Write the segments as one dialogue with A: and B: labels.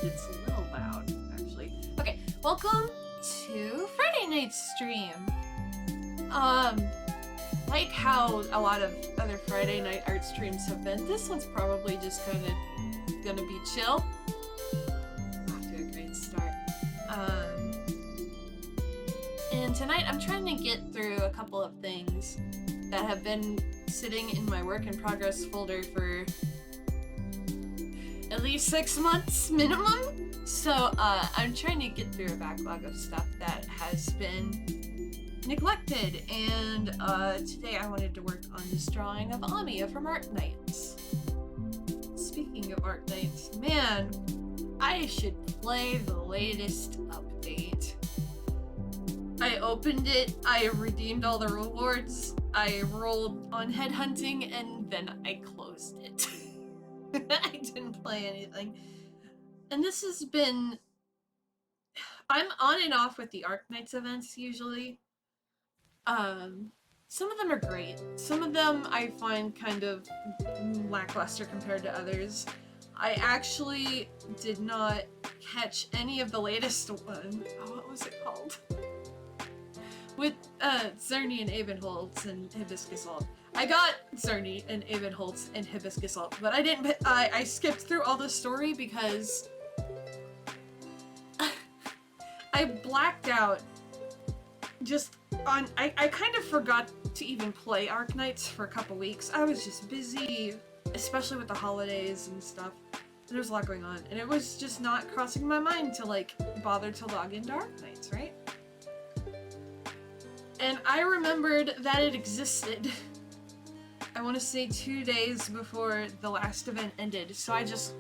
A: It's a little loud, actually. Okay, welcome to Friday night stream. Like how a lot of other Friday night art streams have been, this one's probably just kind of gonna be chill. Off to a great start. And tonight I'm trying to get through a couple of things that have been sitting in my work in progress folder for at least 6 months minimum. So I'm trying to get through a backlog of stuff that has been neglected, and today I wanted to work on this drawing of Amiya from Arknights. Speaking of Arknights, man, I should play the latest update. I opened it, I redeemed all the rewards, I rolled on headhunting, and then I closed it. I didn't play anything. And this has been... I'm on and off with the Arknights events, usually. Some of them are great. Some of them I find kind of lackluster compared to others. I actually did not catch any of the latest one. Oh, what was it called? With Zerny and Abenholtz and Hibiscus Alt. I got Zerny and Abenholtz and Hibiscus Alt, but I didn't. I skipped through all the story because I blacked out. Just on, I kind of forgot to even play Arknights for a couple weeks. I was just busy, especially with the holidays and stuff. There was a lot going on, and it was just not crossing my mind to like bother to log into Arknights, right? And I remembered that it existed. I want to say 2 days before the last event ended, so I just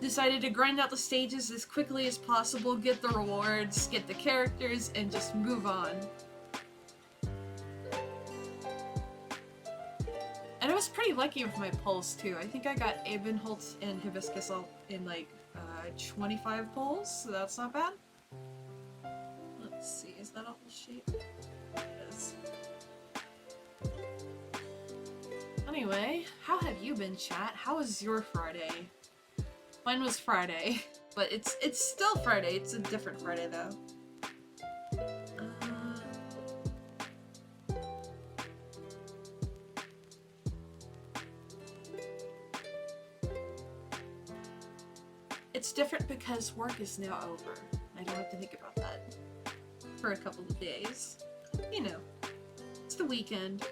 A: decided to grind out the stages as quickly as possible, get the rewards, get the characters, and just move on. And I was pretty lucky with my pulls too. I think I got Abenholtz and Hibiscus Alt in like 25 pulls, so that's not bad. Let's see, is that awful shape? Anyway, how have you been, chat? How was your Friday? Mine was Friday, but it's still Friday. It's a different Friday though. It's different because work is now over. I don't have to think about that for a couple of days. You know, it's the weekend.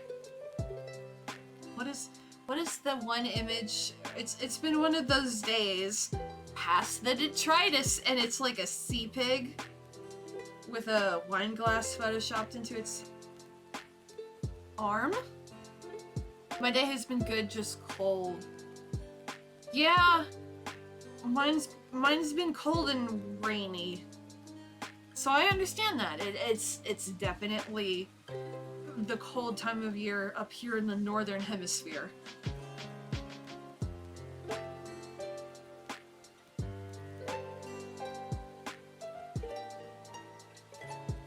A: What is the one image? It's been one of those days past the detritus, and it's like a sea pig with a wine glass photoshopped into its arm. My day has been good, just cold. Yeah, mine's been cold and rainy, so I understand that. It's definitely the cold time of year up here in the northern hemisphere.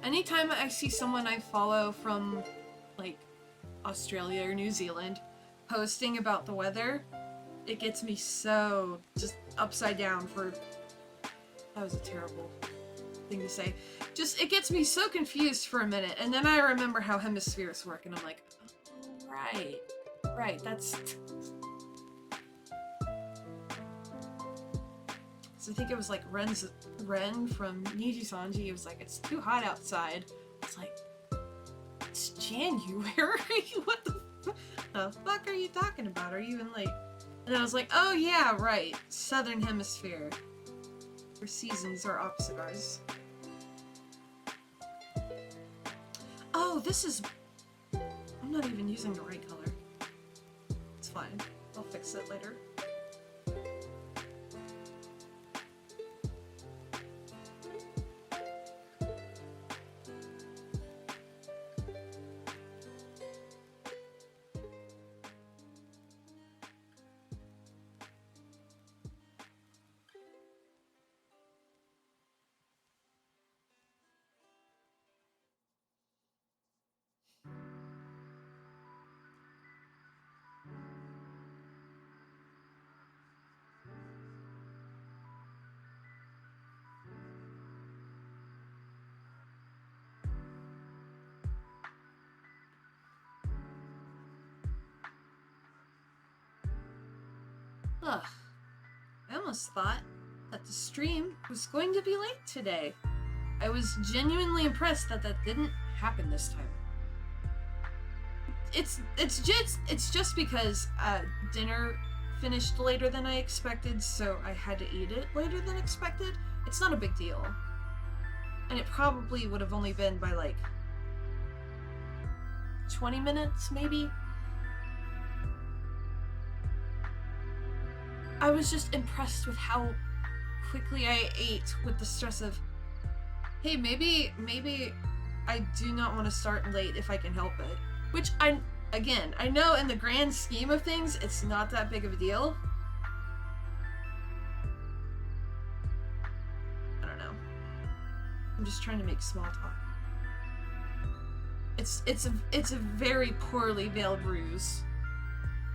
A: Anytime I see someone I follow from like Australia or New Zealand posting about the weather, it gets me so just upside down for... That was a terrible thing to say. Just, it gets me so confused for a minute, and then I remember how hemispheres work, and I'm like, oh, right, that's... So I think it was like Ren from Niji Sanji. It was like, it's too hot outside. It's like, it's January? What the fuck are you talking about? Are you in like... And I was like, oh yeah, right, Southern Hemisphere. Where seasons are opposite ours. Oh, this is... I'm not even using the right color. It's fine. I'll fix it later. Ugh. I almost thought that the stream was going to be late today. I was genuinely impressed that that didn't happen this time. It's just because dinner finished later than I expected, so I had to eat it later than expected. It's not a big deal. And it probably would have only been by like 20 minutes, maybe? I was just impressed with how quickly I ate, with the stress of, hey, maybe I do not want to start late if I can help it. Which I know in the grand scheme of things, it's not that big of a deal. I don't know. I'm just trying to make small talk. It's a very poorly veiled ruse.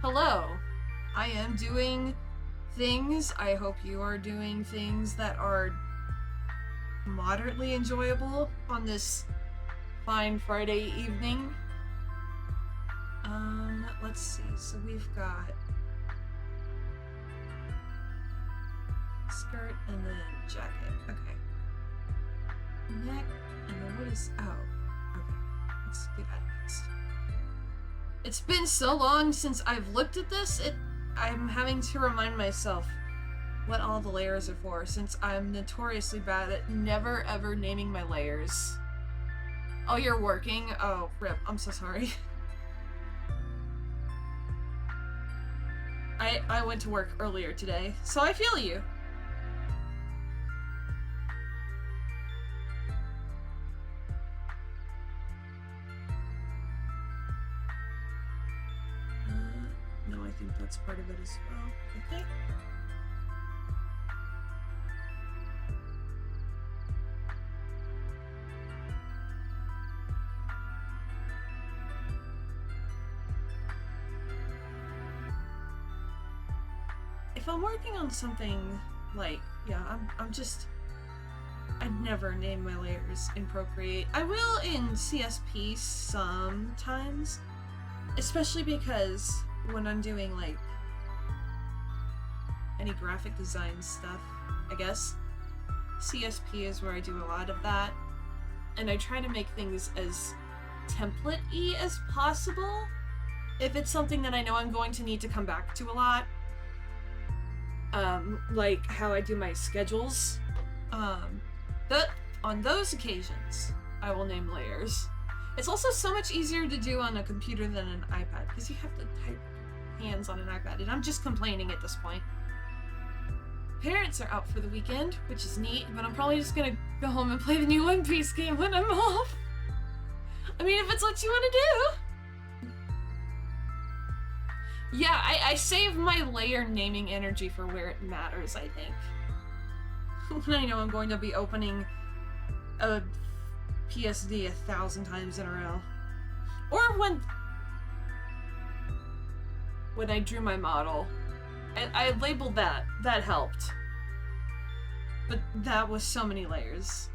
A: Hello. I am doing things. I hope you are doing things that are moderately enjoyable on this fine Friday evening. Let's see. So we've got skirt and then jacket. Okay. Neck and then what is okay. Let's do that next. It's been so long since I've looked at this. I'm having to remind myself what all the layers are for, since I'm notoriously bad at never ever naming my layers. Oh, you're working? Oh, rip. I'm so sorry. I went to work earlier today, so I feel you. No, I think that's part of it as well. Okay. If I'm working on something like, yeah, I'd never name my layers in Procreate. I will in CSP sometimes, especially because when I'm doing like any graphic design stuff, I guess, CSP is where I do a lot of that, and I try to make things as template-y as possible if it's something that I know I'm going to need to come back to a lot. Like how I do my schedules. On those occasions, I will name layers. It's also so much easier to do on a computer than an iPad, because you have to type hands on an iPad, and I'm just complaining at this point. Parents are out for the weekend, which is neat, but I'm probably just gonna go home and play the new One Piece game when I'm off. I mean, if it's what you want to do. Yeah, I save my layer naming energy for where it matters, I think. When I know I'm going to be opening a PSD 1,000 times in a row. Or when I drew my model. I labeled that. That helped. But that was so many layers.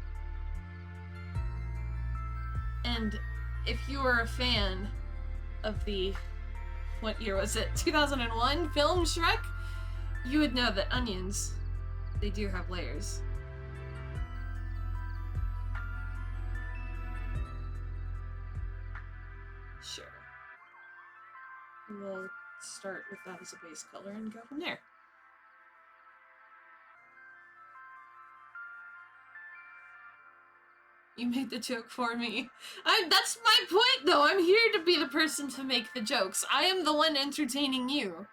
A: And if you are a fan of the... what year was it? 2001 film Shrek? You would know that onions, they do have layers. Sure. We'll start with that as a base color and go from there. You made the joke for me. That's my point, though. I'm here to be the person to make the jokes. I am the one entertaining you.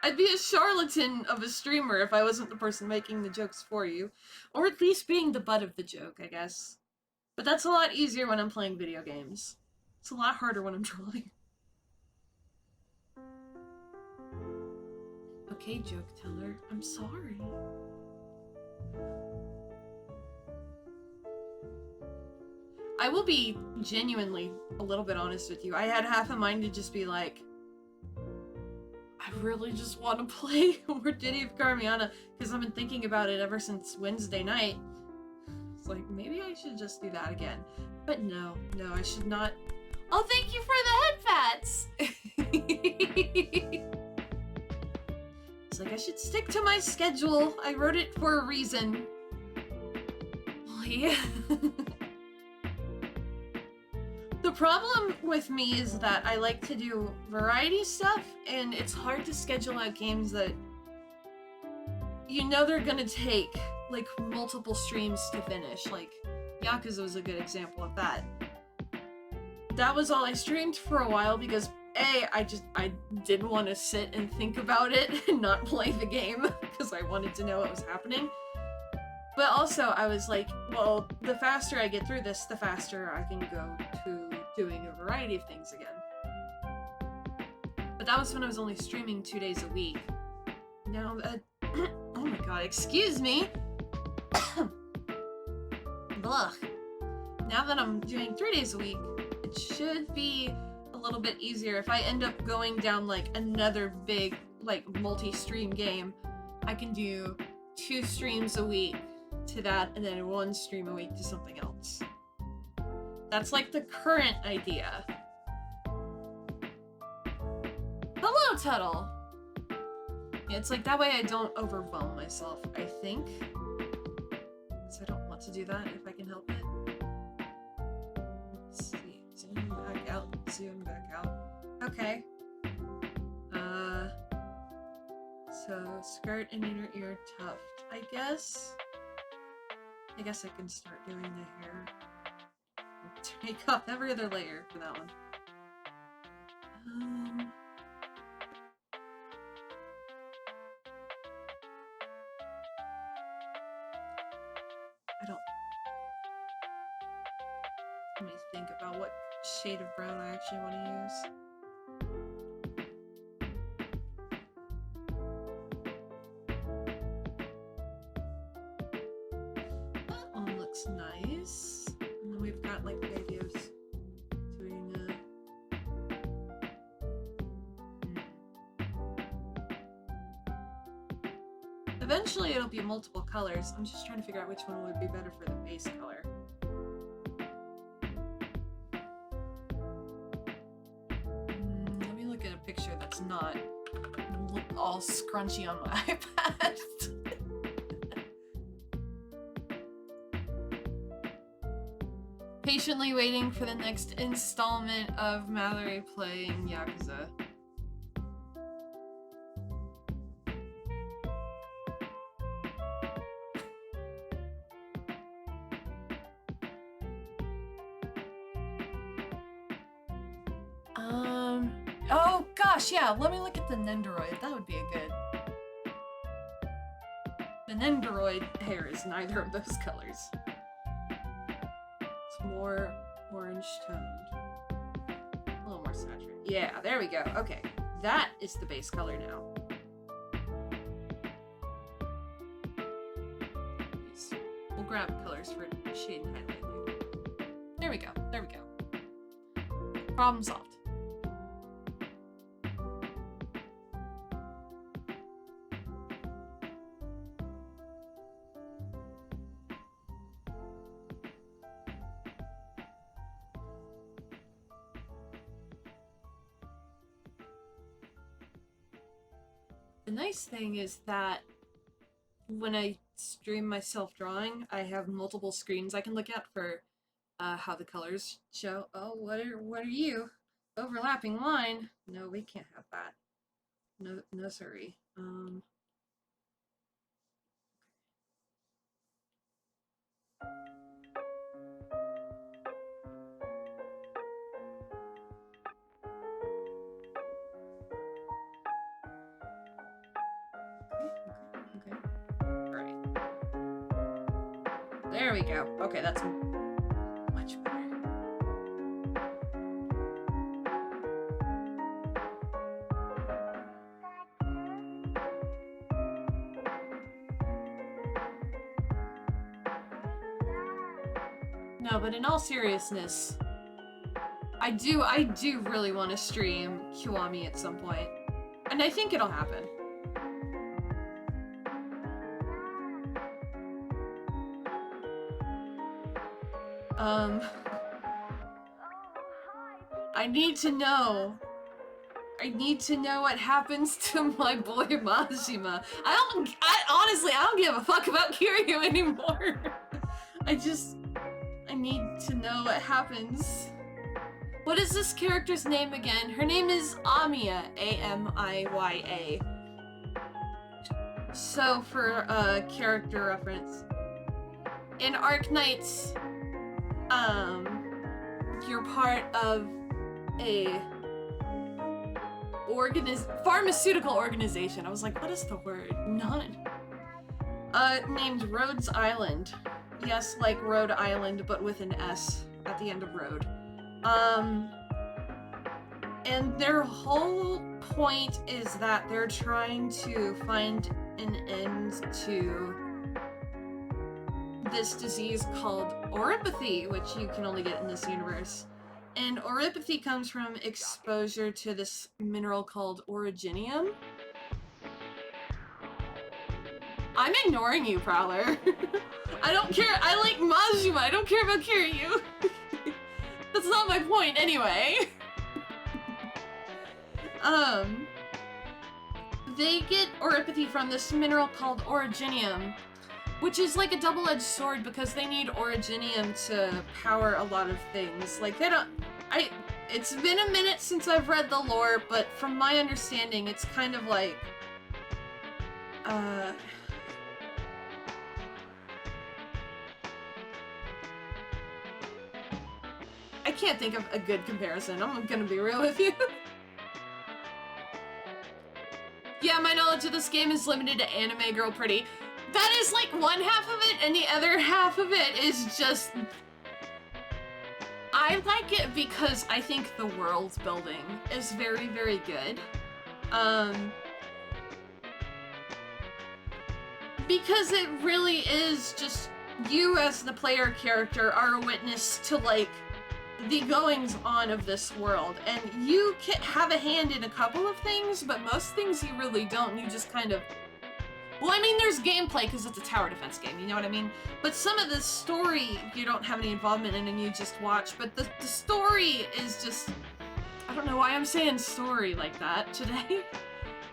A: I'd be a charlatan of a streamer if I wasn't the person making the jokes for you. Or at least being the butt of the joke, I guess. But that's a lot easier when I'm playing video games. It's a lot harder when I'm drawing. Okay, joke teller. I'm sorry. I will be genuinely a little bit honest with you. I had half a mind to just be like, I really just want to play more Diddy of Carmiana, because I've been thinking about it ever since Wednesday night. It's like, maybe I should just do that again. But no, I should not. Oh, thank you for the head pats! should stick to my schedule. I wrote it for a reason. Oh, yeah. The problem with me is that I like to do variety stuff, and it's hard to schedule out games that you know they're gonna take like multiple streams to finish. Like Yakuza was a good example of that. That was all I streamed for a while because I didn't want to sit and think about it and not play the game because I wanted to know what was happening. But also I was like, well, the faster I get through this, the faster I can go to doing a variety of things again. But that was when I was only streaming 2 days a week. Now that oh my god, excuse me. Ugh. Now that I'm doing 3 days a week, it should be a little bit easier. If I end up going down like another big like multi-stream game, I can do 2 streams a week to that and then 1 stream a week to something else. That's like the current idea. Hello, Tuttle! Yeah, it's like that way I don't overwhelm myself, I think. So I don't want to do that if I can help it. Let's see. Zoom back out. Zoom back out. Okay. So skirt and inner ear tuft. I guess I can start doing the hair. Take off every other layer for that one. Let me think about what shade of brown I actually want to use. That one looks nice. And then we've got like the idea of doing Eventually it'll be multiple colors. I'm just trying to figure out which one would be better for the base color. Picture that's not all scrunchy on my iPad. Patiently waiting for the next installment of Mallory playing Yakuza. Oh gosh, yeah, let me look at the Nendoroid. That would be a good... The Nendoroid hair is neither of those colors. It's more orange toned. A little more saturated. Yeah, there we go. Okay, that is the base color now. We'll grab colors for shade and highlight later. There we go, there we go. Problem solved. The nice thing is that when I stream myself drawing, I have multiple screens I can look at for how the colors show. Oh, what are you? Overlapping line? No, we can't have that. No, sorry. Okay. Alright. There we go. Okay, that's much better. No, but in all seriousness, I do really want to stream Kiwami at some point. And I think it'll happen. I need to know. I need to know what happens to my boy Majima. Honestly, I don't give a fuck about Kiryu anymore. I need to know what happens. What is this character's name again? Her name is Amiya, A-M-I-Y-A. So for character reference, in Arknights, you're part of a pharmaceutical organization. I was like, what is the word? None. Named Rhodes Island. Yes, like Rhode Island, but with an S at the end of road. And their whole point is that they're trying to find an end to this disease called oropathy, which you can only get in this universe. And oropathy comes from exposure to this mineral called originium. I'm ignoring you, Prowler. I don't care. I like Majima. I don't care about Kiryu. That's not my point anyway. They get oropathy from this mineral called originium, which is like a double-edged sword because they need originium to power a lot of things. Like, it's been a minute since I've read the lore, but from my understanding, it's kind of like, I can't think of a good comparison. I'm gonna be real with you. Yeah, my knowledge of this game is limited to anime girl pretty. That is like one half of it, and the other half of it is just... I like it because I think the world building is very, very good. Because it really is just you as the player character are a witness to, like, the goings-on of this world, and you can have a hand in a couple of things, but most things you really don't. You just kind of... Well, I mean, there's gameplay because it's a tower defense game, you know what I mean? But some of the story you don't have any involvement in and you just watch, but the story is just... I don't know why I'm saying story like that today.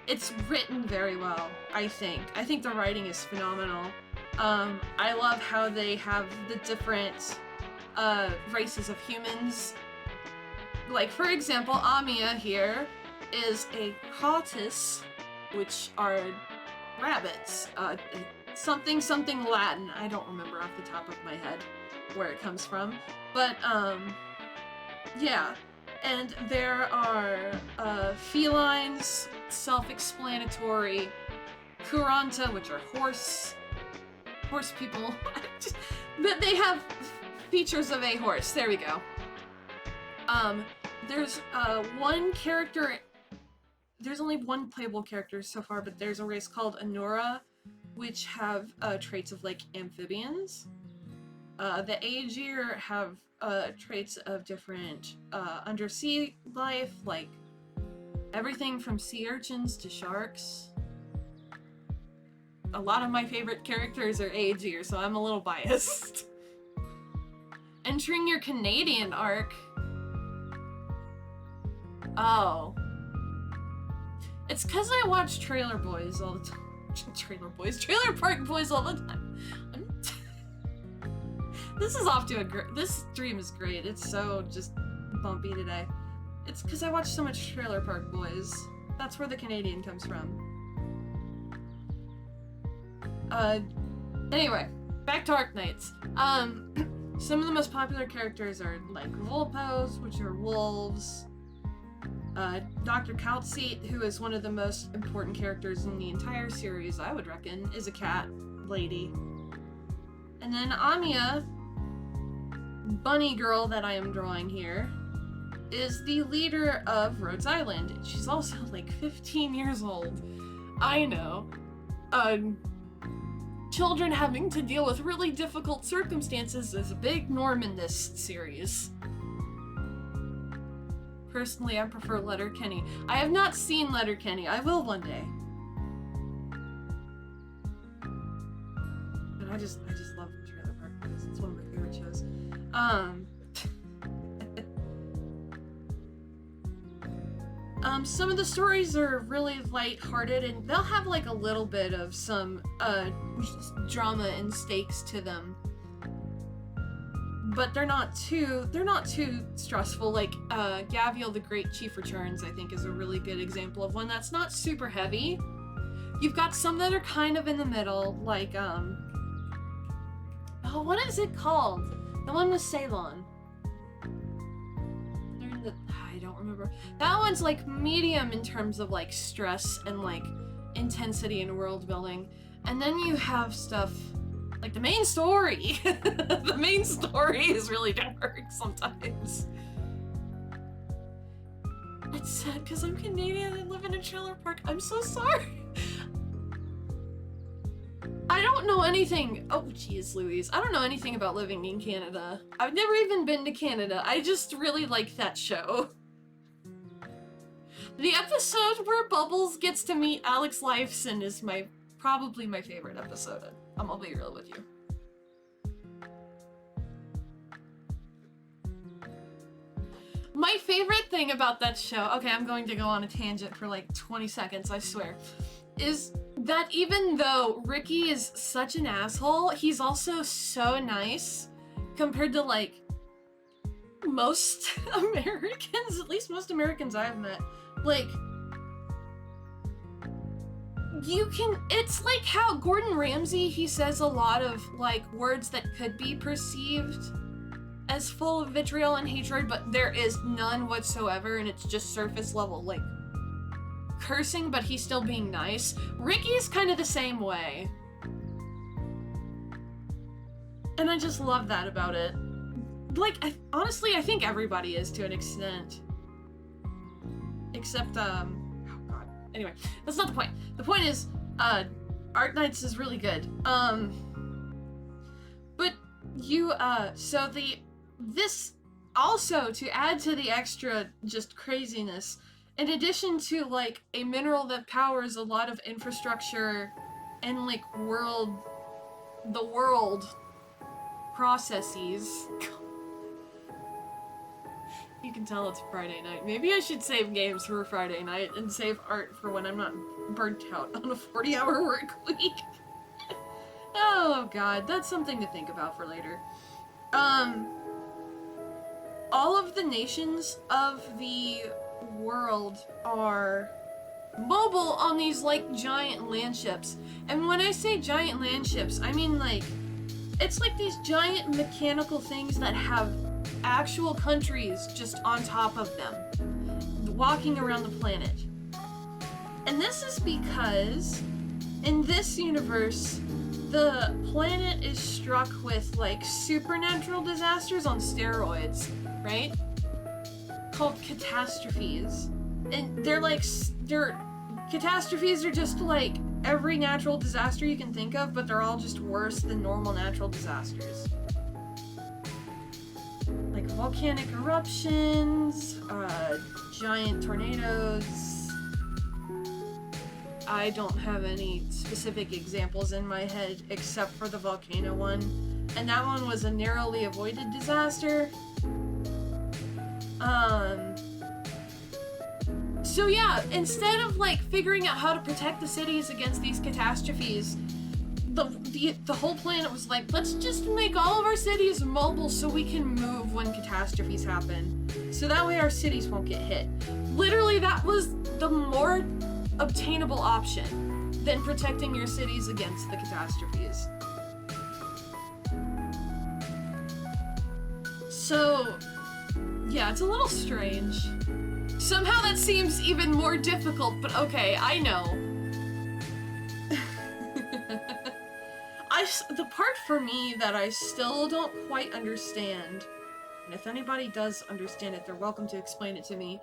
A: It's written very well, I think. I think the writing is phenomenal. I love how they have the different races of humans. Like, for example, Amiya here is a Cautus, which are rabbits. Something Latin. I don't remember off the top of my head where it comes from. But, yeah. And there are felines, self-explanatory, Kuranta, which are horse people. But they have features of a horse. There we go. There's one character. There's only one playable character so far, but there's a race called Anura, which have traits of like amphibians. The Aegir have traits of different undersea life, like everything from sea urchins to sharks. A lot of my favorite characters are Aegir, so I'm a little biased. Entering your Canadian arc. Oh. It's because I watch Trailer Boys all the time. Trailer Park Boys all the time. This is off to a great... This stream is great. It's so just bumpy today. It's because I watch so much Trailer Park Boys. That's where the Canadian comes from. Anyway, back to Arknights. Some of the most popular characters are like Volpos, which are wolves. Dr. Kaltseat, who is one of the most important characters in the entire series, I would reckon, is a cat lady. And then Amiya, bunny girl that I am drawing here, is the leader of Rhodes Island. She's also like 15 years old. I know. Children having to deal with really difficult circumstances is a big norm in this series. Personally, I prefer Letterkenny. I have not seen Letterkenny. I will one day. But I just love Trailer Park Boys. It's one of my favorite shows. Some of the stories are really lighthearted, and they'll have like a little bit of some drama and stakes to them. But they're not too stressful. Like Gavial the Great Chief Returns, I think, is a really good example of one that's not super heavy. You've got some that are kind of in the middle, like oh, what is it called? The one with Ceylon. I don't remember. That one's like medium in terms of like stress and like intensity and world building. And then you have stuff like the main story. The main story is really dark sometimes. It's sad because I'm Canadian and live in a trailer park. I'm so sorry. I don't know anything. Oh, geez, Louise. I don't know anything about living in Canada. I've never even been to Canada. I just really like that show. The episode where Bubbles gets to meet Alex Lifeson is probably my favorite episode. I'm gonna be real with you. My favorite thing about that show, okay, I'm going to go on a tangent for like 20 seconds, I swear, is that even though Ricky is such an asshole, he's also so nice compared to like most Americans, at least most Americans I've met. Like, it's like how Gordon Ramsay, he says a lot of like words that could be perceived as full of vitriol and hatred, but there is none whatsoever, and it's just surface level, like cursing, but he's still being nice. Ricky's kind of the same way. And I just love that about it. Like, honestly, I think everybody is to an extent. Except, oh god. Anyway, that's not the point. The point is, Arknights is really good. But you, this also, to add to the extra just craziness, in addition to like a mineral that powers a lot of infrastructure and like the world processes. You can tell it's Friday night. Maybe I should save games for Friday night and save art for when I'm not burnt out on a 40-hour work week. Oh god, that's something to think about for later. All of the nations of the world are mobile on these like giant land ships. And when I say giant land ships, I mean like it's like these giant mechanical things that have actual countries just on top of them, walking around the planet. And this is because in this universe, the planet is struck with like supernatural disasters on steroids, right? Called catastrophes. And catastrophes are just like every natural disaster you can think of, but they're all just worse than normal natural disasters. Like volcanic eruptions, giant tornadoes. I don't have any specific examples in my head except for the volcano one. And that one was a narrowly avoided disaster. So yeah, instead of like figuring out how to protect the cities against these catastrophes, the whole planet was like, let's just make all of our cities mobile so we can move when catastrophes happen. So that way our cities won't get hit. Literally, that was the more obtainable option than protecting your cities against the catastrophes. So, yeah, it's a little strange. Somehow that seems even more difficult, but okay, I know. The part for me that I still don't quite understand, and if anybody does understand it, they're welcome to explain it to me,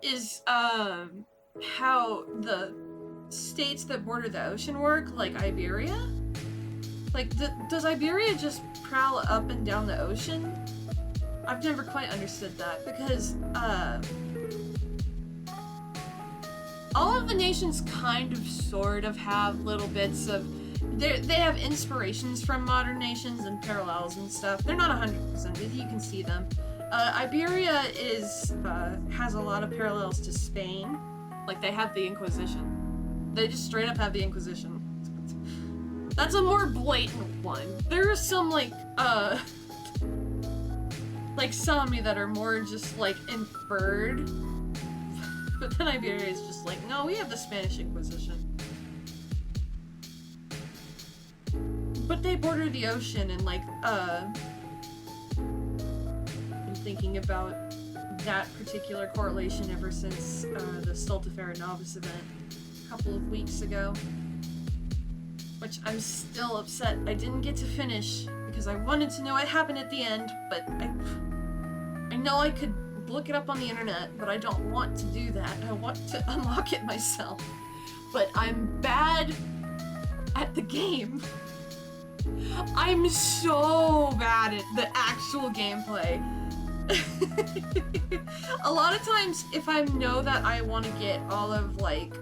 A: is how the states that border the ocean work, like Iberia? Like, does Iberia just prowl up and down the ocean? I've never quite understood that, because, all of the nations kind of, sort of have little bits of... They have inspirations from modern nations and parallels and stuff. They're not 100%, but you can see them. Iberia has a lot of parallels to Spain. Like, they have the Inquisition. They just straight up have the Inquisition. That's a more blatant one. There are some, like some that are more just, like, inferred. But then Iberia is just like, no, we have the Spanish Inquisition. But they border the ocean, and, like, I'm thinking about that particular correlation ever since the Stultifera Novice event a couple of weeks ago. Which I'm still upset I didn't get to finish, because I wanted to know what happened at the end, but I know I could look it up on the internet, but I don't want to do that. I want to unlock it myself. But I'm bad at the game. I'm so bad at the actual gameplay. A lot of times, if I know that I want to get all of, like,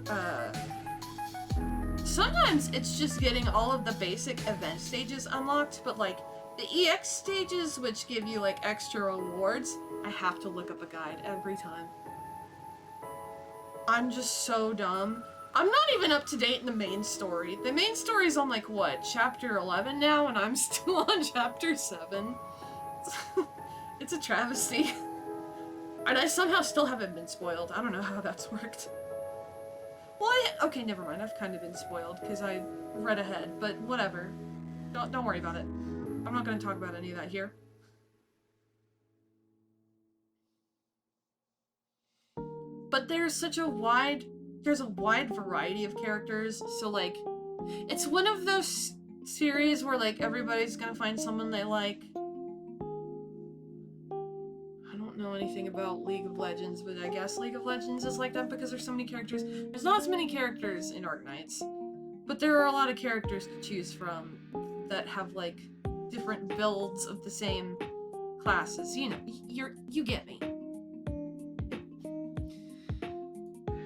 A: sometimes it's just getting all of the basic event stages unlocked, but, like, the EX stages, which give you, like, extra rewards, I have to look up a guide every time. I'm just so dumb. I'm not even up to date in the main story. The main story's on, like, what, chapter 11 now, and I'm still on chapter 7. It's a travesty. And I somehow still haven't been spoiled. I don't know how that's worked. Well, okay, never mind. I've kind of been spoiled, because I read ahead, but whatever. Don't worry about it. I'm not going to talk about any of that here. But there's a wide variety of characters, so, like, it's one of those series where, like, everybody's gonna find someone they like. I don't know anything about League of Legends, but I guess League of Legends is like that because there's so many characters. There's not as many characters in Arknights, but there are a lot of characters to choose from that have, like, different builds of the same classes. You know, you get me.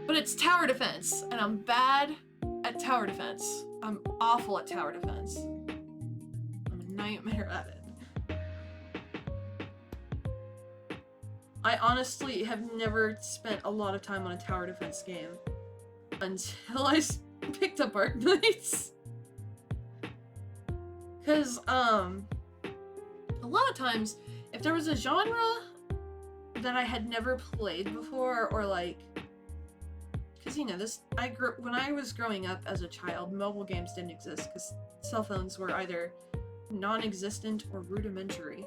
A: But it's tower defense, and I'm bad at tower defense. I'm awful at tower defense. I'm a nightmare at it. I honestly have never spent a lot of time on a tower defense game until I picked up Arknights. Because, a lot of times, if there was a genre that I had never played before, or, like, because, you know, when I was growing up as a child, mobile games didn't exist because cell phones were either non-existent or rudimentary.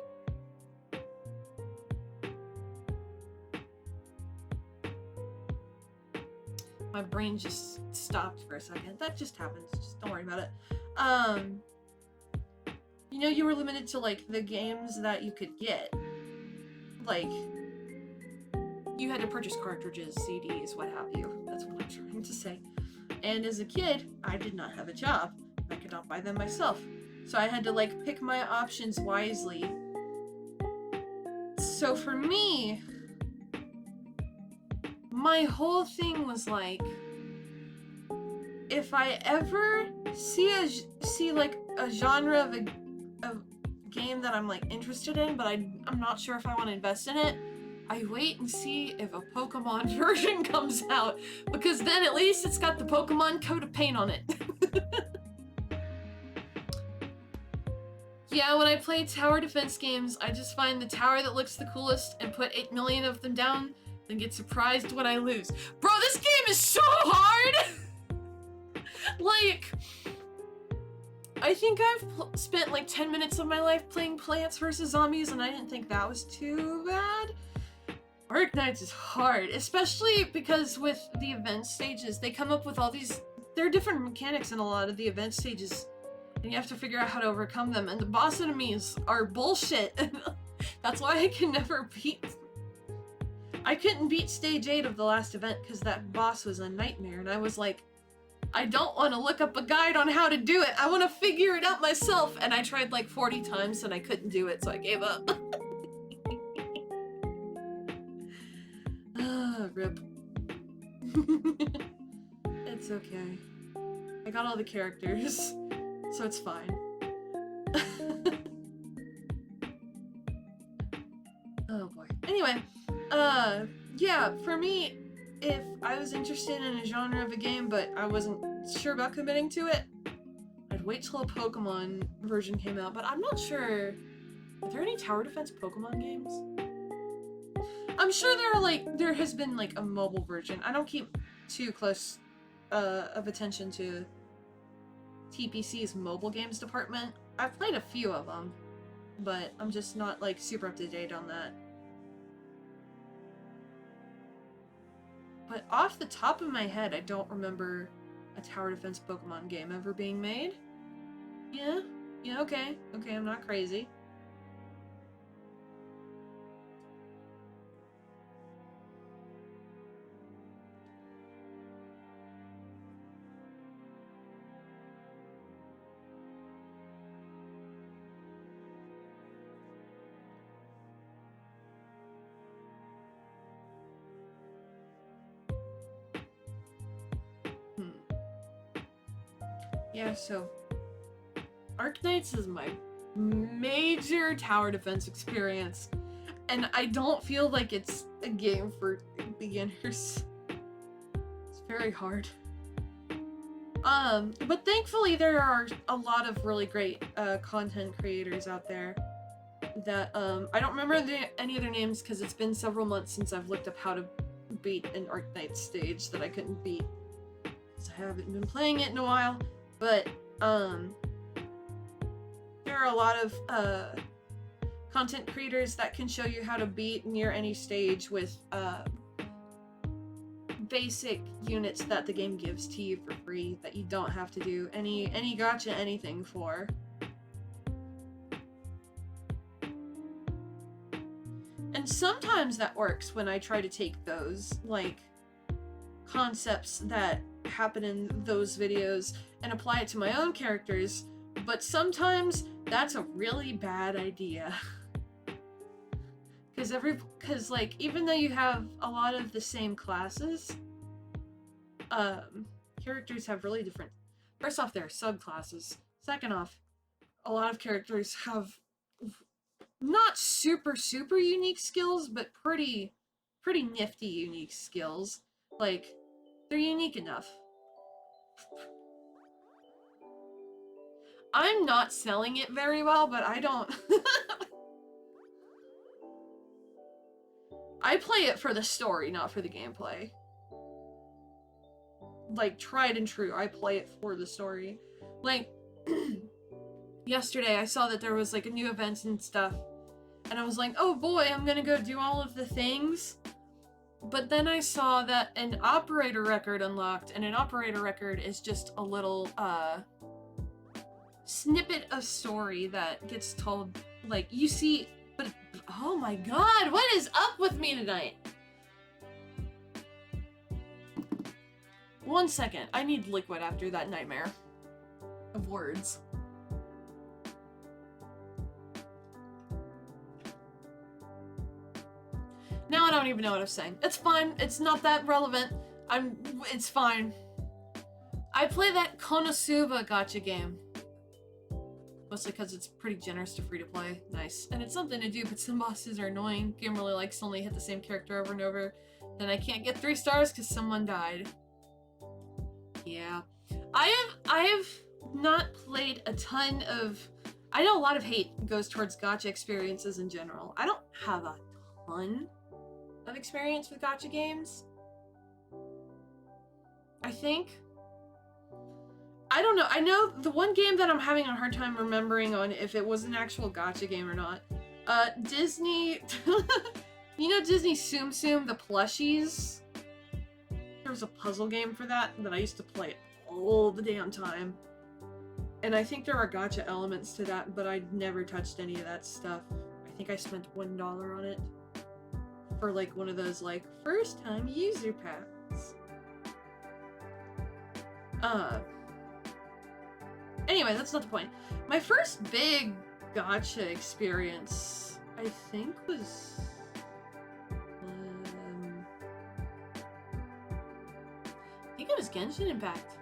A: My brain just stopped for a second. That just happens. Just don't worry about it. You know, you were limited to, like, the games that you could get. Like, you had to purchase cartridges, CDs, what have you. That's what I'm trying to say. And as a kid, I did not have a job. I could not buy them myself. So I had to, like, pick my options wisely. So for me, my whole thing was, like, if I ever see like a genre of a game that I'm, like, interested in, but I'm not sure if I want to invest in it, I wait and see if a Pokemon version comes out, because then at least it's got the Pokemon coat of paint on it. Yeah, when I play tower defense games, I just find the tower that looks the coolest and put 8 million of them down, then get surprised when I lose. Bro, this game is so hard! Like, I think I've spent like 10 minutes of my life playing Plants vs. Zombies, and I didn't think that was too bad. Arknights is hard, especially because with the event stages, they come up with all these... There are different mechanics in a lot of the event stages, and you have to figure out how to overcome them, and the boss enemies are bullshit. That's why I can never beat... I couldn't beat stage 8 of the last event because that boss was a nightmare, and I was like, I don't want to look up a guide on how to do it. I want to figure it out myself. And I tried like 40 times and I couldn't do it, so I gave up. Rip. It's okay. I got all the characters, so it's fine. Oh boy. Yeah, for me, if I was interested in a genre of a game but I wasn't sure about committing to it, I'd wait till a Pokemon version came out, but I'm not sure. Are there any tower defense Pokemon games? I'm sure there has been like a mobile version. I don't keep too close of attention to TPC's mobile games department. I've played a few of them, but I'm just not like super up to date on that. But off the top of my head, I don't remember a tower defense Pokemon game ever being made. Yeah, okay, I'm not crazy. Yeah, so Arknights is my major tower defense experience, and I don't feel like it's a game for beginners. It's very hard. But thankfully there are a lot of really great content creators out there that I don't remember any of their names because it's been several months since I've looked up how to beat an Arknight stage that I couldn't beat because I haven't been playing it in a while. But there are a lot of content creators that can show you how to beat near any stage with basic units that the game gives to you for free that you don't have to do any gacha anything for. And sometimes that works when I try to take those like concepts that happen in those videos and apply it to my own characters, but sometimes that's a really bad idea. Because like even though you have a lot of the same classes, characters have really different. First off, there are subclasses. Second off, a lot of characters have not super unique skills, but pretty nifty unique skills. Like they're unique enough. I'm not selling it very well, but I don't. I play it for the story, not for the gameplay. Like, tried and true, I play it for the story. Like, yesterday I saw that there was like a new event and stuff, and I was like, oh boy, I'm gonna go do all of the things. But then I saw that an operator record unlocked, and an operator record is just a little, snippet of story that gets told, like, you see, but, oh my god, what is up with me tonight? 1 second, I need liquid after that nightmare of words. Now I don't even know what I was saying. It's fine, it's not that relevant. It's fine. I play that Konosuba gacha game. Mostly because it's pretty generous to free-to-play. Nice. And it's something to do, but some bosses are annoying. Game really likes to only hit the same character over and over. Then I can't get 3 stars because someone died. Yeah. I have not played a ton of... I know a lot of hate goes towards gacha experiences in general. I don't have a ton of experience with gacha games. I think... I don't know. I know the one game that I'm having a hard time remembering on if it was an actual gacha game or not. Disney... you know Disney Tsum Tsum, the plushies? There was a puzzle game for that I used to play all the damn time. And I think there are gacha elements to that, but I never touched any of that stuff. I think I spent $1 on it. For like one of those like first time user packs. Anyway, that's not the point. My first big gacha experience, I think, was... I think it was Genshin Impact.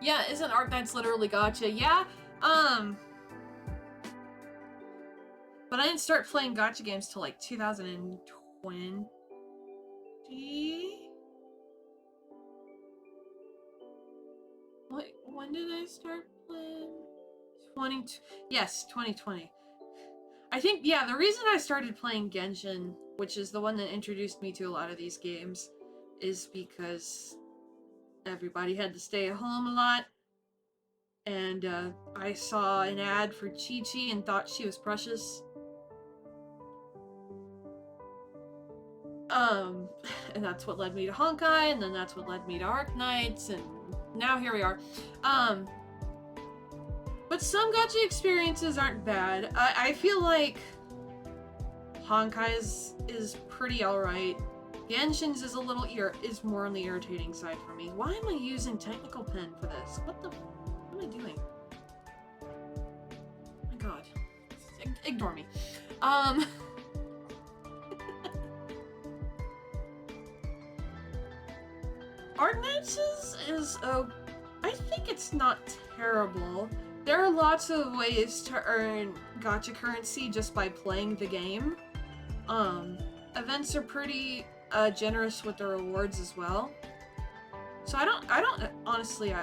A: Yeah, isn't Arknights literally gacha? Yeah, but I didn't start playing gacha games till like 2012. When did I start playing? 2020. I think, yeah, the reason I started playing Genshin, which is the one that introduced me to a lot of these games, is because everybody had to stay at home a lot, and I saw an ad for Chi-Chi and thought she was precious. And that's what led me to Honkai, and then that's what led me to Arknights, and now here we are. But some gacha experiences aren't bad. I feel like Honkai is pretty alright. Genshin's is a little is more on the irritating side for me. Why am I using technical pen for this? What am I doing? Oh my god. Ignore me. Arknights is I think it's not terrible. There are lots of ways to earn gacha currency just by playing the game. Events are pretty generous with the rewards as well. So I don't honestly,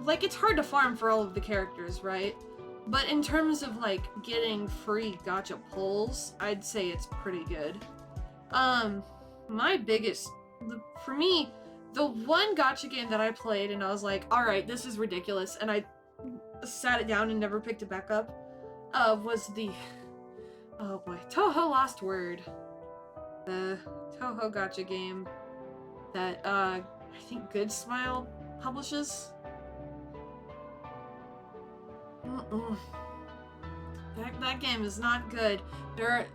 A: like, it's hard to farm for all of the characters, right? But in terms of like getting free gacha pulls, I'd say it's pretty good. My biggest, for me, the one gacha game that I played and I was like, alright, this is ridiculous, and I sat it down and never picked it back up, was the, oh boy, Touhou Lost Word. The Touhou gacha game that, I think Good Smile publishes. That game is not good. That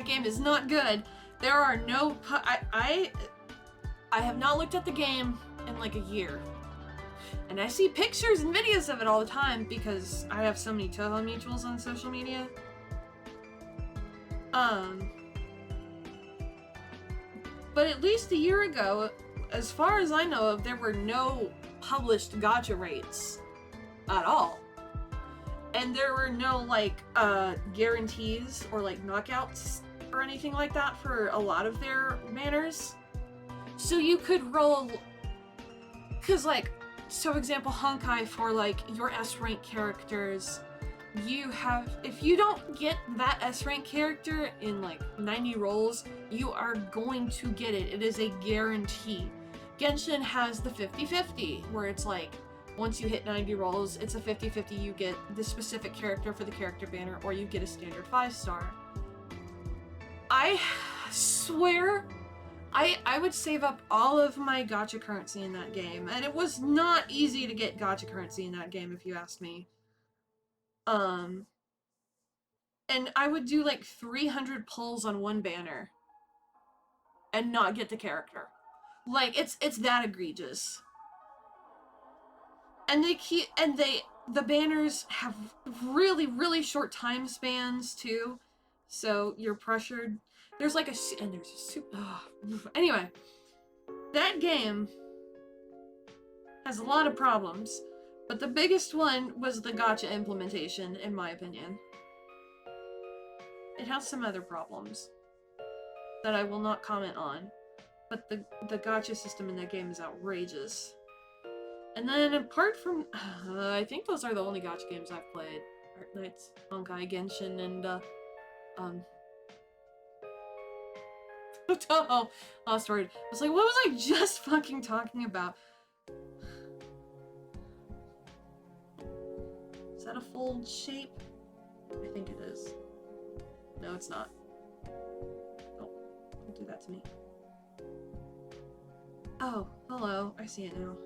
A: game is not good. There are no, I have not looked at the game in like a year. And I see pictures and videos of it all the time because I have so many Touhou mutuals on social media. But at least a year ago, as far as I know of, there were no published gacha rates at all. And there were no, like, guarantees or, like, knockouts or anything like that for a lot of their banners. So you could roll... Because, like, so example, Honkai, for, like, your S-rank characters, you have... If you don't get that S-rank character in, like, 90 rolls, you are going to get it. It is a guarantee. Genshin has the 50-50, where it's like, once you hit 90 rolls, it's a 50-50, you get the specific character for the character banner, or you get a standard 5-star. I swear, I would save up all of my gacha currency in that game, and it was not easy to get gacha currency in that game, if you asked me. And I would do like 300 pulls on one banner, and not get the character. Like, it's that egregious. And the banners have really, really short time spans, too. So, you're pressured. There's like and there's a super... Anyway. That game has a lot of problems. But the biggest one was the gacha implementation, in my opinion. It has some other problems that I will not comment on. But the gacha system in that game is outrageous. And then apart from... I think those are the only gacha games I've played. Arknights, Honkai, Genshin, and Touhou Lost Word. I was like, what was I just fucking talking about? Is that a fold shape? I think it is. No, it's not. Oh, don't do that to me. Oh, hello. I see it now.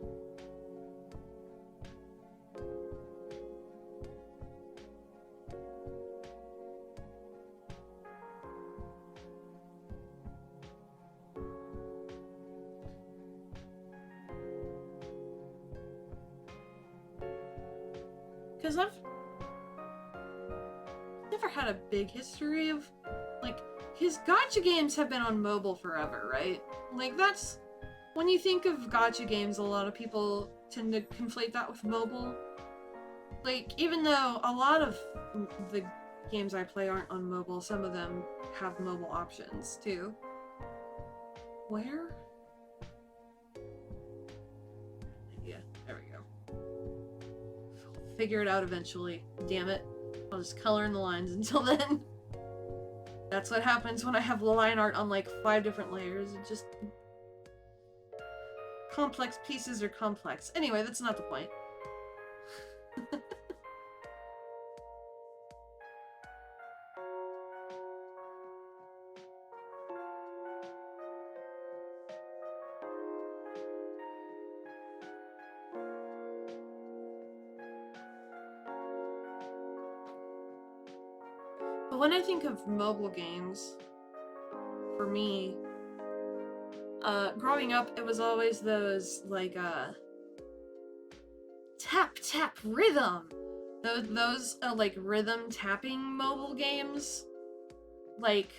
A: Because I've never had a big history of, like, his gacha games have been on mobile forever, right? Like, that's, when you think of gacha games, a lot of people tend to conflate that with mobile. Like, even though a lot of the games I play aren't on mobile, some of them have mobile options too. Where? Yeah, there we go. I'll figure it out eventually. Damn it. I'll just color in the lines until then. That's what happens when I have line art on like 5 different layers. It just... complex pieces are complex. Anyway, that's not the point. But when I think of mobile games, for me, growing up, it was always those, like, tap rhythm. Those like, rhythm tapping mobile games. Like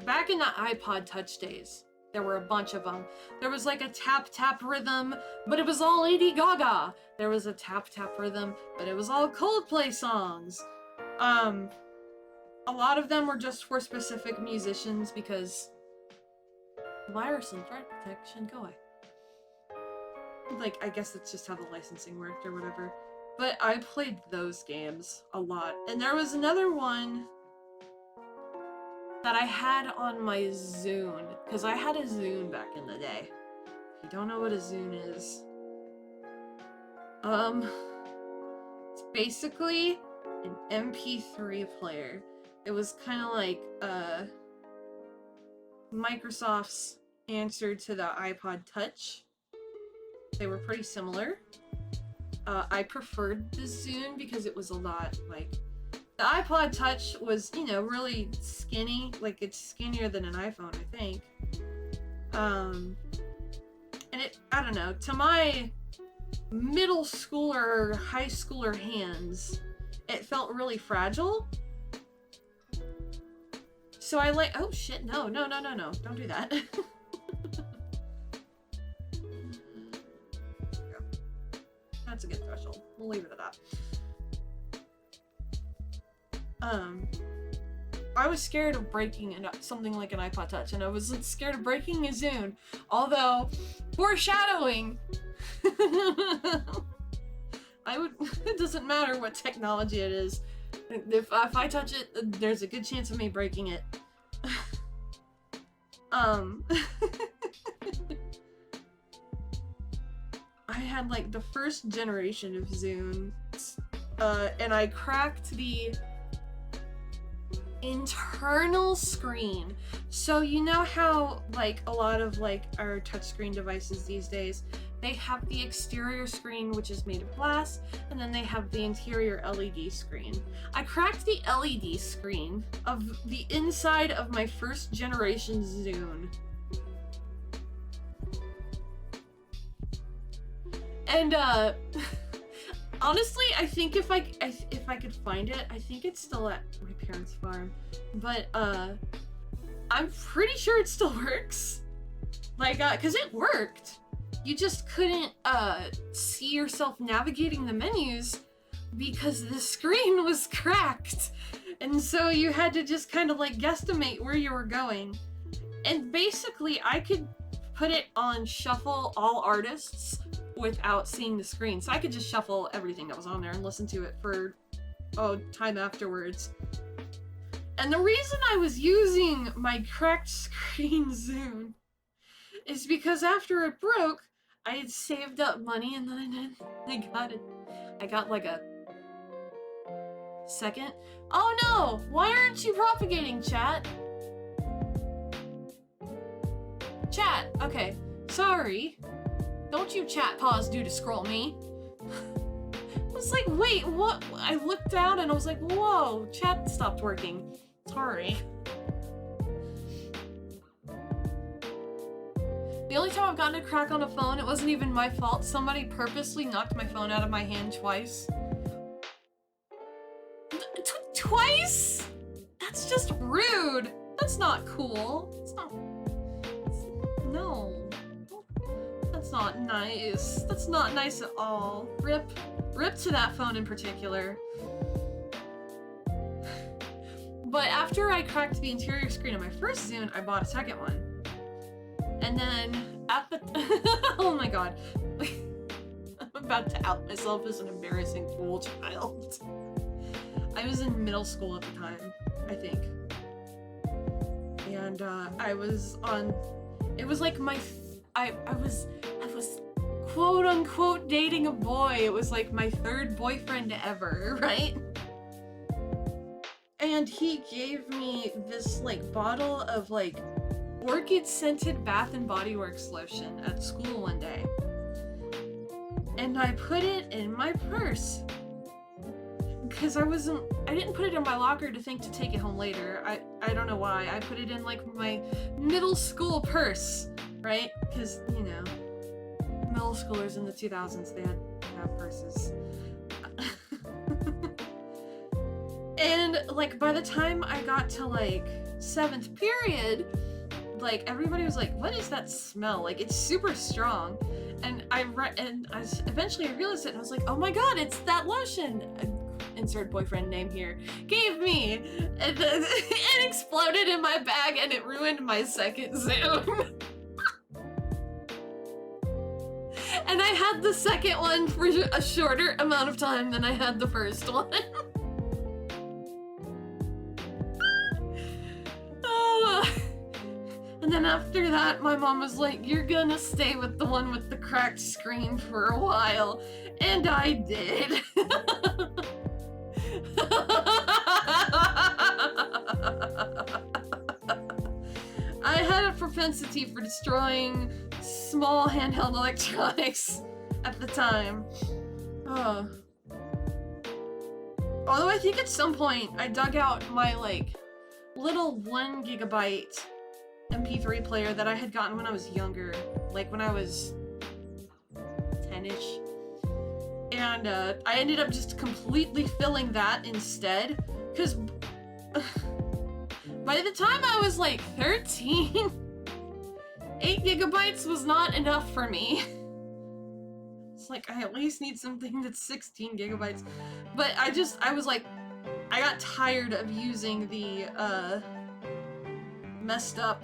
A: back in the iPod Touch days, there were a bunch of them. There was, like, a tap rhythm, but it was all Lady Gaga. There was a tap rhythm, but it was all Coldplay songs. A lot of them were just for specific musicians because virus and threat protection, go away. Like, I guess that's just how the licensing worked or whatever. But I played those games a lot. And there was another one that I had on my Zune, because I had a Zune back in the day. If you don't know what a Zune is, it's basically an MP3 player. It was kind of like Microsoft's answer to the iPod Touch. They were pretty similar. I preferred the Zune because it was a lot, like, the iPod Touch was, you know, really skinny. Like, it's skinnier than an iPhone, I think. And it, I don't know, to my middle schooler, high schooler hands, it felt really fragile. So I like, oh shit, no, don't do that. That's a good threshold. We'll leave it at that. I was scared of breaking something like an iPod Touch, and I was scared of breaking a Zune. Although, foreshadowing, it doesn't matter what technology it is. If I touch it, there's a good chance of me breaking it. I had, like, the first generation of Zune, and I cracked the internal screen. So you know how, like, a lot of, like, our touchscreen devices these days, they have the exterior screen, which is made of glass, and then they have the interior LED screen. I cracked the LED screen of the inside of my first generation Zune. And, honestly, I think if I could find it, I think it's still at my parents' farm. But, I'm pretty sure it still works. Like, 'cause it worked. You just couldn't, see yourself navigating the menus because the screen was cracked. And so you had to just kind of, like, guesstimate where you were going. And basically, I could put it on shuffle all artists without seeing the screen. So I could just shuffle everything that was on there and listen to it for, time afterwards. And the reason I was using my cracked screen Zune is because after it broke, I had saved up money and then I got it. I got like a second. Oh no! Why aren't you propagating, chat? Chat, okay. Sorry. Don't you chat pause do to scroll me. I was like, wait, what? I looked down and I was like, whoa, chat stopped working. Sorry. The only time I've gotten a crack on a phone, it wasn't even my fault. Somebody purposely knocked my phone out of my hand twice. Twice? That's just rude. That's not cool. It's not... No. That's not nice. That's not nice at all. Rip to that phone in particular. But after I cracked the interior screen of my first Zune, I bought a second one. And then at the oh my god. I'm about to out myself as an embarrassing fool child. I was in middle school at the time, I think. And I was on, it was like I was quote unquote dating a boy. It was like my third boyfriend ever, right? And he gave me this like bottle of like orchid scented Bath and Body Works lotion at school one day. And I put it in my purse. Because I didn't put it in my locker to think to take it home later. I don't know why. I put it in like my middle school purse, right? Because, you know, middle schoolers in the 2000s, they had to have purses. And like by the time I got to like 7th period, like everybody was like, what is that smell? Like it's super strong. And eventually I realized it and I was like, oh my god, it's that lotion. Insert boyfriend name here, gave me, and it exploded in my bag and it ruined my second Zune. And I had the second one for a shorter amount of time than I had the first one. And then after that, my mom was like, you're gonna stay with the one with the cracked screen for a while. And I did. I had a propensity for destroying small handheld electronics at the time. Oh. Although I think at some point I dug out my like little 1 gigabyte MP3 player that I had gotten when I was younger, like when I was 10-ish. And I ended up just completely filling that instead, because by the time I was like 13, 8 gigabytes was not enough for me. It's like, I at least need something that's 16 gigabytes. But I was like, I got tired of using the messed up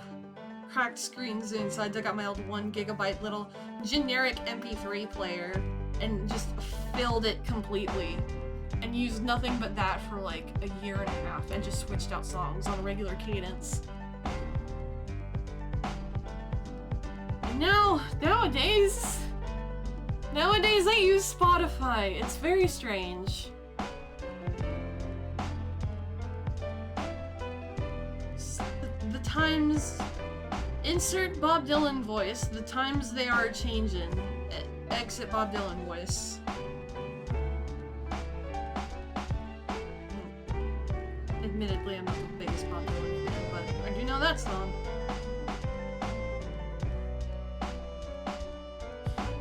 A: cracked screen Zune, so I dug out my old 1 gigabyte little generic MP3 player and just filled it completely and used nothing but that for like a year and a half and just switched out songs on a regular cadence. And nowadays I use Spotify. It's very strange. The times, insert Bob Dylan voice, the times they are changing. Exit Bob Dylan voice. Admittedly, I'm not the biggest Bob Dylan fan, but I do know that song.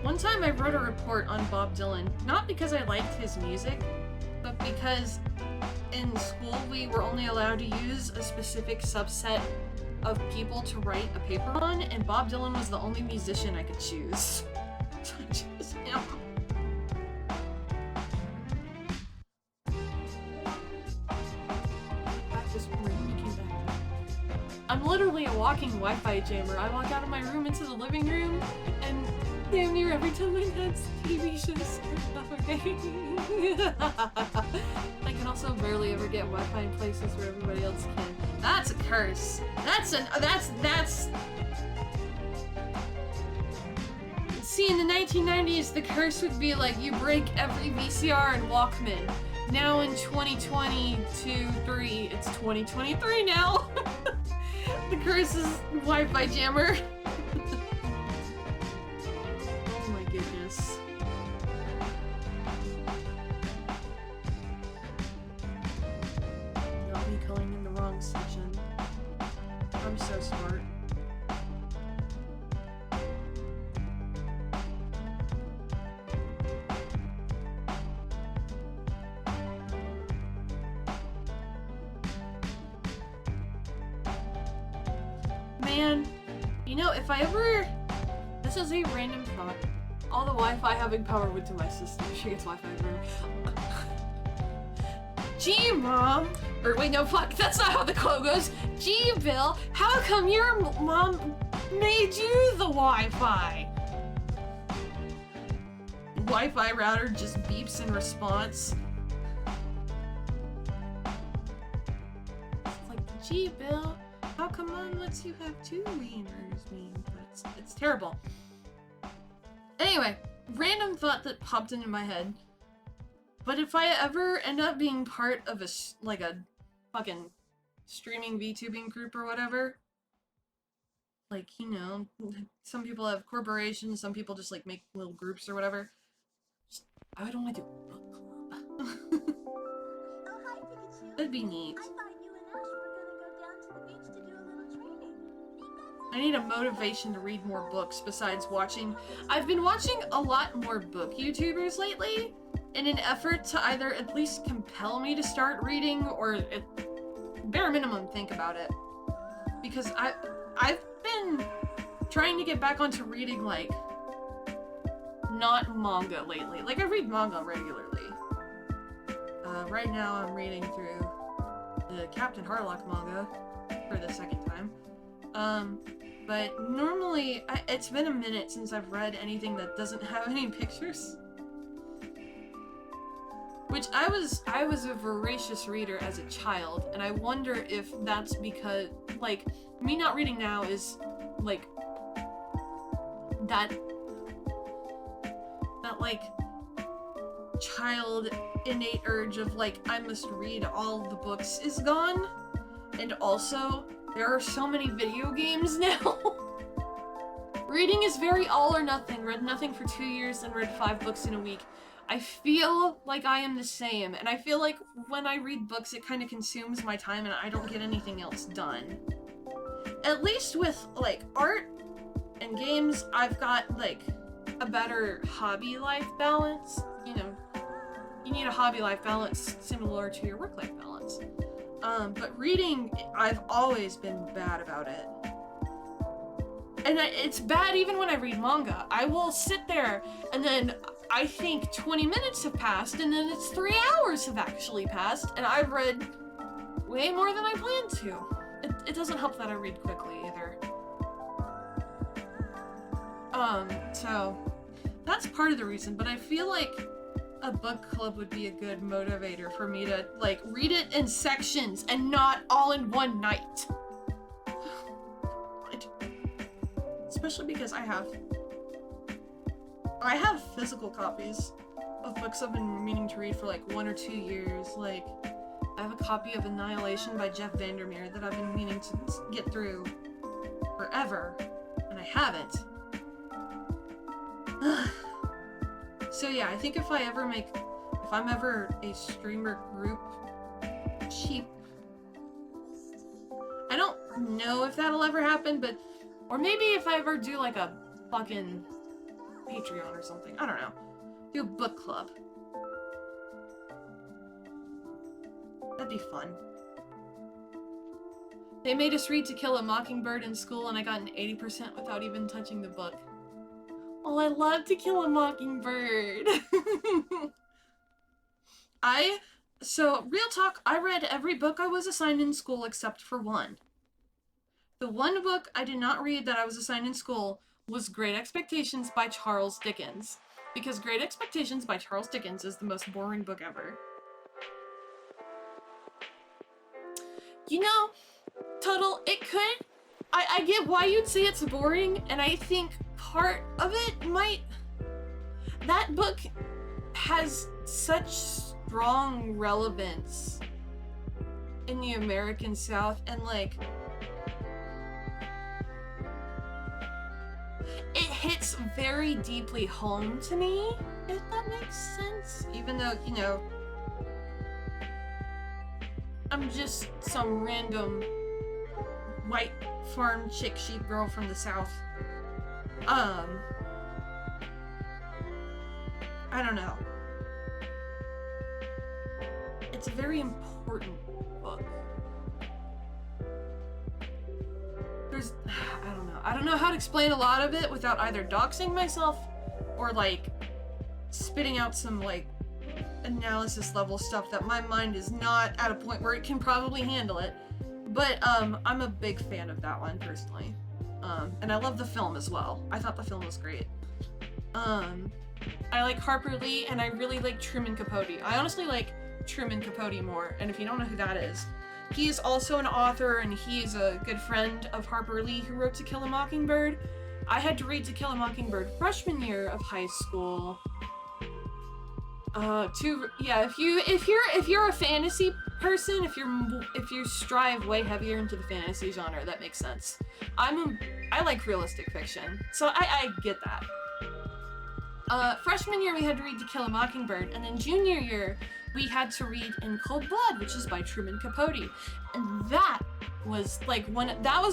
A: One time I wrote a report on Bob Dylan, not because I liked his music, but because in school we were only allowed to use a specific subset of people to write a paper on, and Bob Dylan was the only musician I could choose. So I chose him. I'm literally a walking Wi-Fi jammer. I walk out of my room into the living room, and damn near every time I had TV shows turned off. Okay. I can also barely ever get Wi-Fi in places where everybody else can. That's a curse. That's. See, in the 1990s, the curse would be like you break every VCR and Walkman. Now in 2022-3, it's 2023 now. The curse is Wi-Fi jammer. Oh my goodness. Not me calling in the wrong section. I'm so smart. Man, you know, if I ever... This is a random thought. All the Wi-Fi having power went to my sister. She gets Wi-Fi everywhere. Gee, Mom. Or wait, no, fuck, that's not how the quote goes. Gee, Bill, how come your mom made you the Wi-Fi? Wi-Fi router just beeps in response. It's like, gee, Bill, how come Mom lets you have two wieners? But it's terrible. Anyway, random thought that popped into my head. But if I ever end up being part of a fucking streaming VTubing group or whatever, like, you know, some people have corporations, some people just like make little groups or whatever. I would want to do a book club. That'd be neat.
B: I thought you and Ash were gonna go down to the beach to do a little training.
A: I need a motivation to read more books besides watching. I've been watching a lot more book YouTubers lately in an effort to either at least compel me to start reading or at bare minimum think about it. Because I've been trying to get back onto reading like not manga lately. Like I read manga regularly. Right now I'm reading through the Captain Harlock manga for the second time. But normally, it's been a minute since I've read anything that doesn't have any pictures. Which I was a voracious reader as a child, and I wonder if that's because, like, me not reading now is, like, that like, child innate urge of, like, I must read all the books is gone. And also, there are so many video games now. Reading is very all or nothing. Read nothing for 2 years, then read 5 books in a week. I feel like I am the same, and I feel like when I read books, it kind of consumes my time and I don't get anything else done. At least with, like, art and games, I've got, like, a better hobby-life balance. You know, you need a hobby-life balance similar to your work-life balance. But reading, I've always been bad about it. And it's bad even when I read manga. I will sit there, and then I think 20 minutes have passed, and then it's 3 hours have actually passed, and I've read way more than I planned to. It doesn't help that I read quickly, either. So, that's part of the reason, but I feel like a book club would be a good motivator for me to, like, read it in sections and not all in one night. Especially because I have physical copies of books I've been meaning to read for like 1 or 2 years. Like, I have a copy of Annihilation by Jeff Vandermeer that I've been meaning to get through forever, and I haven't. So yeah, I think if I'm ever a streamer group cheap, I don't know if that'll ever happen, but, or maybe if I ever do like a fucking Patreon or something, I don't know, do a book club. That'd be fun. They made us read To Kill a Mockingbird in school and I got an 80% without even touching the book. Oh, I love To Kill a Mockingbird. So, real talk, I read every book I was assigned in school except for one. The one book I did not read that I was assigned in school was Great Expectations by Charles Dickens. Because Great Expectations by Charles Dickens is the most boring book ever. You know, Total, it could... I get why you'd say it's boring, and I think part of it might... That book has such strong relevance in the American South, and, like... It hits very deeply home to me, if that makes sense. Even though, you know... I'm just some random white farm chick sheep girl from the South. I don't know. It's a very important book. I don't know how to explain a lot of it without either doxing myself or, like, spitting out some, like, analysis level stuff that my mind is not at a point where it can probably handle it. But I'm a big fan of that one personally. And I love the film as well. I thought the film was great. I like Harper Lee, and I really like Truman Capote. I honestly like Truman Capote more, and if you don't know who that is, he is also an author, and he is a good friend of Harper Lee, who wrote To Kill a Mockingbird. I had to read To Kill a Mockingbird freshman year of high school. If you're a fantasy person, if you strive way heavier into the fantasy genre, that makes sense. I like realistic fiction, so I get that. Freshman year we had to read To Kill a Mockingbird, and then junior year we had to read In Cold Blood, which is by Truman Capote, and that was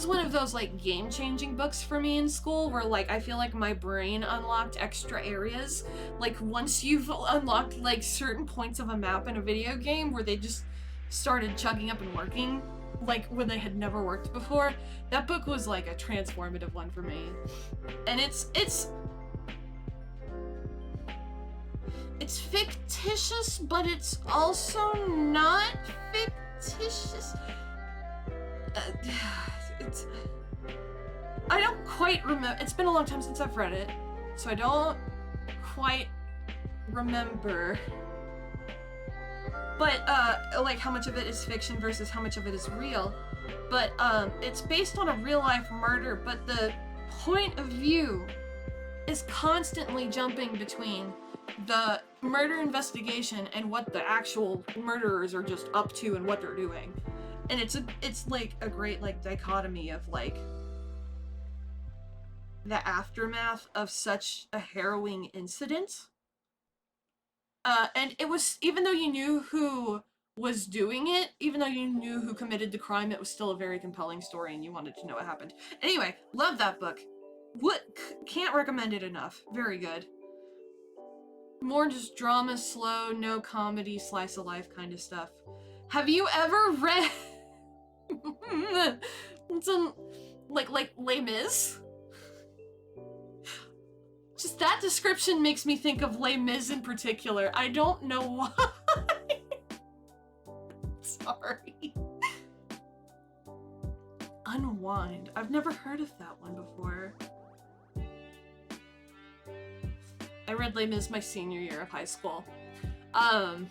A: one of those like game-changing books for me in school, where like I feel like my brain unlocked extra areas. Like once you've unlocked like certain points of a map in a video game where they just started chugging up and working like when they had never worked before, that book was like a transformative one for me. And it's fictitious, but it's also not fictitious. I don't quite remember. It's been a long time since I've read it, so I don't quite remember. But like how much of it is fiction versus how much of it is real. But it's based on a real life murder, but the point of view is constantly jumping between the murder investigation and what the actual murderers are just up to and what they're doing. And it's like a great like dichotomy of like the aftermath of such a harrowing incident. And it was, even though you knew who was doing it, even though you knew who committed the crime, it was still a very compelling story and you wanted to know what happened. Anyway, love that book. Can't recommend it enough. Very good. More just drama, slow, no comedy, slice of life kind of stuff. Have you ever read some like Les Mis? Just that description makes me think of Les Mis in particular. I don't know why. Sorry. Unwind. I've never heard of that one before. I read Les Mis my senior year of high school. I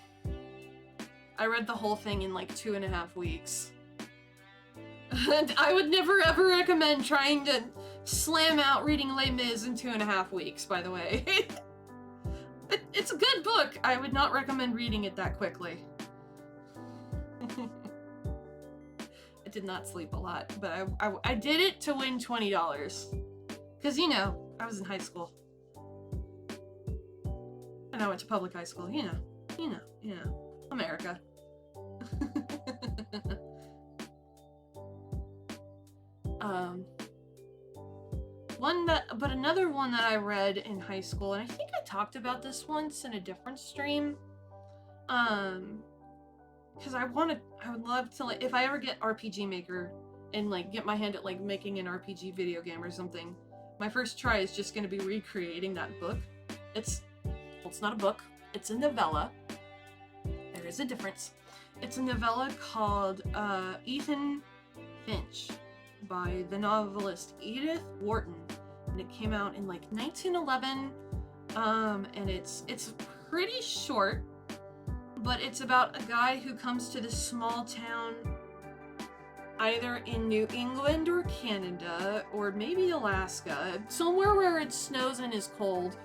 A: read the whole thing in like 2.5 weeks. And I would never ever recommend trying to slam out reading Les Mis in 2.5 weeks, by the way. It's a good book. I would not recommend reading it that quickly. I did not sleep a lot, but I did it to win $20. Because, you know, I was in high school. And I went to public high school, you know, America. Another one that I read in high school, and I think I talked about this once in a different stream, because I would love to, like, if I ever get RPG Maker and like get my hand at like making an RPG video game or something, my first try is just going to be recreating that book. It's not a book, it's a novella. There is a difference. It's a novella called Ethan Finch by the novelist Edith Wharton, and it came out in like 1911. And it's pretty short, but it's about a guy who comes to this small town either in New England or Canada or maybe Alaska, somewhere where it snows and is cold.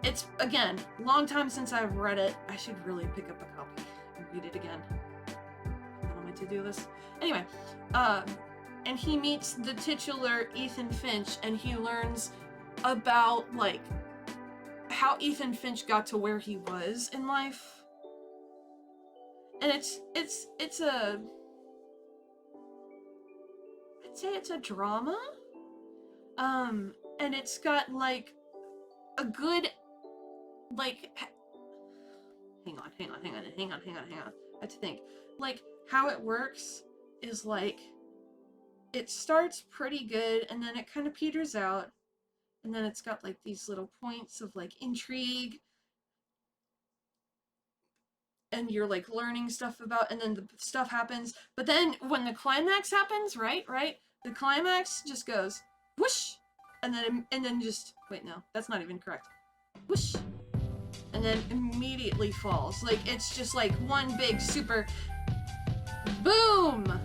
A: It's, again, long time since I've read it. I should really pick up a copy and read it again. Put that on my to-do list. Anyway, and he meets the titular Ethan Finch, and he learns about, like, how Ethan Finch got to where he was in life. And I'd say it's a drama. And it's got, like, a good, like, hang on. I have to think. Like, how it works is, like, it starts pretty good, and then it kind of peters out, and then it's got, like, these little points of, like, intrigue. and you're like learning stuff about, and then the stuff happens. But then when the climax happens, right, the climax just goes whoosh, and then just wait, no, that's not even correct. Whoosh, and then immediately falls. Like it's just like one big super boom.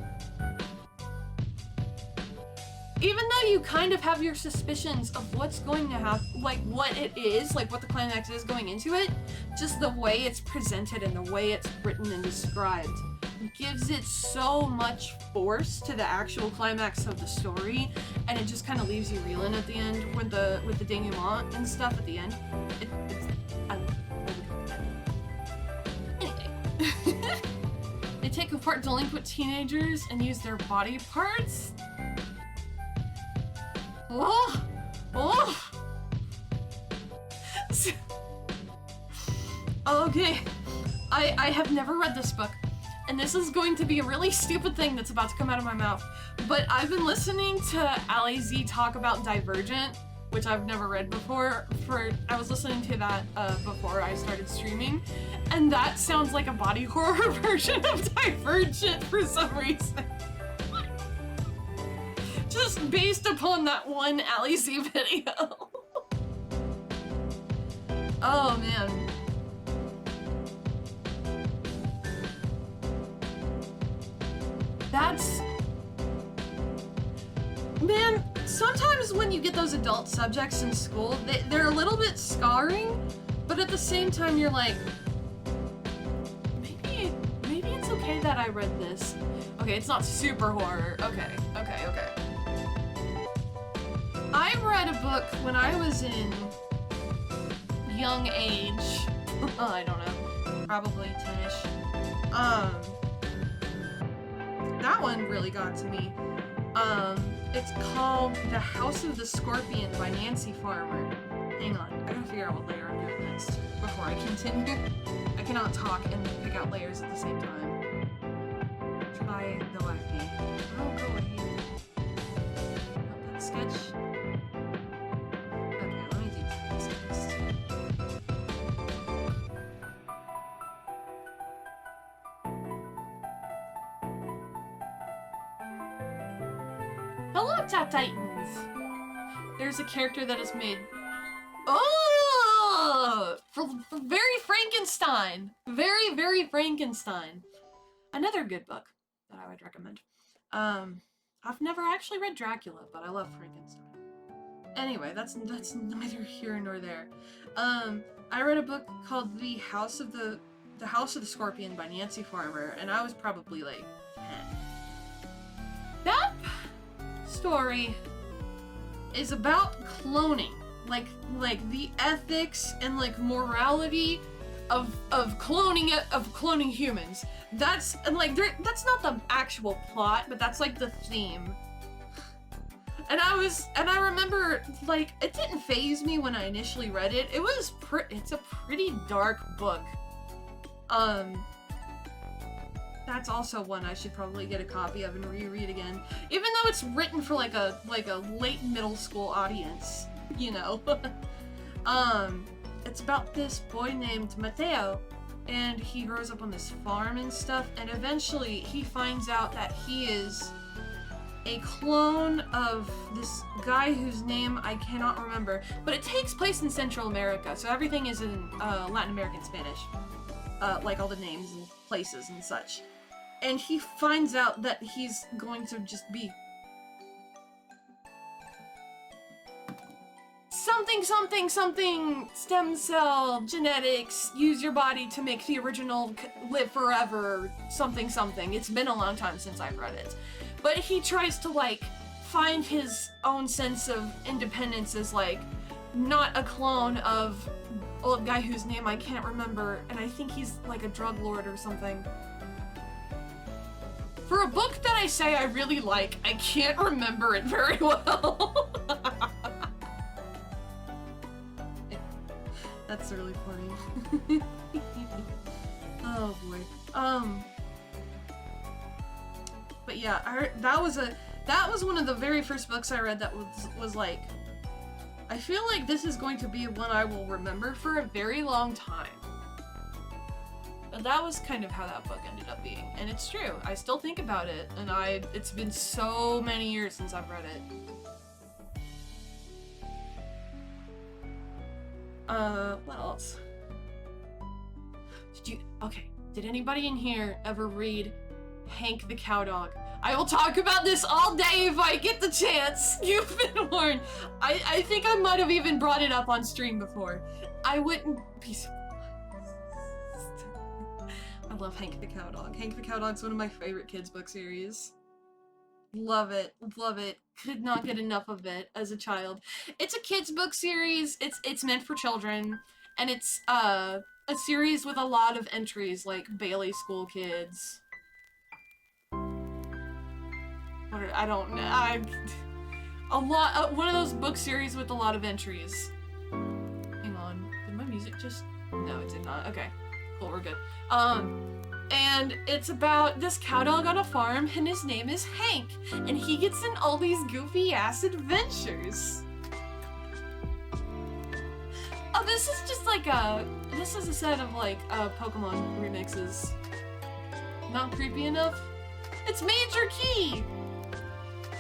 A: Even though you kind of have your suspicions of what's going to happen, like what it is, like what the climax is going into it, just the way it's presented and the way it's written and described gives it so much force to the actual climax of the story, and it just kind of leaves you reeling at the end with the denouement and stuff at the end. Anyway. They take apart delinquent teenagers and use their body parts. Oh! Oh! Okay. I have never read this book, and this is going to be a really stupid thing that's about to come out of my mouth, but I've been listening to Ali Z talk about Divergent, which I've never read before. I was listening to that before I started streaming, and that sounds like a body horror version of Divergent for some reason. Just based upon that one Ali Z video. Oh man. That's... Man, sometimes when you get those adult subjects in school, they're a little bit scarring, but at the same time you're like, maybe it's okay that I read this. Okay, it's not super horror. Okay. I read a book when I was in young age. I don't know. Probably 10-ish. That one really got to me. It's called The House of the Scorpion by Nancy Farmer. Hang on, I gotta figure out what layer I'm doing next before I continue. I cannot talk and pick out layers at the same time. Try the left hand. Oh, go ahead. Not that sketch. Okay, let me do this next. Hello, Top Titans! There's a character that is made... Oh! For very Frankenstein! Very, very Frankenstein. Another good book that I would recommend. I've never actually read Dracula, but I love Frankenstein. Anyway, that's neither here nor there. I read a book called The House of the Scorpion by Nancy Farmer, and I was probably like 10. That story is about cloning, like the ethics and like morality of cloning humans. That's that's not the actual plot, but that's like the theme. And I remember, like, it didn't faze me when I initially read it. It's a pretty dark book. That's also one I should probably get a copy of and reread again. Even though it's written for like a late middle school audience, you know. It's about this boy named Mateo, and he grows up on this farm and stuff, and eventually he finds out that he is a clone of this guy whose name I cannot remember, but it takes place in Central America, so everything is in Latin American Spanish, like all the names and places and such. And he finds out that he's going to just be something stem cell genetics, use your body to make the original live forever, something. It's been a long time since I've read it. But he tries to, like, find his own sense of independence as, like, not a clone of a guy whose name I can't remember, and I think he's, like, a drug lord or something. For a book that I say I really like, I can't remember it very well. That's really funny. Oh boy. But yeah, that was one of the very first books I read that was like, I feel like this is going to be one I will remember for a very long time. that was kind of how that book ended up being. And it's true. I still think about it, and it's been so many years since I've read it. What else? Did anybody in here ever read Hank the Cowdog? I will talk about this all day if I get the chance. You've been warned. I think I might have even brought it up on stream before. I wouldn't be surprised. I love Hank the Cowdog. Hank the Cowdog's one of my favorite kids book series. Love it. Love it. Could not get enough of it as a child. It's a kids book series. It's meant for children. And it's a series with a lot of entries like Bailey School Kids. I don't know. One of those book series with a lot of entries. Hang on. Did my music just... No, it did not. Okay. Cool, we're good. And it's about this cow dog on a farm, and his name is Hank. And he gets in all these goofy-ass adventures. Oh, this is just like this is a set of like, Pokemon remixes. Not creepy enough? It's Major Key!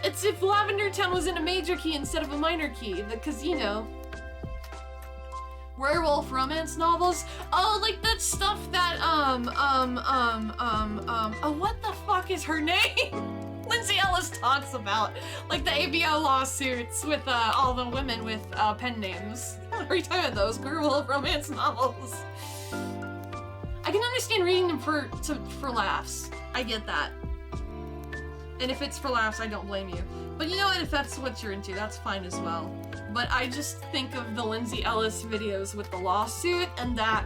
A: It's if Lavender Town was in a major key instead of a minor key, because, you know, werewolf romance novels. Oh, like that stuff that, oh, what the fuck is her name? Lindsay Ellis talks about, like the ABO lawsuits with, all the women with, pen names. Every time of those werewolf romance novels. I can understand reading them for laughs. I get that. And if it's for laughs, I don't blame you. But you know what, if that's what you're into, that's fine as well. But I just think of the Lindsay Ellis videos with the lawsuit, and that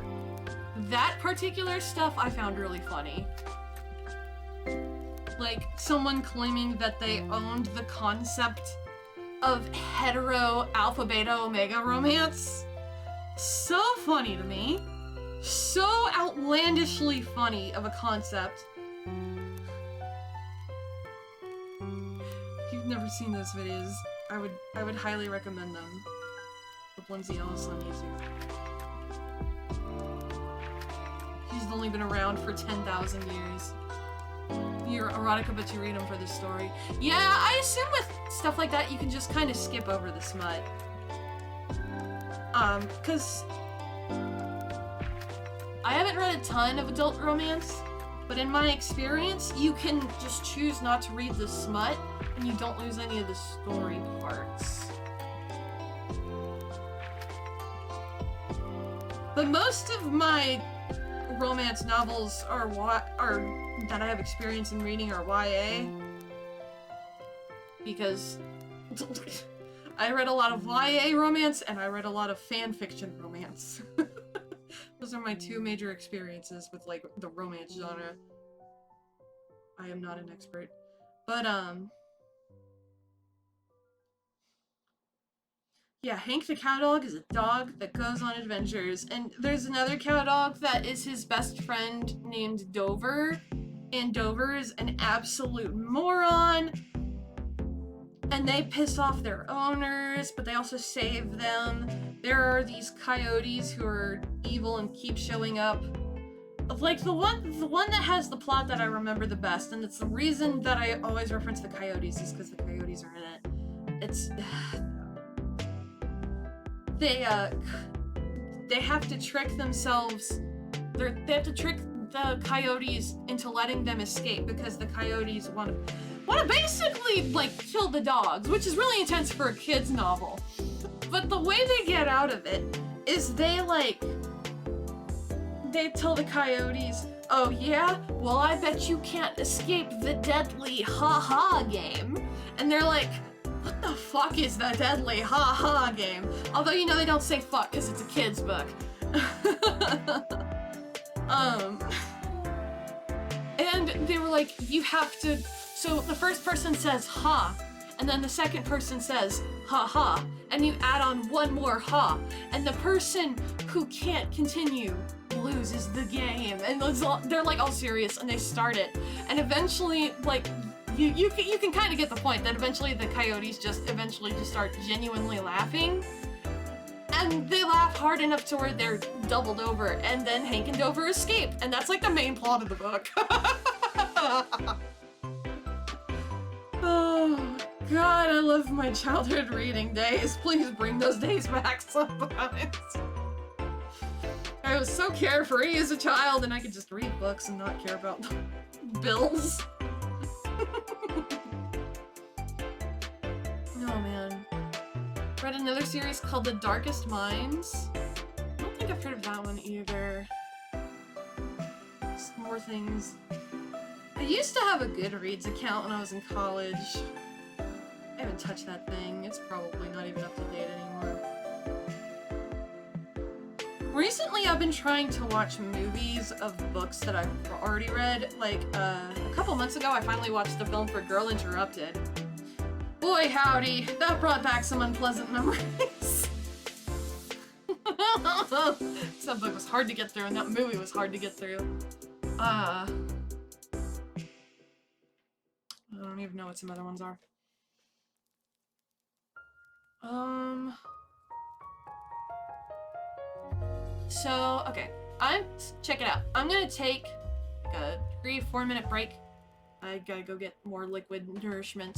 A: particular stuff I found really funny. Like, someone claiming that they owned the concept of hetero alpha beta omega romance. So funny to me. So outlandishly funny of a concept. If you've never seen those videos, I would highly recommend them. With Lindsay Ellis on YouTube. She's only been around for 10,000 years. You're erotica, but you read them for the story. Yeah, I assume with stuff like that, you can just kind of skip over the smut. Cause I haven't read a ton of adult romance, but in my experience, you can just choose not to read the smut, and you don't lose any of the story parts. But most of my romance novels are that I have experience in reading are YA. Because I read a lot of YA romance and I read a lot of fan fiction romance. Those are my two major experiences with like the romance genre. I am not an expert. But yeah, Hank the Cowdog is a dog that goes on adventures, and there's another cow dog that is his best friend named Dover, and Dover is an absolute moron, and they piss off their owners, but they also save them. There are these coyotes who are evil and keep showing up. Like the one that has the plot that I remember the best, and it's the reason that I always reference the coyotes is because the coyotes are in it. It's they have to trick themselves. They have to trick the coyotes into letting them escape because the coyotes want to basically like kill the dogs, which is really intense for a kid's novel. But the way they get out of it is they tell the coyotes, "Oh yeah? Well, I bet you can't escape the deadly ha-ha game." And they're like, "What the fuck is the deadly ha-ha game?" Although, you know, they don't say fuck because it's a kid's book. And they were like, you have to... So the first person says ha, and then the second person says ha-ha, and you add on one more ha, and the person who can't continue loses the game. And they're like all serious, and they start it. And eventually, like... You can kind of get the point that eventually the coyotes just start genuinely laughing. and they laugh hard enough to where they're doubled over, and then Hank and Dover escape, and that's like the main plot of the book. Oh, God, I love my childhood reading days. Please bring those days back sometimes. I was so carefree as a child, and I could just read books and not care about bills. Oh, man. Read another series called The Darkest Minds. I don't think I've heard of that one either. Just more things. I used to have a Goodreads account when I was in college. I haven't touched that thing. It's probably not even up to date anymore. Recently, I've been trying to watch movies of books that I've already read. Like, a couple months ago, I finally watched the film for Girl Interrupted. Boy, howdy, that brought back some unpleasant memories. That book was hard to get through, and that movie was hard to get through. I don't even know what some other ones are. So, okay. Check it out. I'm gonna take like a 3-4 minute break. I gotta go get more liquid nourishment.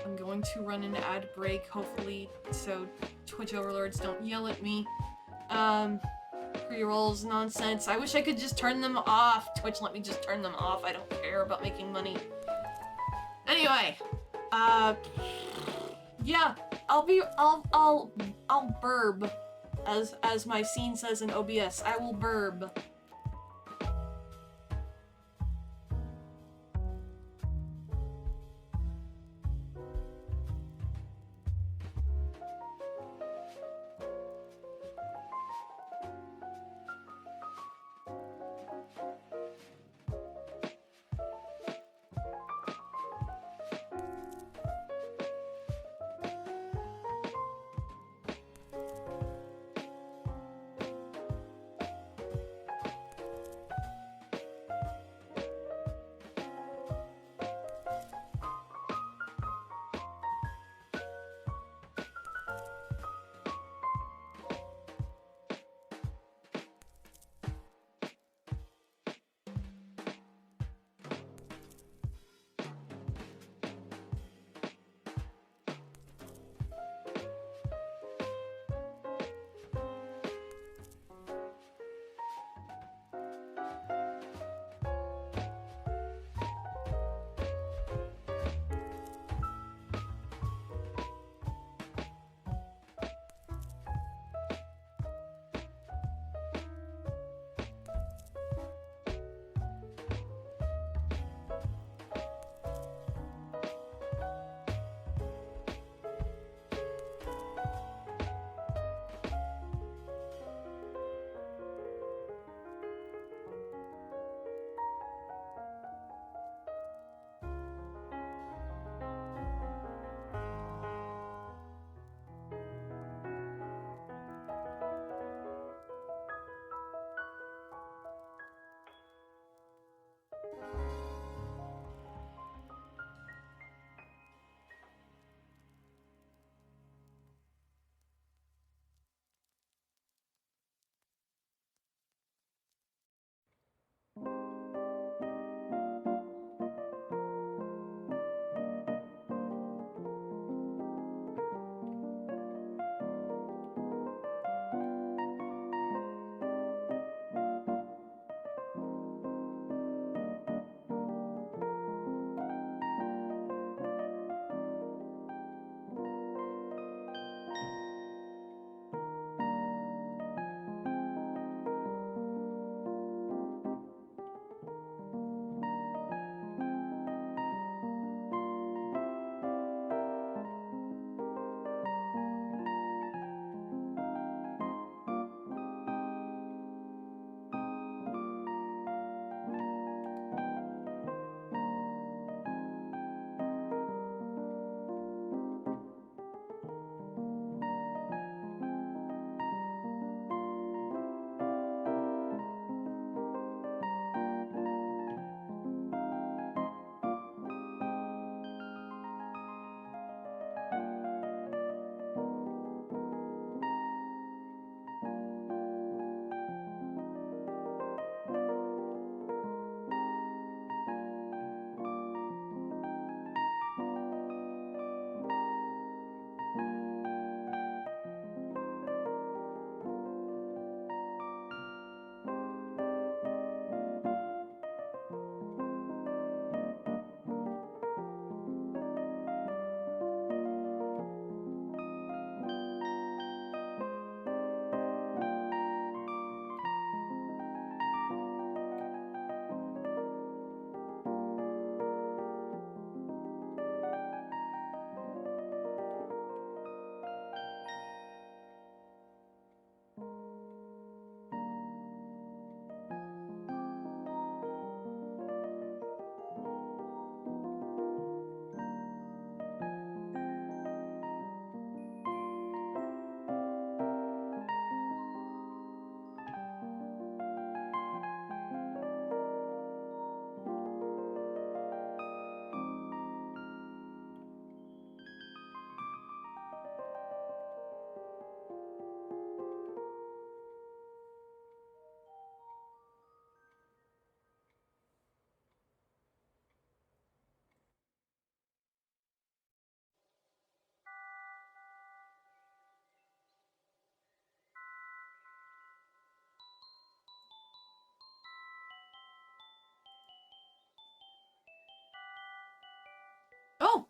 A: I'm going to run an ad break, hopefully, so Twitch overlords don't yell at me. Pre-rolls, nonsense. I wish I could just turn them off. Twitch let me just turn them off. I don't care about making money. Anyway, yeah, I'll burb, as my scene says in OBS. I will burb.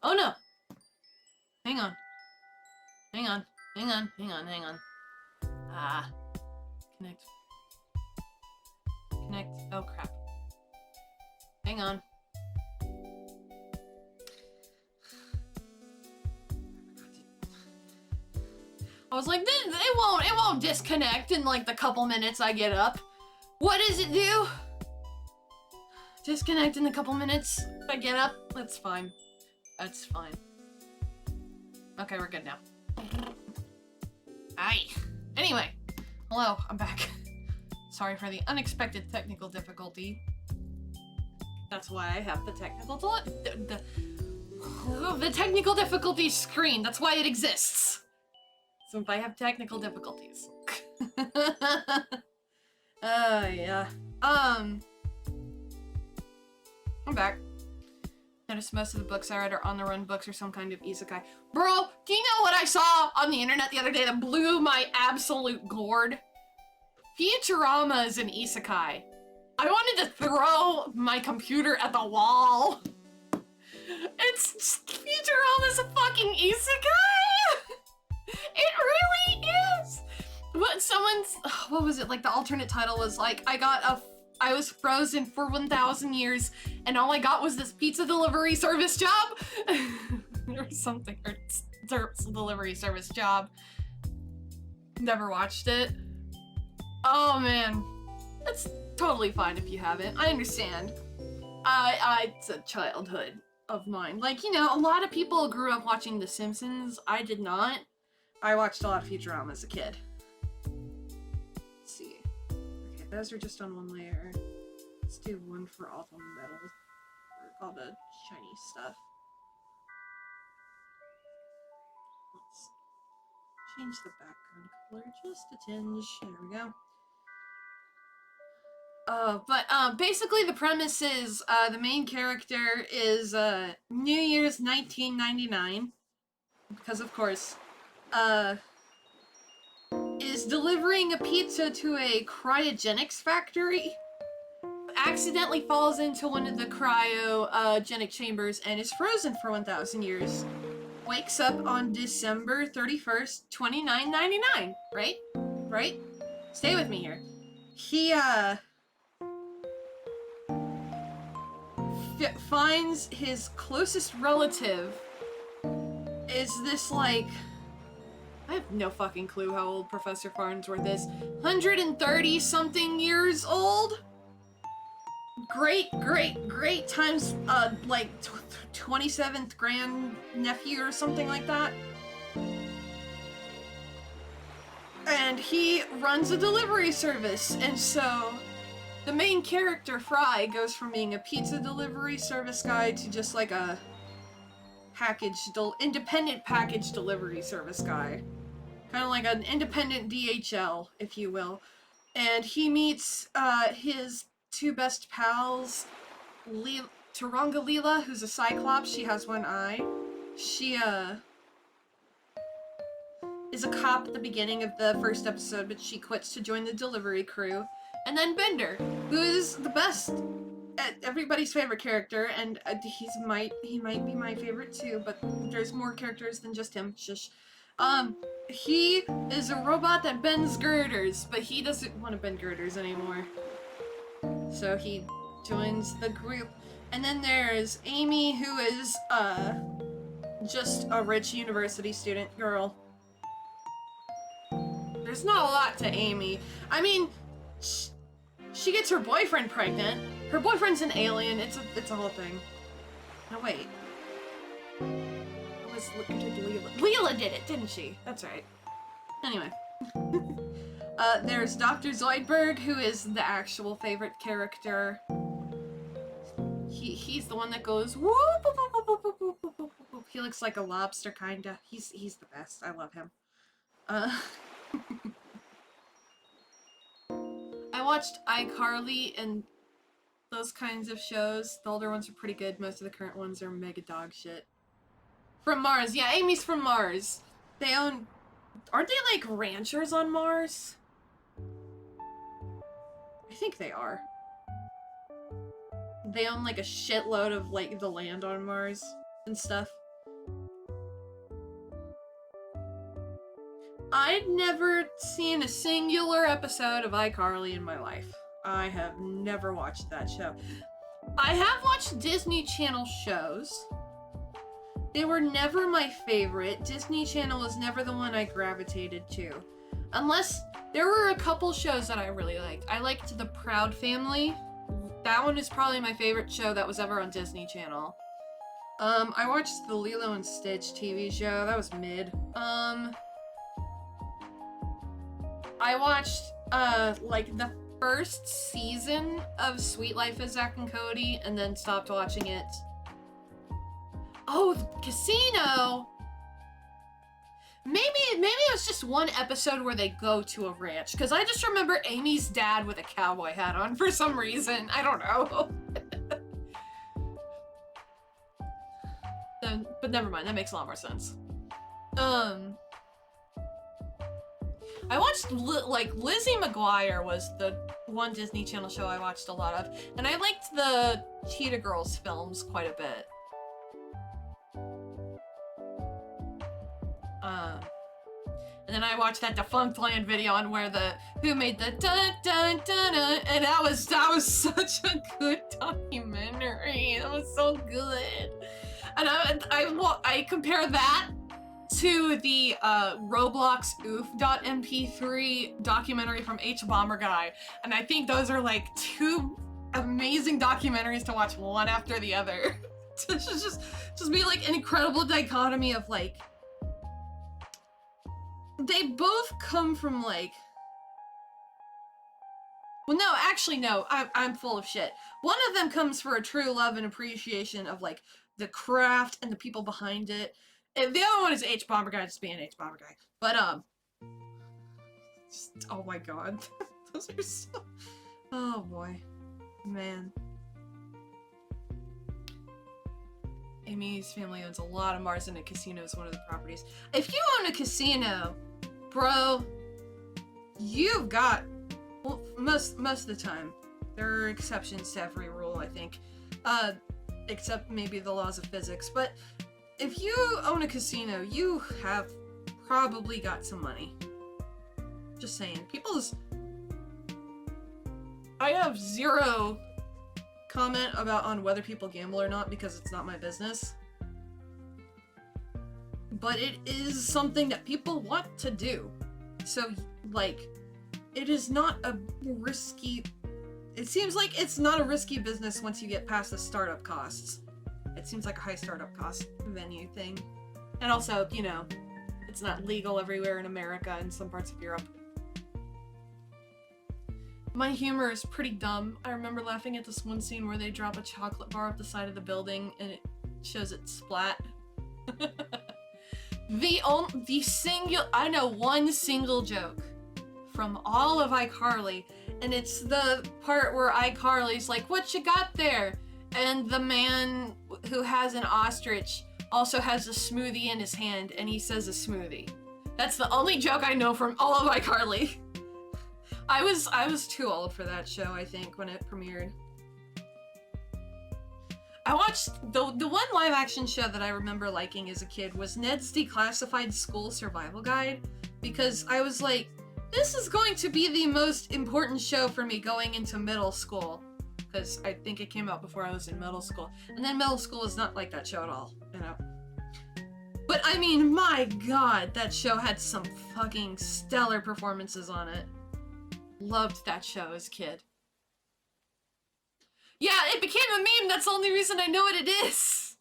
A: Oh no! Hang on. Hang on. Hang on. Hang on. Hang on. Ah. Connect. Connect. Oh crap. Hang on. I was like, it won't disconnect in like the couple minutes I get up. What does it do? Disconnect in a couple minutes if I get up? That's fine. That's fine. Okay, we're good now. Aye. Anyway, hello, I'm back. Sorry for the unexpected technical difficulty. That's why I have the technical difficulty screen. That's why it exists. So if I have technical difficulties. Yeah. I'm back. Notice most of the books I read are on the run books or some kind of isekai. Bro, do you know what I saw on the internet the other day that blew my absolute gourd? Futurama is an isekai. I wanted to throw my computer at the wall. Futurama's a fucking isekai! It really is! What what was it, like the alternate title was like, I was frozen for 1,000 years and all I got was this pizza delivery service job? Or something, or delivery service job. Never watched it. Oh man, that's totally fine if you haven't. I understand. It's a childhood of mine. Like, you know, a lot of people grew up watching The Simpsons. I did not. I watched a lot of Futurama as a kid. Let's see. Okay, those are just on one layer. Let's do one for all the metal, or all the shiny stuff. Let's change the background color just a tinge. There we go. Basically the premise is, the main character is, New Year's 1999, because of course, is delivering a pizza to a cryogenics factory, accidentally falls into one of the cryogenic chambers and is frozen for 1,000 years. Wakes up on December 31st, 2999, right? Right? Stay with me here. He, finds his closest relative is this, like, I have no fucking clue how old Professor Farnsworth is. 130 something years old? Great times, like 27th grand nephew or something like that. And he runs a delivery service, and so the main character, Fry, goes from being a pizza delivery service guy to just like a independent package delivery service guy. Kind of like an independent DHL, if you will. And he meets his two best pals, Turanga Leela, who's a Cyclops. She has one eye. She is a cop at the beginning of the first episode, but she quits to join the delivery crew. And then Bender, who is the best, everybody's favorite character, and he might be my favorite too, but there's more characters than just him. Shush. He is a robot that bends girders, but he doesn't want to bend girders anymore. So he joins the group. And then there's Amy, who is, just a rich university student girl. There's not a lot to Amy. I mean, she gets her boyfriend pregnant. Her boyfriend's an alien. It's a whole thing. No, wait. I was looking to Leela. Leela did it, didn't she? That's right. Anyway. There's Dr. Zoidberg, who is the actual favorite character. He's the one that goes whoop, whoop, whoop, whoop, whoop, whoop, whoop, whoop. He looks like a lobster, kinda. He's the best. I love him. I watched iCarly and those kinds of shows. The older ones are pretty good. Most of the current ones are mega dog shit. From Mars. Yeah, Amy's from Mars. They own... Aren't they like ranchers on Mars? I think they are. They own like a shitload of like the land on Mars and stuff. I'd never seen a singular episode of iCarly in my life. I have never watched that show. I have watched Disney Channel shows. They were never my favorite. Disney Channel was never the one I gravitated to. Unless there were a couple shows that I really liked. I liked The Proud Family. That one is probably my favorite show that was ever on Disney Channel. I watched the Lilo and Stitch TV show. That was mid. I watched, like, the first season of Sweet Life of Zack and Cody, and then stopped watching it. Oh, the Casino! Maybe it was just one episode where they go to a ranch, because I just remember Amy's dad with a cowboy hat on for some reason. I don't know. But never mind, that makes a lot more sense. I watched, like, Lizzie McGuire was the one Disney Channel show I watched a lot of, and I liked the Cheetah Girls films quite a bit. And then I watched that Defunctland video on where who made the dun dun dun dun, and that was such a good documentary. That was so good. And I compare that to the Roblox Oof.mp3 documentary from HBomberGuy, and I think those are like two amazing documentaries to watch one after the other. To just be like an incredible dichotomy of like, they both come from like, well no, actually no, I'm full of shit. One of them comes for a true love and appreciation of like the craft and the people behind it. And the other one is HBomberGuy, just being HBomberGuy. But oh my god. Those are so, oh boy. Man. Amy's family owns a lot of Mars, and a casino is one of the properties. If you own a casino, bro, you've got, well, most of the time. There are exceptions to every rule, I think. Except maybe the laws of physics. But if you own a casino, you have probably got some money. Just saying. I have zero comment on whether people gamble or not because it's not my business. But it is something that people want to do. So, like, it is not a risky... It seems like it's not a risky business once you get past the startup costs. It seems like a high startup cost venue thing. And also, you know, it's not legal everywhere in America and some parts of Europe. My humor is pretty dumb. I remember laughing at this one scene where they drop a chocolate bar up the side of the building and it shows it splat. I know one single joke from all of iCarly, and it's the part where iCarly's like, "What you got there?" And the man who has an ostrich also has a smoothie in his hand, and he says a smoothie. That's the only joke I know from all of iCarly. I was too old for that show, I think, when it premiered. I watched the one live action show that I remember liking as a kid was Ned's Declassified School Survival Guide, because I was like, this is going to be the most important show for me going into middle school, because I think it came out before I was in middle school, and then middle school is not like that show at all, you know. But I mean, my god, that show had some fucking stellar performances on it. Loved that show as a kid. Yeah, it became a meme, that's the only reason I know what it is!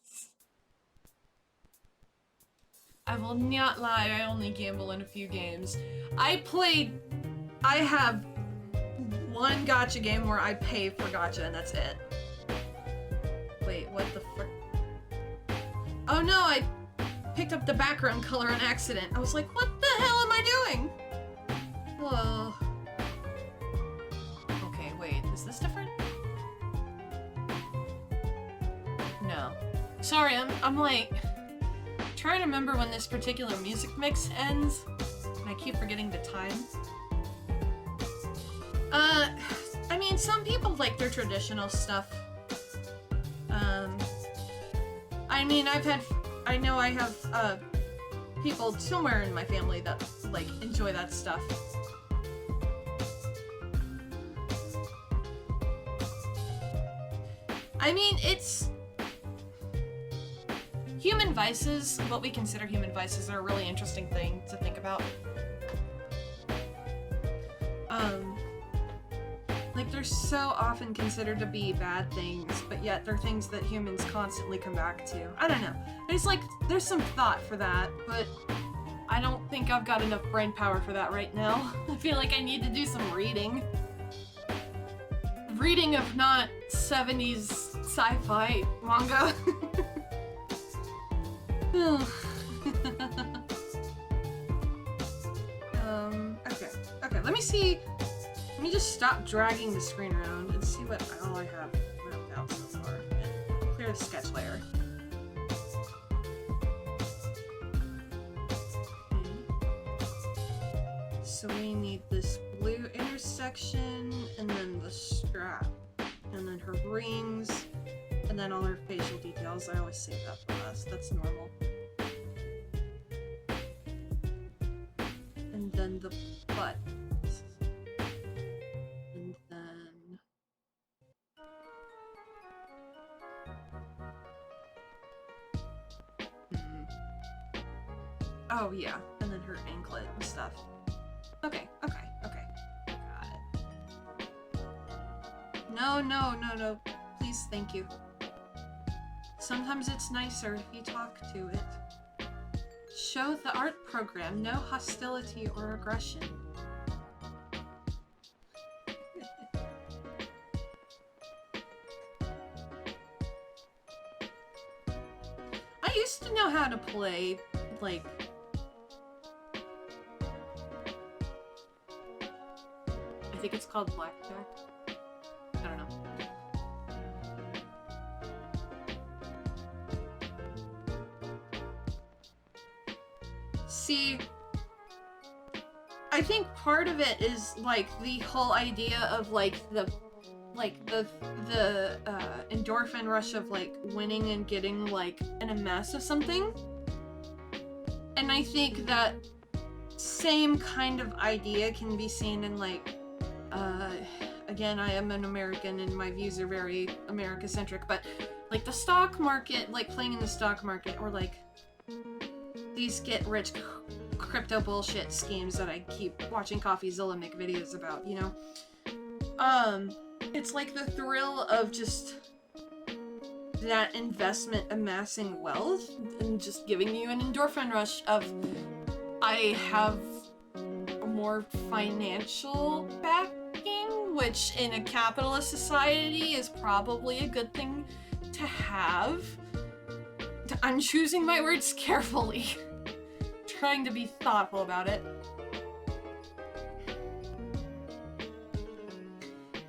A: I will not lie, I only gamble in a few games. I have one gacha game where I pay for gacha and that's it. Wait, what the frick? Oh no, I picked up the background color on accident. I was like, what the hell am I doing? Whoa. Okay, wait, is this different? No. Sorry, I'm like trying to remember when this particular music mix ends, and I keep forgetting the time. I mean, some people like their traditional stuff. I mean, I know I have people somewhere in my family that like, enjoy that stuff. I mean, it's... Human vices, what we consider human vices, are a really interesting thing to think about. Like, they're so often considered to be bad things, but yet they're things that humans constantly come back to. I don't know. There's some thought for that, but I don't think I've got enough brain power for that right now. I feel like I need to do some reading. Reading of not 70s sci-fi manga. Okay, let me see. Let me just stop dragging the screen around and see what all I have mapped out so far. And clear the sketch layer. Okay. So we need this blue intersection, and then the strap, and then her rings, and then all her facial details. I always save that for last. That's normal. And then the butt. And then... Oh yeah, and then her anklet and stuff. Okay. Got it. No. Please, thank you. Sometimes it's nicer if you talk to it. Show the art program, no hostility or aggression. I used to know how to play, like... I think it's called blackjack. I don't know. See, I think part of it is like the whole idea of like the endorphin rush of like winning and getting like an amass of something. And I think that same kind of idea can be seen in like again, I am an American and my views are very America-centric, but like the stock market, like playing in the stock market, or like these get-rich crypto bullshit schemes that I keep watching CoffeeZilla make videos about, you know? It's like the thrill of just that investment amassing wealth and just giving you an endorphin rush of, I have a more financial backing, which in a capitalist society is probably a good thing to have. I'm choosing my words carefully. Trying to be thoughtful about it.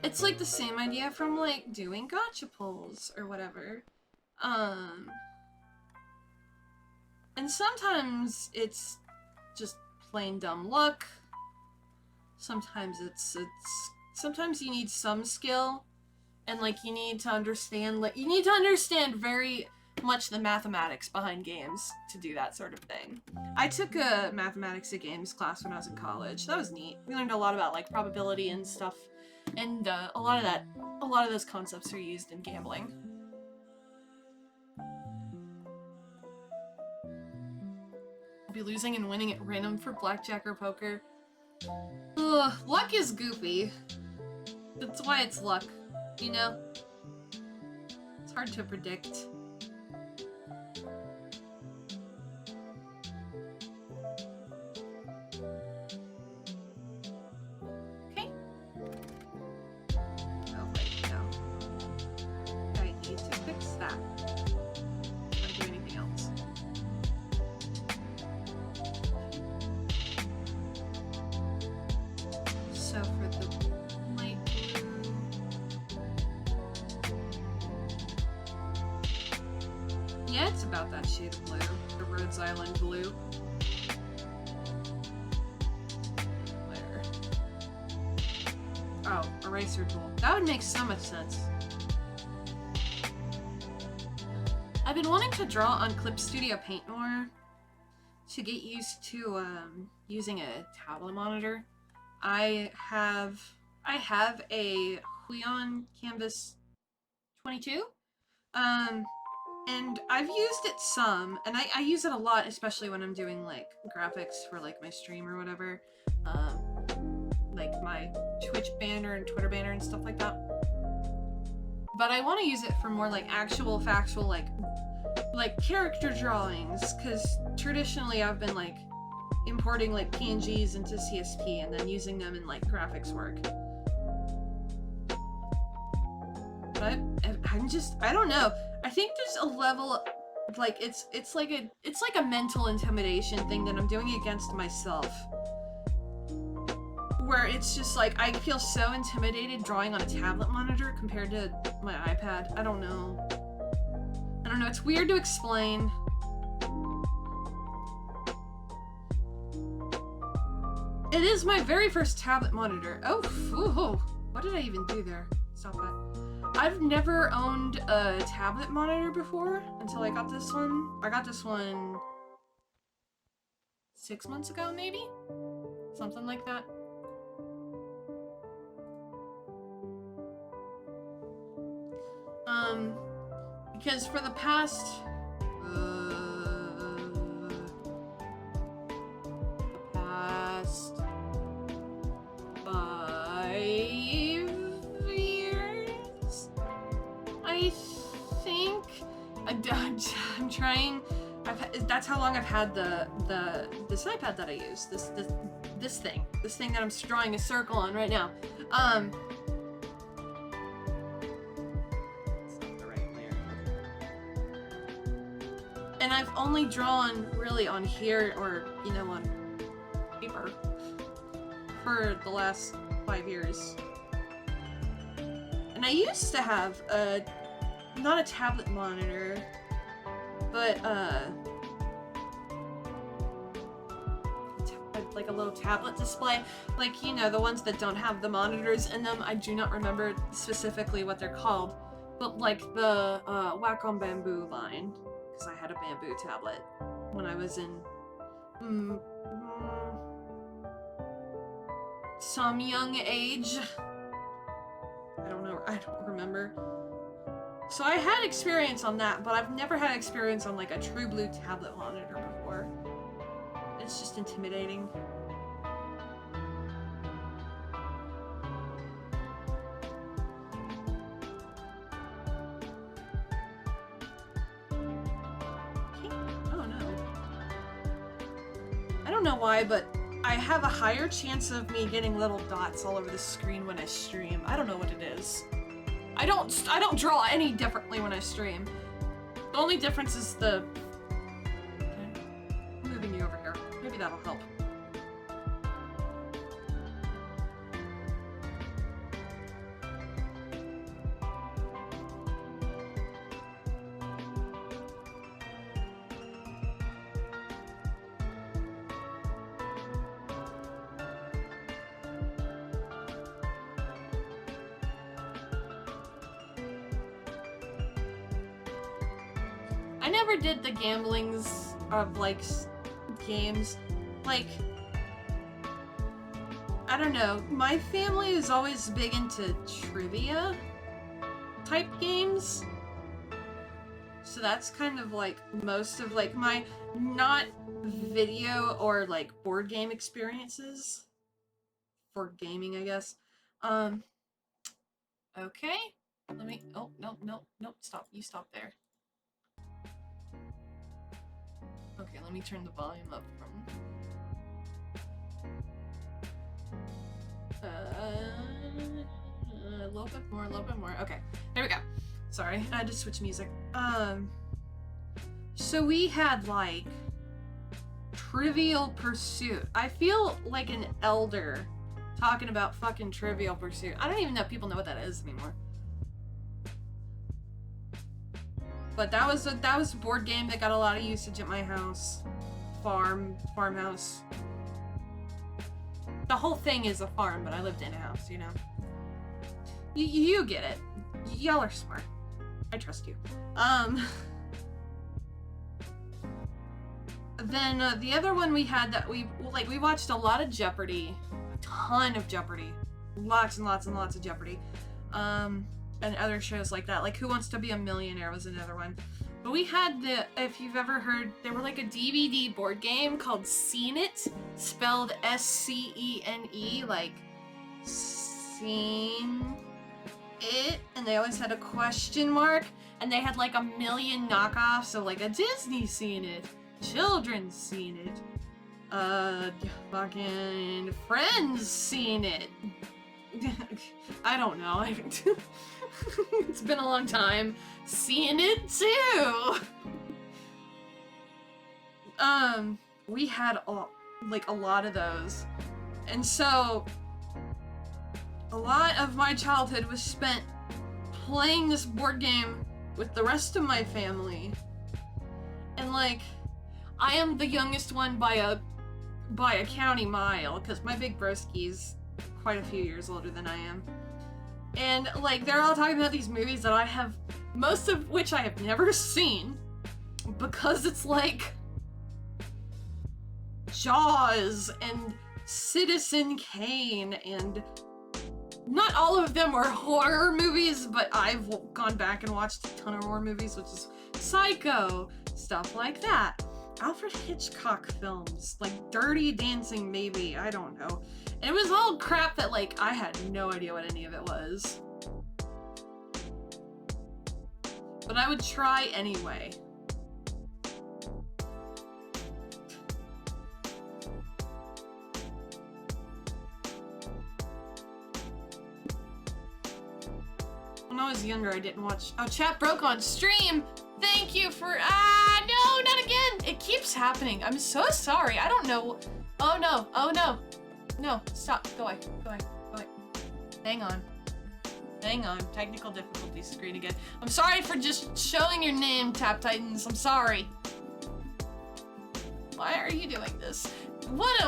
A: It's like the same idea from like doing gacha pulls or whatever. And sometimes it's just plain dumb luck. Sometimes sometimes you need some skill, and like you need to understand very much the mathematics behind games to do that sort of thing. I took a mathematics of games class when I was in college. That was neat. We learned a lot about like probability and stuff, and a lot of those concepts are used in gambling. I'll be losing and winning at random for blackjack or poker. Ugh, luck is goofy. That's why it's luck, you know? It's hard to predict. Okay. Oh, wait, no. I need to fix that. Don't do anything else. So for the light blue... Yeah, it's about that shade of blue. The Rhodes Island blue. Where? Oh, eraser tool. That would make so much sense. I've been wanting to draw on Clip Studio Paint more. to get used to using a tablet monitor. I have a Huion Canvas 22, and I've used it some, and I use it a lot, especially when I'm doing like graphics for like my stream or whatever, like my Twitch banner and Twitter banner and stuff like that. But I want to use it for more like actual factual like character drawings, because traditionally I've been like importing like PNGs into CSP and then using them in like graphics work. But I don't know. I think there's a level like it's like a mental intimidation thing that I'm doing against myself. Where it's just like I feel so intimidated drawing on a tablet monitor compared to my iPad. I don't know. It's weird to explain. It is my very first tablet monitor. Oh, what did I even do there? Stop that. I've never owned a tablet monitor before until I got this one. I got this one 6 months ago, maybe? Something like that. Because for the past, 5 years, I think. I'm trying. That's how long I've had this iPad that I use. This thing that I'm drawing a circle on right now. And I've only drawn really on here or, on paper for the last 5 years. And I used to have not a tablet monitor, but like a little tablet display. Like, the ones that don't have the monitors in them. I do not remember specifically what they're called, but like the Wacom Bamboo line. Because I had a Bamboo tablet when I was in some young age. I don't know, I don't remember. So I had experience on that, but I've never had experience on like a true blue tablet monitor before. It's just intimidating. I don't know why, but I have a higher chance of me getting little dots all over the screen when I stream. I don't know what it is. I don't draw any differently when I stream. The only difference is the... Okay. I'm moving you over here. Maybe that'll help. I never did the gamblings of, like, games. Like, I don't know. My family is always big into trivia type games. So that's kind of, like, most of, like, my not video or, like, board game experiences. For gaming, I guess. Okay. Let me... Oh, no, stop. You stop there. Okay, let me turn the volume up from... a little bit more. Okay, there we go. Sorry, I had to switch music. So we had, like, Trivial Pursuit. I feel like an elder talking about fucking Trivial Pursuit. I don't even know if people know what that is anymore. But that was a board game that got a lot of usage at my house. Farmhouse. The whole thing is a farm, but I lived in a house, you know. You get it. Y'all are smart. I trust you. then the other one we had that we watched a lot of Jeopardy, a ton of Jeopardy, lots and lots and lots of Jeopardy, and other shows like that. Like Who Wants to Be a Millionaire was another one. But we had if you've ever heard, there were like a DVD board game called Scene It, spelled SCENE, like Scene It, and they always had a question mark, and they had like a million knockoffs of like a Disney Scene It, Children's Scene It, fucking Friends Scene It. I don't know. It's been a long time. Seeing it too. We had a lot of those, and so a lot of my childhood was spent playing this board game with the rest of my family. And like, I am the youngest one by a county mile, because my big broski's quite a few years older than I am. And like, they're all talking about these movies that I have, most of which I have never seen, because it's like Jaws and Citizen Kane, and not all of them are horror movies, but I've gone back and watched a ton of horror movies, which is Psycho, stuff like that. Alfred Hitchcock films, like Dirty Dancing maybe, I don't know. And it was all crap that like I had no idea what any of it was. But I would try anyway. When I was younger, I didn't watch. Oh, chat broke on stream. Thank you for. No, not again. It keeps happening. I'm so sorry. I don't know. Oh no. Oh no. No, stop. Go away. Go away. Go away. Hang on. Hang on. Technical difficulties screen again. I'm sorry for just showing your name, Tap Titans. I'm sorry. Why are you doing this? What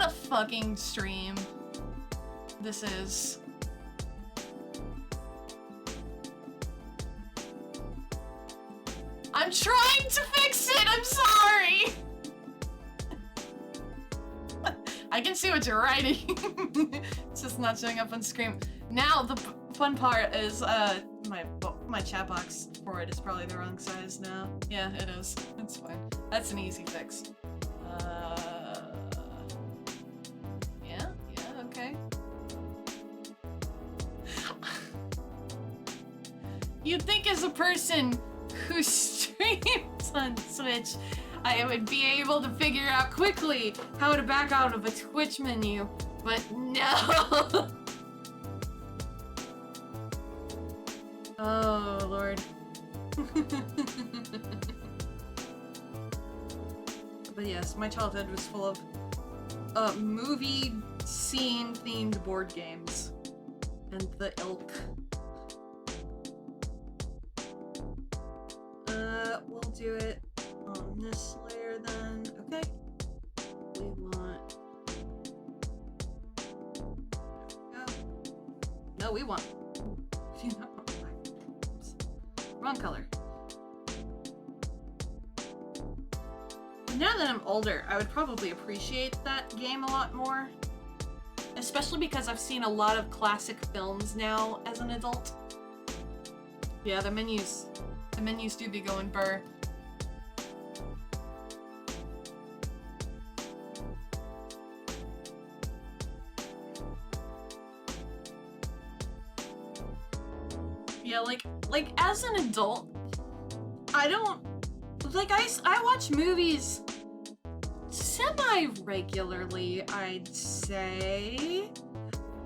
A: a fucking stream this is. I'm trying to fix it. I'm sorry. I can see what you're writing. It's just not showing up on screen. Now the fun part is my chat box for it is probably the wrong size now. Yeah, it is. It's fine. That's an easy fix. Yeah, okay. You'd think as a person who streams on Twitch, I would be able to figure out quickly how to back out of a Twitch menu, but no. Oh, Lord. But yes, my childhood was full of movie scene themed board games and the ilk. We'll do it on this layer then. Okay. We want. There we go. No, we want. Wrong color. Now that I'm older, I would probably appreciate that game a lot more. Especially because I've seen a lot of classic films now as an adult. Yeah, the menus do be going burr. Yeah, like as an adult, I don't, like, I watch movies semi-regularly, I'd say,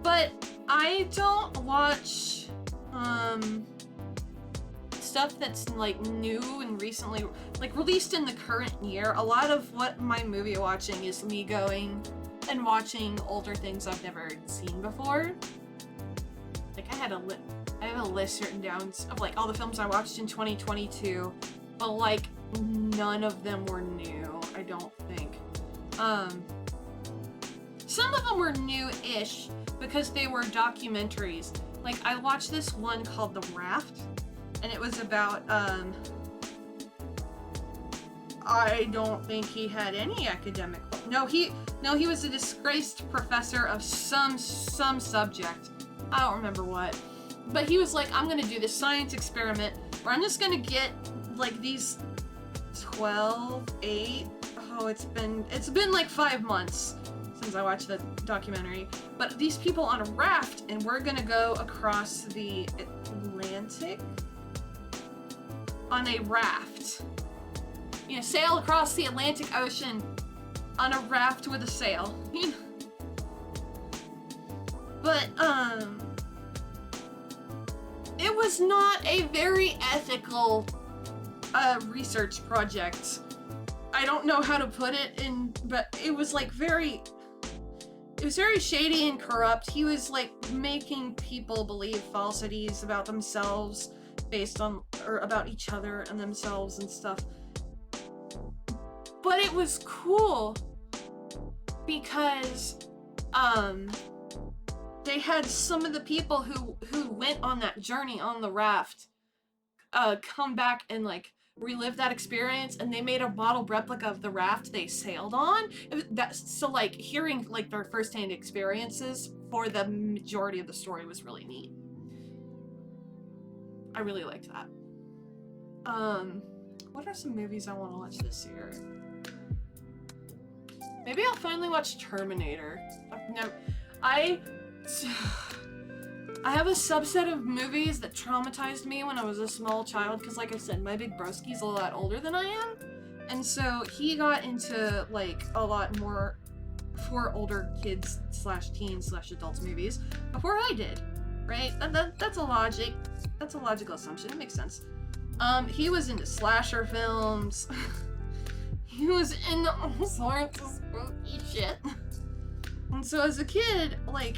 A: but I don't watch, stuff that's, like, new and recently, like, released in the current year. A lot of what my movie watching is me going and watching older things I've never seen before. Like, I have a list written down of, like, all the films I watched in 2022, but, like, none of them were new, I don't think. Some of them were new-ish because they were documentaries. Like, I watched this one called The Raft, and it was about, I don't think he had any academic. No, he was a disgraced professor of some subject. I don't remember what. But he was like, I'm gonna do this science experiment where I'm just gonna get like these 12, 8. Oh, it's been like 5 months since I watched the documentary. But these people on a raft, and we're gonna go across the Atlantic on a raft. You know, sail across the Atlantic Ocean on a raft with a sail. But, it was not a very ethical, research project. I don't know how to put it in, but it was like very shady and corrupt. He was like making people believe falsities about themselves based on, or about each other and themselves and stuff. But it was cool because, they had some of the people who went on that journey on the raft, come back and like relive that experience, and they made a model replica of the raft they sailed on. So like hearing like their firsthand experiences for the majority of the story was really neat. I really liked that. What are some movies I want to watch this year? Maybe I'll finally watch Terminator. I have a subset of movies that traumatized me when I was a small child, because like I said, my big broski's a lot older than I am, and so he got into like a lot more for older kids / teens / adults movies before I did, right? That's a logical assumption. It makes sense. He was into slasher films. He was into all sorts of spooky shit. And so as a kid, like,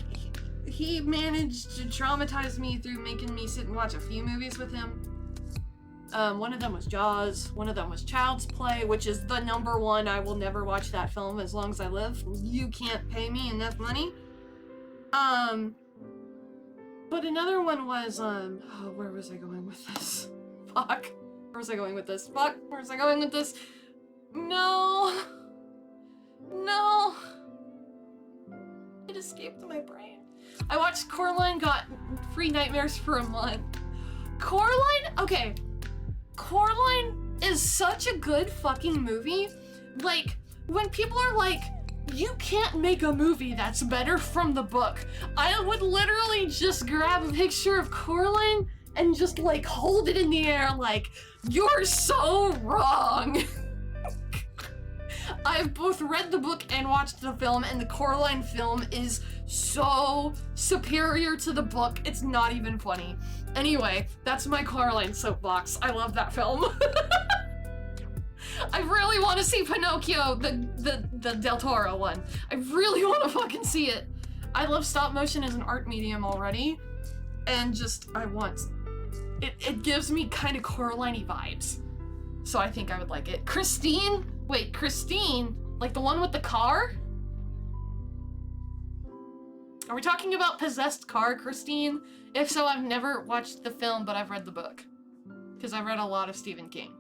A: he managed to traumatize me through making me sit and watch a few movies with him. One of them was Jaws, one of them was Child's Play, which is the #1. I will never watch that film as long as I live. You can't pay me enough money. But another one was, oh, where was I going with this? Fuck. Where was I going with this? Fuck. Where was I going with this? No. It escaped my brain. I watched Coraline Got Free Nightmares for a month. Coraline? Okay. Coraline is such a good fucking movie. Like, when people are like, you can't make a movie that's better from the book, I would literally just grab a picture of Coraline and just like hold it in the air like, you're so wrong. I've both read the book and watched the film, and the Coraline film is so superior to the book, it's not even funny. Anyway, that's my Coraline soapbox. I love that film. I really want to see Pinocchio, the Del Toro one. I really want to fucking see it. I love stop motion as an art medium already, and just, I want... It gives me kind of Coraline-y vibes. So I think I would like it. Christine? Wait, Christine? Like the one with the car? Are we talking about Possessed Car, Christine? If so, I've never watched the film, but I've read the book. Because I've read a lot of Stephen King.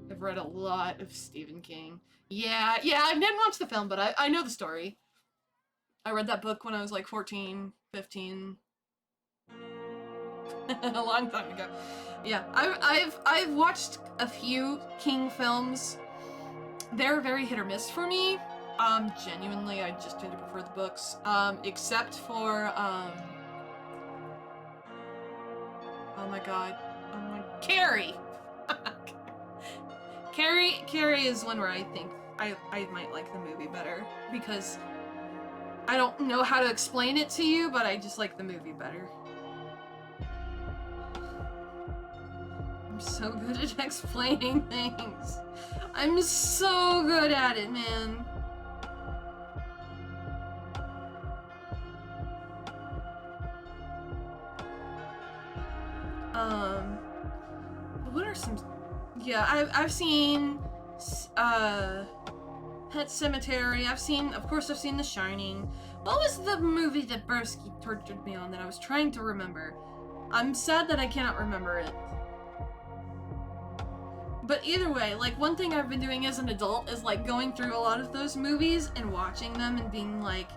A: I've read a lot of Stephen King. Yeah, I didn't watch the film, but I know the story. I read that book when I was like 14, 15. A long time ago. Yeah, I've watched a few King films. They're very hit or miss for me. Genuinely, I just tend to prefer the books. Except for, oh my god. Carrie! Carrie is one where I think I might like the movie better, because I don't know how to explain it to you, but I just like the movie better. I'm so good at explaining things. I'm so good at it, man. What are some... Yeah, I've seen, Pet Sematary. Of course I've seen The Shining. What was the movie that Bursky tortured me on that I was trying to remember? I'm sad that I cannot remember it. But either way, like, one thing I've been doing as an adult is, like, going through a lot of those movies and watching them and being like,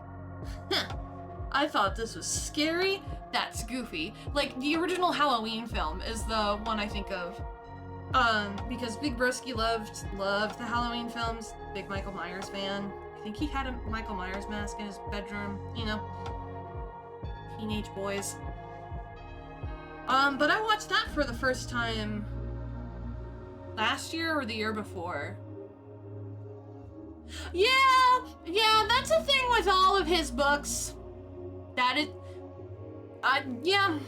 A: huh, I thought this was scary, that's goofy. Like, the original Halloween film is the one I think of. Because Big Broski loved the Halloween films. Big Michael Myers fan. I think he had a Michael Myers mask in his bedroom, you know. Teenage boys. But I watched that for the first time last year or the year before. Yeah, that's a thing with all of his books. Yeah.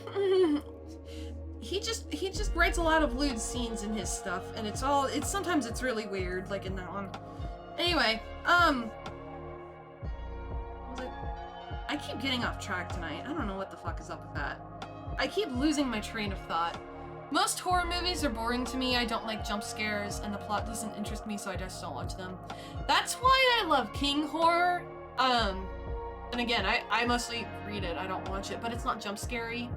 A: He just writes a lot of lewd scenes in his stuff, and sometimes it's really weird, like in that one. Anyway, I keep getting off track tonight. I don't know what the fuck is up with that. I keep losing my train of thought. Most horror movies are boring to me. I don't like jump scares, and the plot doesn't interest me, so I just don't watch them. That's why I love King horror. And again, I mostly read it. I don't watch it, but it's not jump scary.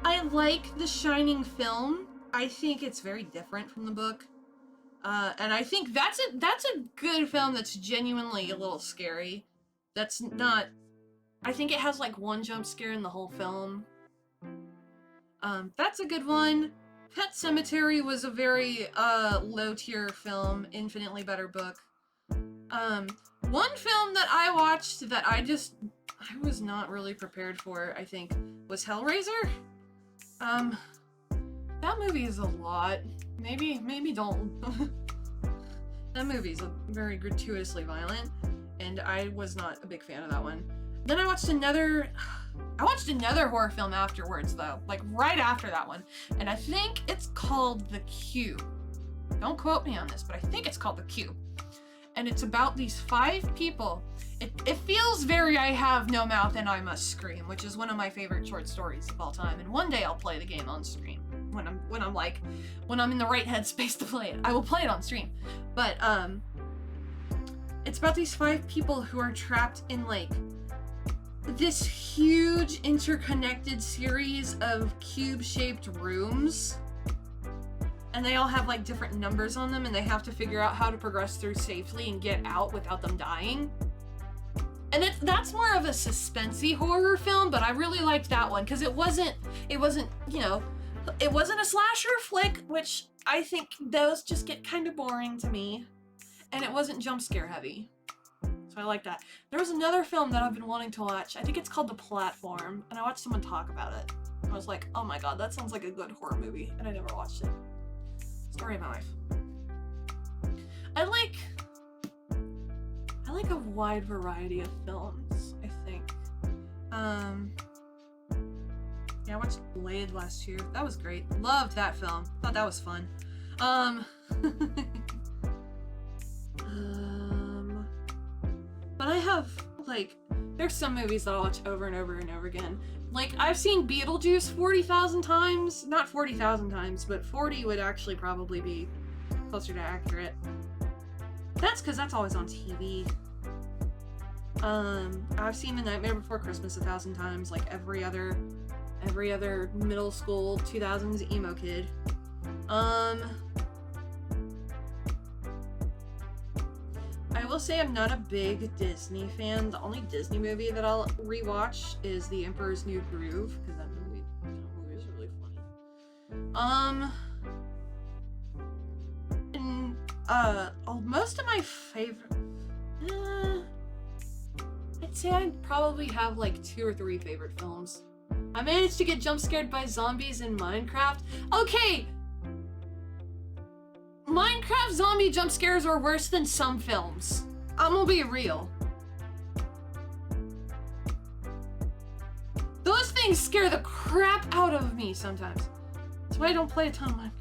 A: I like The Shining film. I think it's very different from the book. And I think that's a good film that's genuinely a little scary. That's not... I think it has like one jump scare in the whole film. That's a good one. Pet Sematary was a very low tier film, infinitely better book. One film that I watched that I was not really prepared for, I think, was Hellraiser. That movie is a lot. Maybe don't. That movie's very gratuitously violent, and I was not a big fan of that one. Then I watched another horror film afterwards, though, like right after that one, and I think it's called The Cube. Don't quote me on this, but I think it's called The Cube. And it's about these 5 people. It feels very I Have No Mouth and I Must Scream, which is one of my favorite short stories of all time. And one day I'll play the game on stream. When I'm in the right headspace to play it. I will play it on stream. But it's about these 5 people who are trapped in like this huge interconnected series of cube-shaped rooms. And they all have like different numbers on them, and they have to figure out how to progress through safely and get out without them dying. And that's more of a suspensey horror film, but I really liked that one because it wasn't, you know, it wasn't a slasher flick, which I think those just get kind of boring to me. And it wasn't jump scare heavy. So I like that. There was another film that I've been wanting to watch. I think it's called The Platform, and I watched someone talk about it. I was like, oh my god, that sounds like a good horror movie, and I never watched it. Story of my life. I like a wide variety of films, I think. Yeah, I watched Blade last year. That was great. Loved that film. Thought that was fun. But I have, like, there's some movies that I'll watch over and over and over again. Like, I've seen Beetlejuice 40,000 times. Not 40,000 times, but 40 would actually probably be closer to accurate. That's because that's always on TV. I've seen The Nightmare Before Christmas 1,000 times, like every other middle school 2000s emo kid. I will say I'm not a big Disney fan. The only Disney movie that I'll rewatch is The Emperor's New Groove, because that movie is really funny. And most of my favorite, I'd say I probably have like 2 or 3 favorite films. I managed to get jump scared by zombies in Minecraft. Okay! Minecraft zombie jump scares are worse than some films. I'm gonna be real. Those things scare the crap out of me sometimes. That's why I don't play a ton of Minecraft.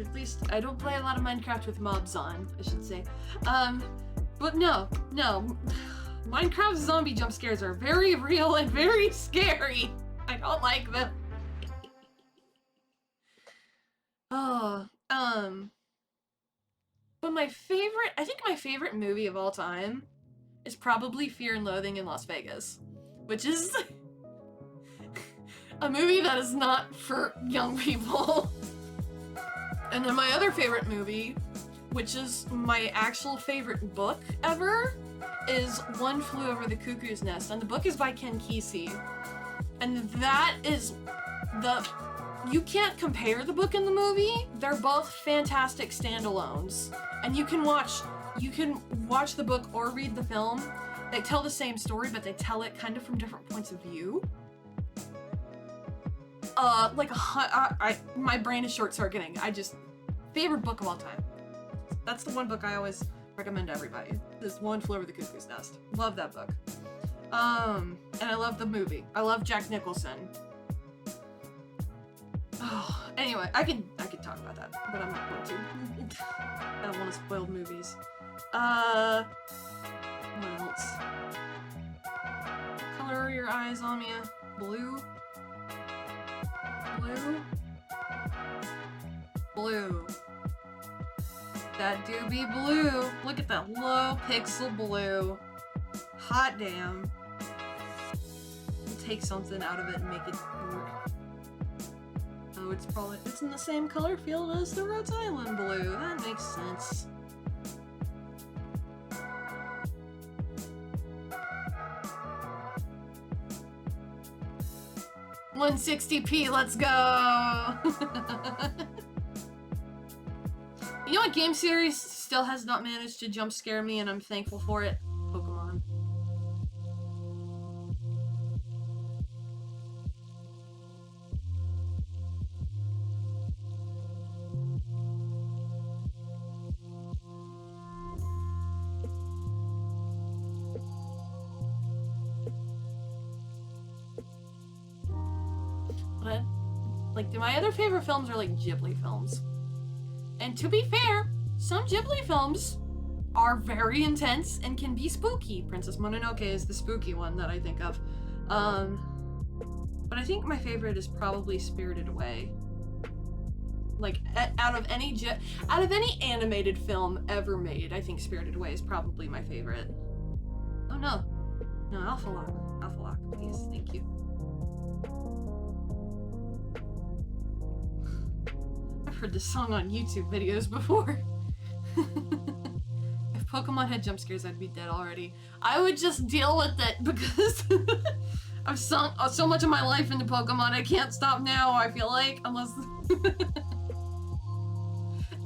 A: At least I don't play a lot of Minecraft with mobs on, I should say. But no. Minecraft zombie jump scares are very real and very scary. I don't like them. But I think my favorite movie of all time is probably Fear and Loathing in Las Vegas, which is, a movie that is not for young people. And then my other favorite movie, which is my actual favorite book ever, is One Flew Over the Cuckoo's Nest. And the book is by Ken Kesey. And that is you can't compare the book and the movie. They're both fantastic standalones. And you can watch the book or read the film. They tell the same story, but they tell it kind of from different points of view. My brain is short-circuiting. Favorite book of all time. That's the one book I always recommend to everybody. This One Flew Over the Cuckoo's Nest. Love that book. And I love the movie. I love Jack Nicholson. Oh, anyway, I can talk about that, but I'm not going to. I don't want to spoil movies. What else? What color are your eyes, Amia? Blue? Blue? Blue. That do be blue. Look at that low pixel blue. Hot damn. Take something out of it and make it work. Oh, it's in the same color field as the Rhode Island blue. That makes sense. $160p, let's go! You know what game series still has not managed to jump scare me, and I'm thankful for it? Pokemon. But, like, my other favorite films are, like, Ghibli films. And to be fair, some Ghibli films are very intense and can be spooky. Princess Mononoke is the spooky one that I think of. But I think my favorite is probably Spirited Away. Like, out of any animated film ever made, I think Spirited Away is probably my favorite. Oh no. No, Alpha Lock, please, thank you. I've heard this song on YouTube videos before. If Pokemon had jump scares, I'd be dead already. I would just deal with it because I've sunk so much of my life into Pokemon, I can't stop now, I feel like, unless...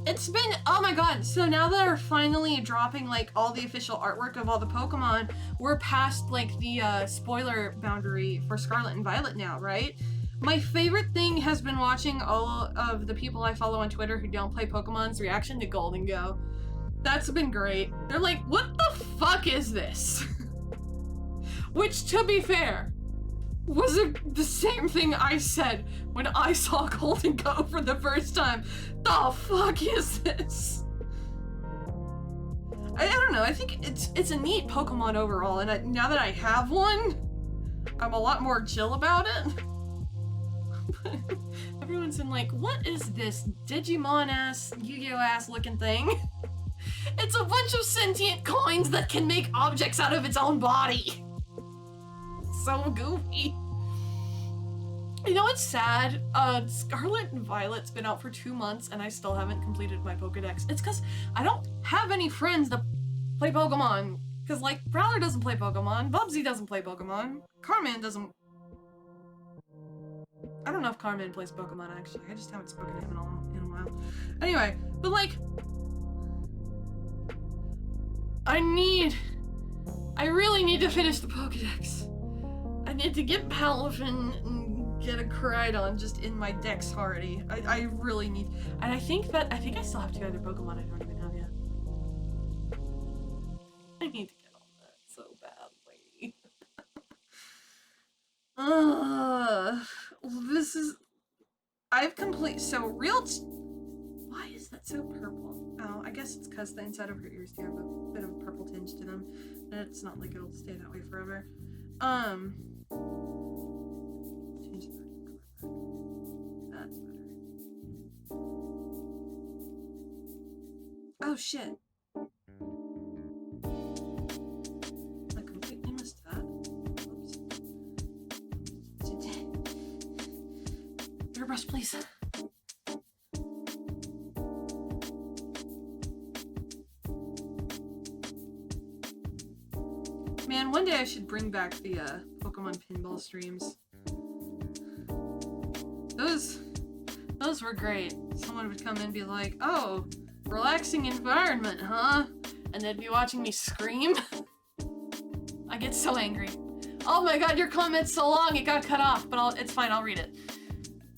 A: It's been, oh my god, so now that they're finally dropping, like, all the official artwork of all the Pokemon, we're past, like, the, spoiler boundary for Scarlet and Violet now, right? My favorite thing has been watching all of the people I follow on Twitter who don't play Pokemon's reaction to Golden Go. That's been great. They're like, what the fuck is this? Which, to be fair, was the same thing I said when I saw Golden Go for the first time. The fuck is this? I don't know, I think it's a neat Pokemon overall, and now that I have one, I'm a lot more chill about it. Everyone's been like, what is this Digimon-ass, Yu-Gi-Oh-ass looking thing? It's a bunch of sentient coins that can make objects out of its own body. So goofy. You know what's sad? Scarlet and Violet's been out for 2 months and I still haven't completed my Pokedex. It's because I don't have any friends that play Pokemon. Because, like, Prowler doesn't play Pokemon, Bubsy doesn't play Pokemon, Carman doesn't... I don't know if Carman plays Pokemon, actually. I just haven't spoken to him in a while. Anyway, but, like... I really need to finish the Pokedex. I need to get Palafin and get a Koraidon just in my dex already. I really need... And I think I still have 2 other Pokemon I don't even have yet. I need to get all that so badly. This is... Why is that so purple? Oh, I guess it's because the inside of her ears do have a bit of a purple tinge to them. And it's not like it'll stay that way forever. Change the color. That's better. Oh shit. I completely missed that. Oops. brush, please. Man, one day I should bring back the Pokemon pinball streams. Those were great. Someone would come in and be like, "Oh, relaxing environment, huh?" And they'd be watching me scream. I get so angry. Oh my god, your comment's so long, it got cut off, but it's fine, I'll read it.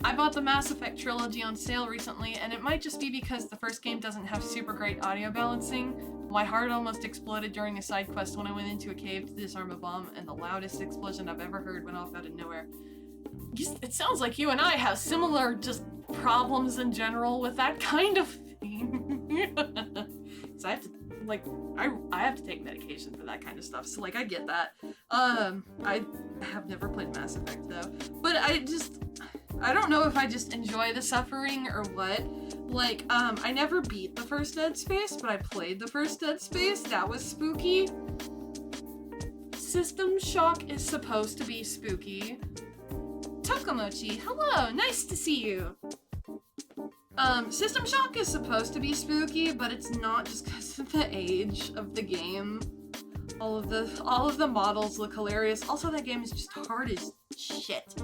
A: I bought the Mass Effect trilogy on sale recently, and it might just be because the first game doesn't have super great audio balancing. My heart almost exploded during a side quest when I went into a cave to disarm a bomb, and the loudest explosion I've ever heard went off out of nowhere. It sounds like you and I have similar just problems in general with that kind of thing. So I have to, like, I have to take medication for that kind of stuff, so like I get that. I have never played Mass Effect though, but I don't know if I just enjoy the suffering or what. Like, I never beat the first Dead Space, but I played the first Dead Space. That was spooky. System Shock is supposed to be spooky. Tokomochi, hello, nice to see you. System Shock is supposed to be spooky, but it's not just because of the age of the game. All of the models look hilarious. Also, that game is just hard as shit.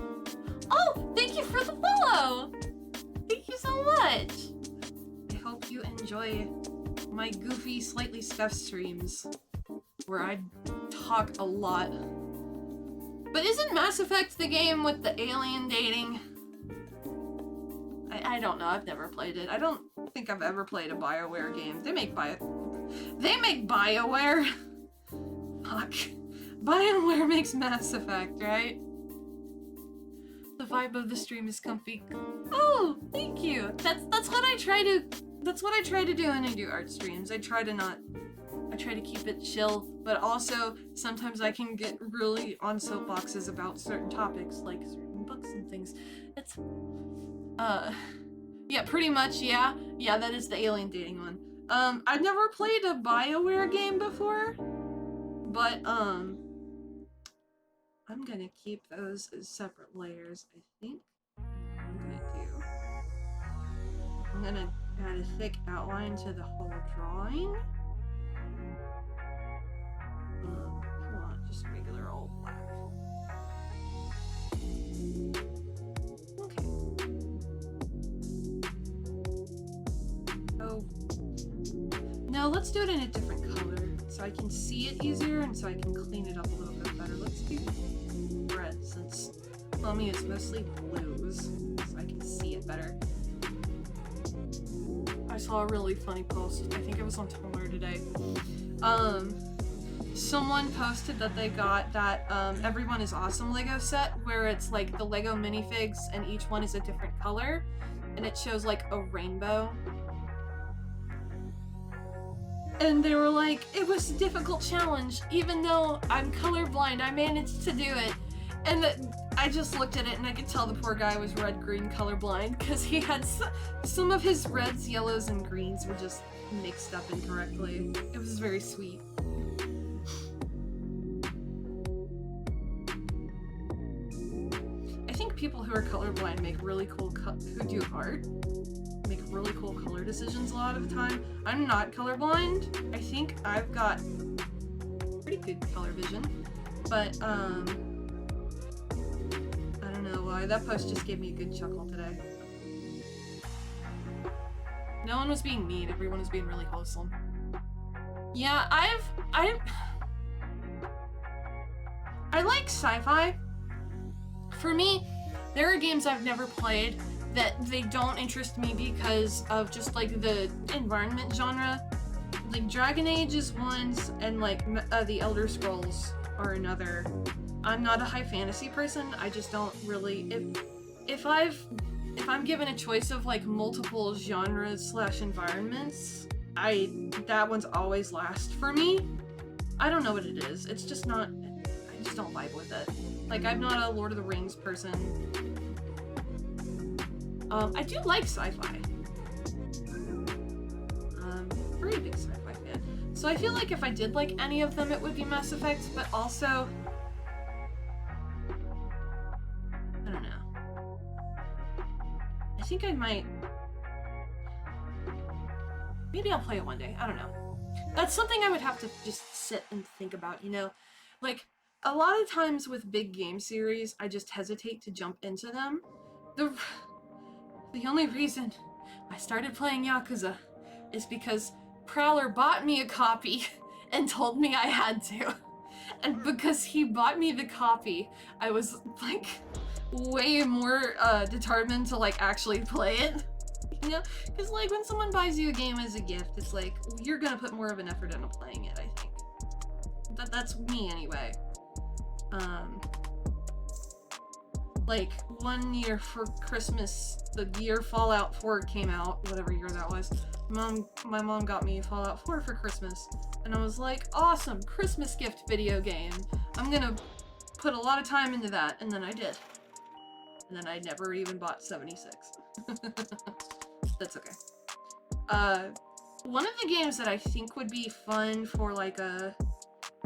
A: Oh, thank you for the follow! Thank you so much! I hope you enjoy my goofy, slightly scuffed streams, where I talk a lot. But isn't Mass Effect the game with the alien dating? I don't know, I've never played it. I don't think I've ever played a BioWare game. They make BioWare? Fuck. BioWare makes Mass Effect, right? The vibe of the stream is comfy. Oh, thank you. That's what I try to do when I do art streams. I try to keep it chill, but also sometimes I can get really on soapboxes about certain topics, like certain books and things. It's yeah, pretty much, yeah, that is the alien dating one. I've never played a BioWare game before, but I'm gonna keep those as separate layers, I think. I'm gonna add a thick outline to the whole drawing. Come on, just regular old black. Okay. Oh. No, let's do it in a different color so I can see it easier and so I can clean it up a little bit better. Let's do red since Mommy is mostly blues, so I can see it better. I saw a really funny post. I think it was on Tumblr today. Someone posted that they got that Everyone is Awesome Lego set where it's like the Lego minifigs and each one is a different color and it shows like a rainbow. And they were like, it was a difficult challenge. Even though I'm colorblind, I managed to do it. And I just looked at it and I could tell the poor guy was red-green colorblind because he had some of his reds, yellows, and greens were just mixed up incorrectly. It was very sweet. I think people who are colorblind make really cool, who do art, make really cool color decisions a lot of the time. I'm not colorblind. I think I've got pretty good color vision, but I don't know why. That post just gave me a good chuckle today. No one was being mean, everyone was being really wholesome. Yeah, I like sci-fi. For me, there are games I've never played that they don't interest me because of just like the environment genre. Like Dragon Age is one, and like the Elder Scrolls are another. I'm not a high fantasy person. I just don't really. If I'm given a choice of like multiple genres / environments, that one's always last for me. I don't know what it is. It's just not. I just don't vibe with it. Like I'm not a Lord of the Rings person. I do like sci-fi. Pretty big sci-fi fan. So I feel like if I did like any of them, it would be Mass Effect, but also I don't know. think I might. Maybe I'll play it one day. I don't know. That's something I would have to just sit and think about, you know? Like, a lot of times with big game series, I just hesitate to jump into them. The only reason I started playing Yakuza is because Prowler bought me a copy and told me I had to. And because he bought me the copy, I was, like, way more determined to, like, actually play it. You know? Because, like, when someone buys you a game as a gift, it's like, you're gonna put more of an effort into playing it, I think. That's me, anyway. Like, one year for Christmas, the year Fallout 4 came out, whatever year that was, my mom got me Fallout 4 for Christmas. And I was like, awesome, Christmas gift video game. I'm gonna put a lot of time into that, and then I did. And then I never even bought 76. That's okay. One of the games that I think would be fun for, like, a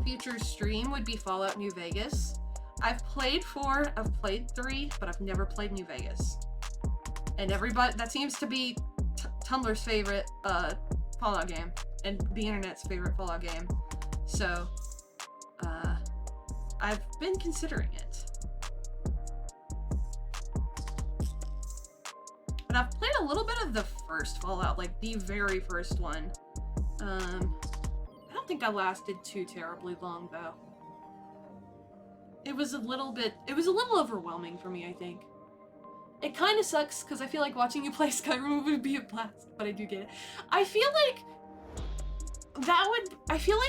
A: future stream would be Fallout New Vegas. I've played 4, I've played 3, but I've never played New Vegas. And everybody, that seems to be Tumblr's favorite Fallout game, and the internet's favorite Fallout game. So, I've been considering it. But I've played a little bit of the first Fallout, like the very first one. I don't think I lasted too terribly long, though. It was a little overwhelming for me, I think. It kind of sucks, because I feel like watching you play Skyrim would be a blast, but I do get it. I feel like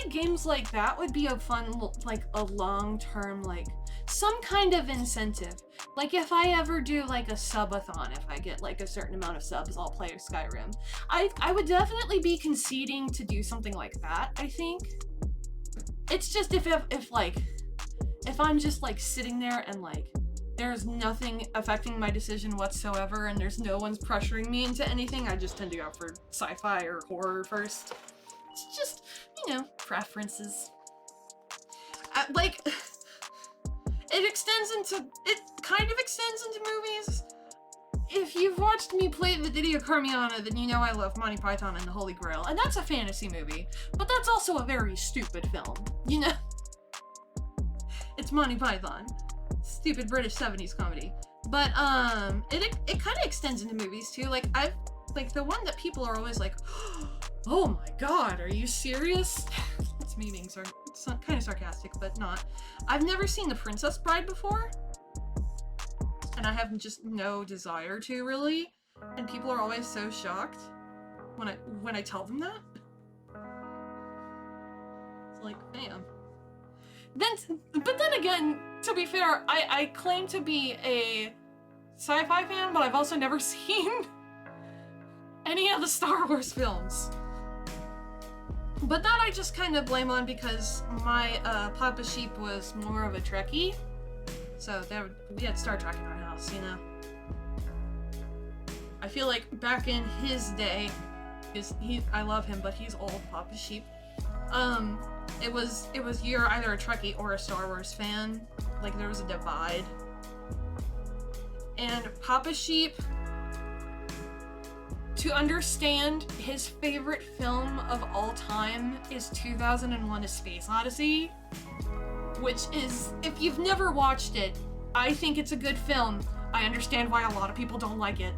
A: games like that would be a fun, like, a long-term, like, some kind of incentive. Like, if I ever do, like, a subathon, if I get, like, a certain amount of subs, I'll play Skyrim. I would definitely be conceding to do something like that, I think. It's just if I'm just, like, sitting there and, like, there's nothing affecting my decision whatsoever and there's no one's pressuring me into anything, I just tend to go for sci-fi or horror first. It's just, you know, preferences. Like, it kind of extends into movies. If you've watched me play the Didio Carmiana, then you know I love Monty Python and the Holy Grail, and that's a fantasy movie, but that's also a very stupid film, you know? It's Monty Python. Stupid British 70s comedy. But, it kind of extends into movies, too. Like, the one that people are always like, oh my god, are you serious? It's me being kind of sarcastic, but not. I've never seen The Princess Bride before. And I have just no desire to, really. And people are always so shocked when I tell them that. It's like, damn. But then again, to be fair, I claim to be a sci-fi fan, but I've also never seen any of the Star Wars films. But that I just kind of blame on because my Papa Sheep was more of a Trekkie. So we had Star Trek in our house, you know? I feel like back in his day, I love him, but he's old, Papa Sheep. It was you're either a Trekkie or a Star Wars fan. Like, there was a divide. And Papa Sheep, to understand his favorite film of all time is 2001: A Space Odyssey, which is, if you've never watched it, I think it's a good film. I understand why a lot of people don't like it.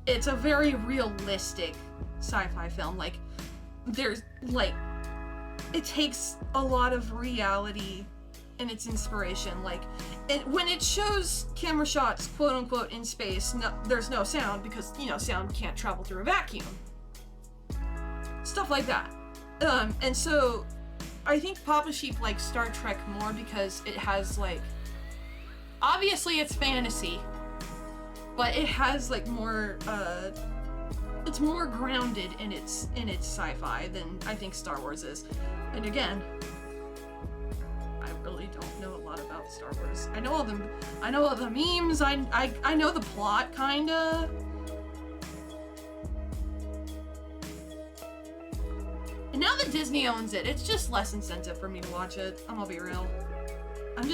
A: It's a very realistic sci-fi film. Like, there's, like, it takes a lot of reality in its inspiration. Like, when it shows camera shots, quote-unquote, in space, there's no sound because, you know, sound can't travel through a vacuum. Stuff like that. And so, I think Papa Sheep likes Star Trek more because it has, like, obviously it's fantasy, but it has, like, more, it's more grounded in its sci-fi than I think Star Wars is. And again, I really don't know a lot about Star Wars. I know all the memes, I know the plot, kinda. And now that Disney owns it, it's just less incentive for me to watch it. I'm gonna be real. I'm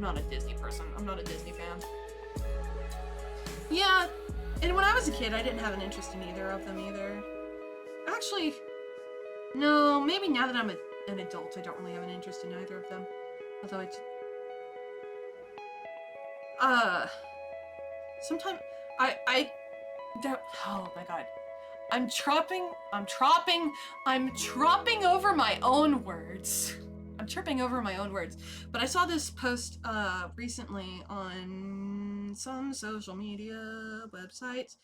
A: not a Disney person. I'm not a Disney fan. Yeah, and when I was a kid, I didn't have an interest in either of them either. Actually, no, maybe now that I'm an adult, I don't really have an interest in either of them. Although sometimes I don't, oh my god. I'm tropping over my own words. I'm tripping over my own words. But I saw this post recently on some social media websites.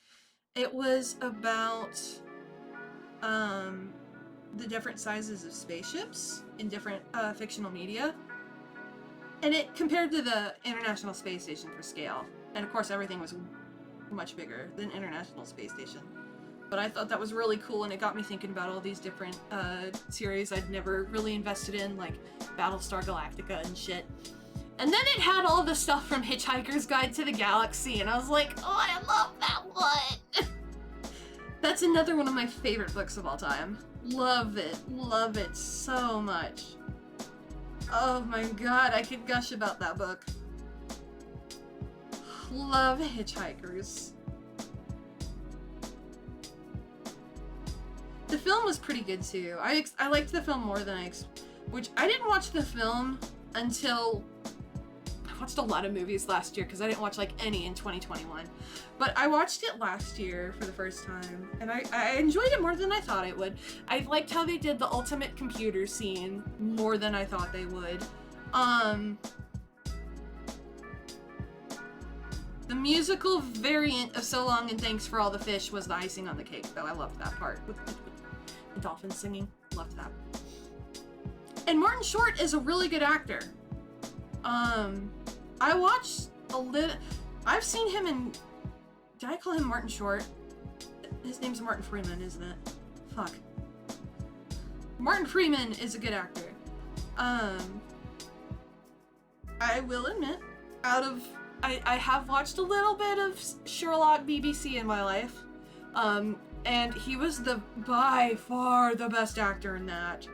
A: It was about the different sizes of spaceships in different fictional media. And it compared to the International Space Station for scale. And of course everything was much bigger than International Space Station. But I thought that was really cool, and it got me thinking about all these different series I'd never really invested in, like Battlestar Galactica and shit. And then it had all the stuff from Hitchhiker's Guide to the Galaxy, and I was like, oh, I love that one! That's another one of my favorite books of all time. Love it so much. Oh my god, I could gush about that book. Love Hitchhikers. The film was pretty good too. I liked the film more than which I didn't watch the film until I watched a lot of movies last year because I didn't watch like any in 2021. But I watched it last year for the first time, and I enjoyed it more than I thought I would. I liked how they did the ultimate computer scene more than I thought they would. The musical variant of So Long and Thanks for All the Fish was the icing on the cake, though. I loved that part with the dolphins singing. Loved that. And Martin Short is a really good actor. I watched a little. I've seen him in. Did I call him Martin Short? His name's Martin Freeman, isn't it? Fuck. Martin Freeman is a good actor. I will admit, I have watched a little bit of Sherlock BBC in my life. And he was by far the best actor in that.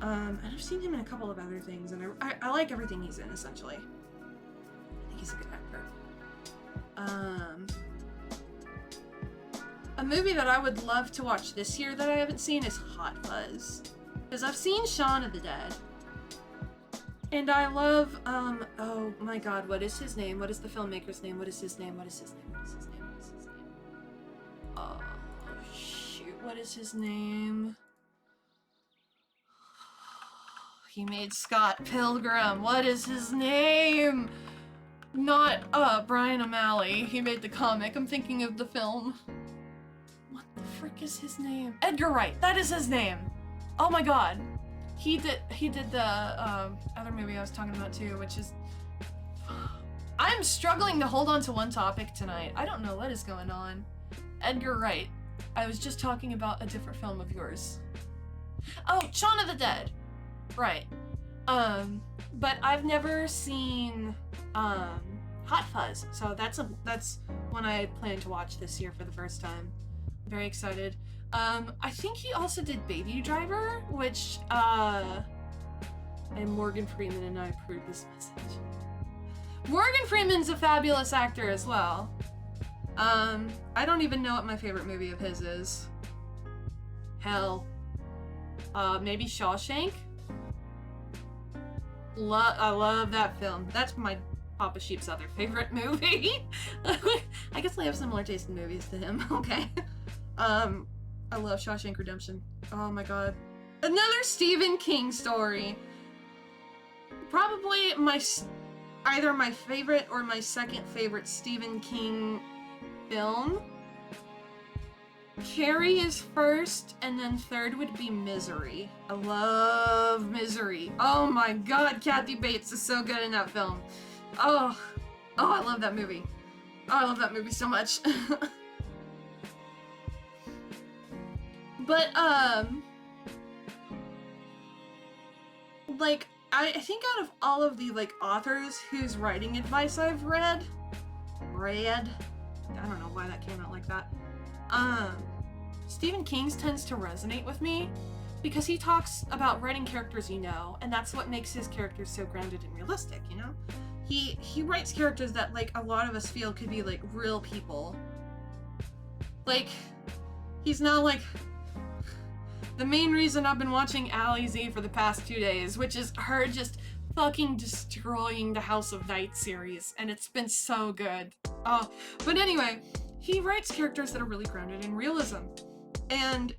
A: And I've seen him in a couple of other things, and I like everything he's in, essentially. I think he's a good actor. A movie that I would love to watch this year that I haven't seen is Hot Fuzz. Because I've seen Shaun of the Dead. And I love, oh my god, what is his name? What is the filmmaker's name? What is his name? What is his name? What is his name? What is his name? Oh, shoot, what is his name? He made Scott Pilgrim. What is his name? Not, Brian O'Malley. He made the comic. I'm thinking of the film. What the frick is his name? Edgar Wright. That is his name. Oh my god. He did the, other movie I was talking about too, which is... I'm struggling to hold on to one topic tonight. I don't know what is going on. Edgar Wright. I was just talking about a different film of yours. Oh, Shaun of the Dead. Right. But I've never seen, Hot Fuzz, so that's one I plan to watch this year for the first time. Very excited. I think he also did Baby Driver, which, and Morgan Freeman and I approve this message. Morgan Freeman's a fabulous actor as well. I don't even know what my favorite movie of his is. Hell. Maybe Shawshank? I love that film. That's my Papa Sheep's other favorite movie. I guess I have similar taste in movies to him. Okay. I love Shawshank Redemption. Oh my god. Another Stephen King story. Probably either my favorite or my second favorite Stephen King film. Carrie is first, and then third would be Misery. I love Misery. Oh my god, Kathy Bates is so good in that film. Oh, I love that movie. Oh, I love that movie so much. But, like, I think out of all of the, like, authors whose writing advice I've read, I don't know why that came out like that, Stephen King's tends to resonate with me because he talks about writing characters you know, and that's what makes his characters so grounded and realistic, you know? he writes characters that like a lot of us feel could be like real people. Like, he's not like the main reason I've been watching Ali Z for the past 2 days, which is her just fucking destroying the House of Night series, and it's been so good. But anyway, he writes characters that are really grounded in realism. And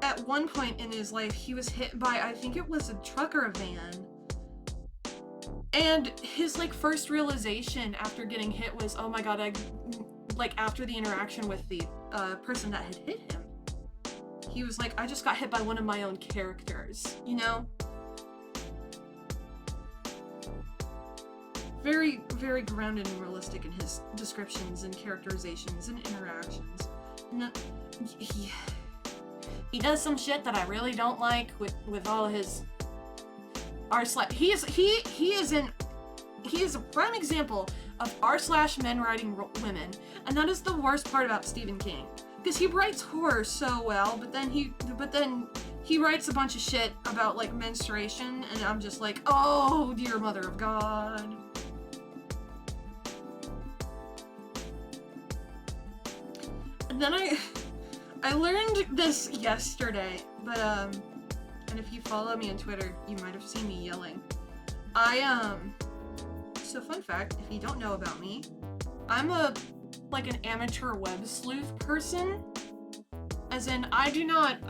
A: at one point in his life, he was hit by, I think it was a truck or a van. And his like first realization after getting hit was, oh my god, like after the interaction with the person that had hit him, he was like, I just got hit by one of my own characters, you know? Very, very grounded and realistic in his descriptions and characterizations and interactions. And he does some shit that I really don't like with all his he is a prime example of r/men writing women, and that is the worst part about Stephen King, because he writes horror so well, but then he writes a bunch of shit about like menstruation, and I'm just like, oh dear mother of God. And then I learned this yesterday, but and if you follow me on Twitter, you might have seen me yelling. So fun fact, if you don't know about me, I'm like an amateur web sleuth person. As in, I do not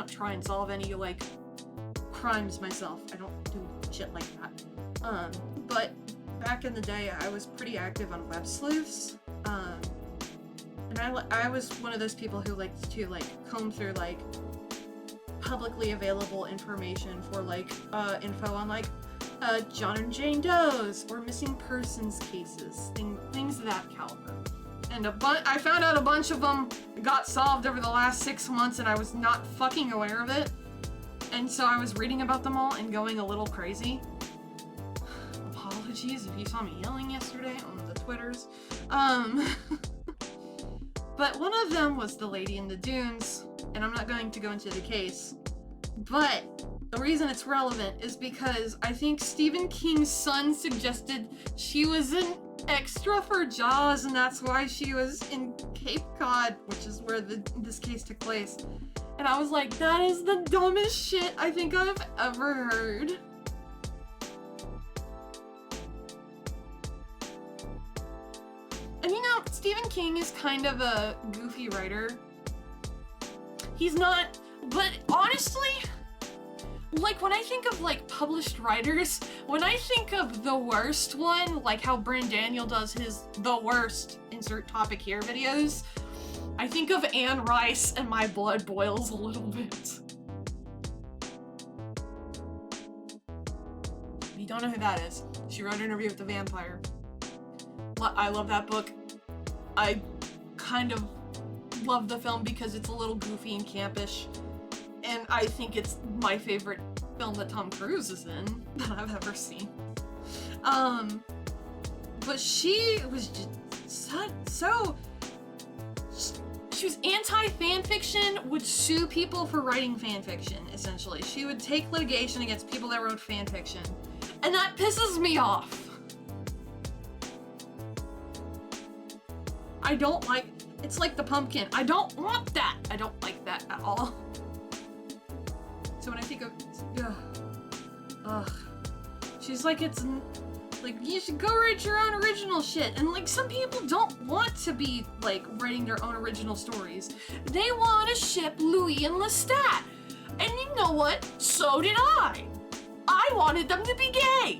A: try and solve any like crimes myself. I don't do shit like that. But back in the day, I was pretty active on web sleuths. And I was one of those people who liked to like comb through like publicly available information for like info on like John and Jane Does or missing persons cases, things of that caliber. And I found out a bunch of them got solved over the last 6 months, and I was not fucking aware of it. And so I was reading about them all and going a little crazy. Apologies if you saw me yelling yesterday on the Twitters. But one of them was the lady in the dunes, and I'm not going to go into the case. But the reason it's relevant is because I think Stephen King's son suggested she was an extra for Jaws, and that's why she was in Cape Cod, which is where this case took place. And I was like, that is the dumbest shit I think I've ever heard. And you know, Stephen King is kind of a goofy writer. He's not, but honestly, like when I think of like published writers, when I think of the worst one, like how Bryn Daniel does his the worst insert topic here videos, I think of Anne Rice and my blood boils a little bit. If you don't know who that is, she wrote an interview with the vampire. I love that book. I kind of love the film because it's a little goofy and campish, and I think it's my favorite film that Tom Cruise is in that I've ever seen. But she was just she was anti-fanfiction, would sue people for writing fanfiction, essentially. She would take litigation against people that wrote fanfiction, and that pisses me off. I don't like, it's like the pumpkin. I don't want that. I don't like that at all. So when I think of, she's like, it's like, you should go write your own original shit. And like, some people don't want to be like writing their own original stories. They want to ship Louis and Lestat. And you know what? So did I. I wanted them to be gay.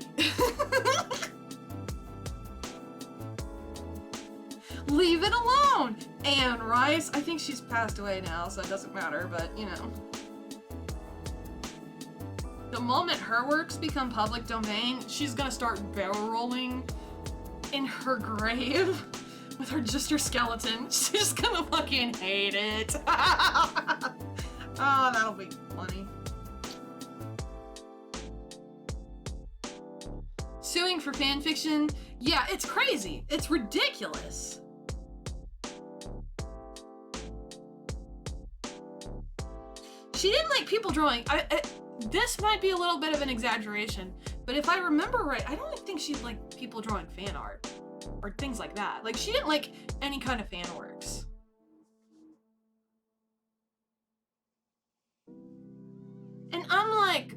A: Leave it alone! Anne Rice, I think she's passed away now, so it doesn't matter, but you know. The moment her works become public domain, she's gonna start barrel rolling in her grave with her skeleton. She's gonna fucking hate it. Oh, that'll be funny. Suing for fanfiction, yeah, it's crazy. It's ridiculous. She didn't like people drawing. This might be a little bit of an exaggeration, But if I remember right, I don't think she liked people drawing fan art or things like that. Like, she didn't like any kind of fan works. And I'm like,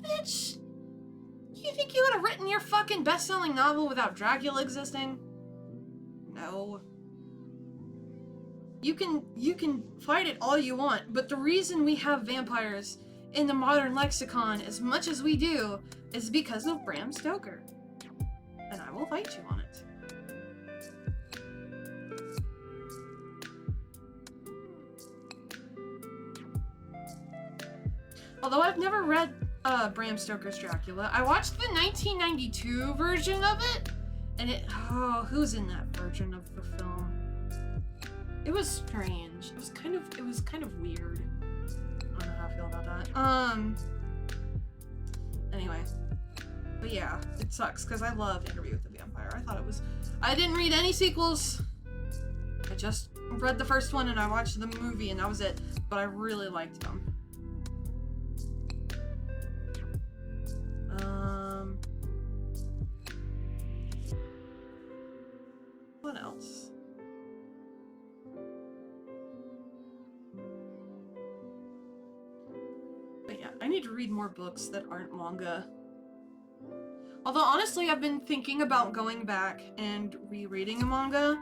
A: bitch, you think you would have written your fucking best-selling novel without Dracula existing? No. You can fight it all you want, but the reason we have vampires in the modern lexicon as much as we do is because of Bram Stoker. And I will fight you on it. Although I've never read Bram Stoker's Dracula. I watched the 1992 version of it, and who's in that version of the film? It was strange. It was kind of weird. I don't know how I feel about that. Anyway. But yeah, it sucks because I love Interview with the Vampire. I didn't read any sequels. I just read the first one and I watched the movie and that was it. But I really liked them. What else? But yeah, I need to read more books that aren't manga. Although honestly, I've been thinking about going back and rereading a manga.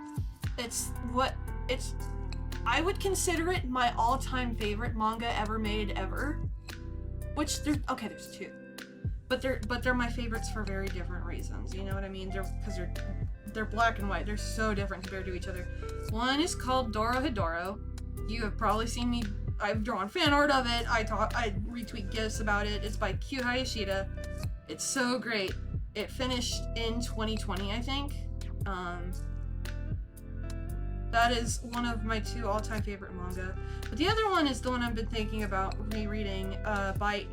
A: I would consider it my all-time favorite manga ever made ever. Which there's two. But they're my favorites for very different reasons. You know what I mean? They're black and white. They're so different compared to each other. One is called Dorohedoro. You have probably seen me. I've drawn fan art of it. I retweet gifs about it. It's by Kyu Hayashida. It's so great. It finished in 2020, I think. That is one of my two all-time favorite manga. But the other one is the one I've been thinking about rereading by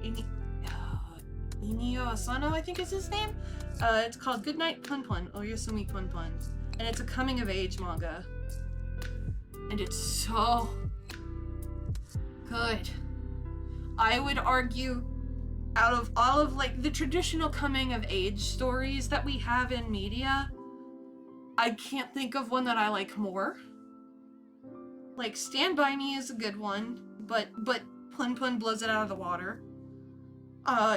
A: Inio Asano, I think is his name. It's called Goodnight Punpun, Oyasumi Punpun. And it's a coming-of-age manga. And it's so good. I would argue, out of all of like the traditional coming-of-age stories that we have in media, I can't think of one that I like more. Like, Stand By Me is a good one, but Punpun blows it out of the water.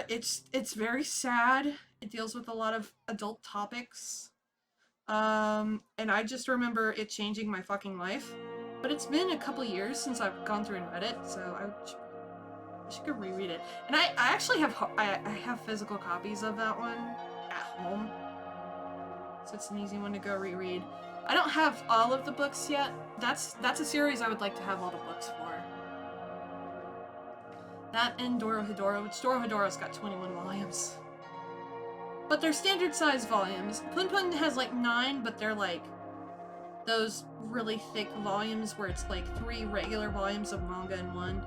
A: It's very sad. It deals with a lot of adult topics. And I just remember it changing my fucking life. But it's been a couple years since I've gone through and read it, so I should go reread it. And I actually have I have physical copies of that one at home, so it's an easy one to go reread. I don't have all of the books yet. That's a series I would like to have all the books for. That and Dorohedoro, which Dorohedoro's got 21 volumes. But they're standard size volumes. Punpun has like 9, but they're like those really thick volumes where it's like 3 regular volumes of manga in one.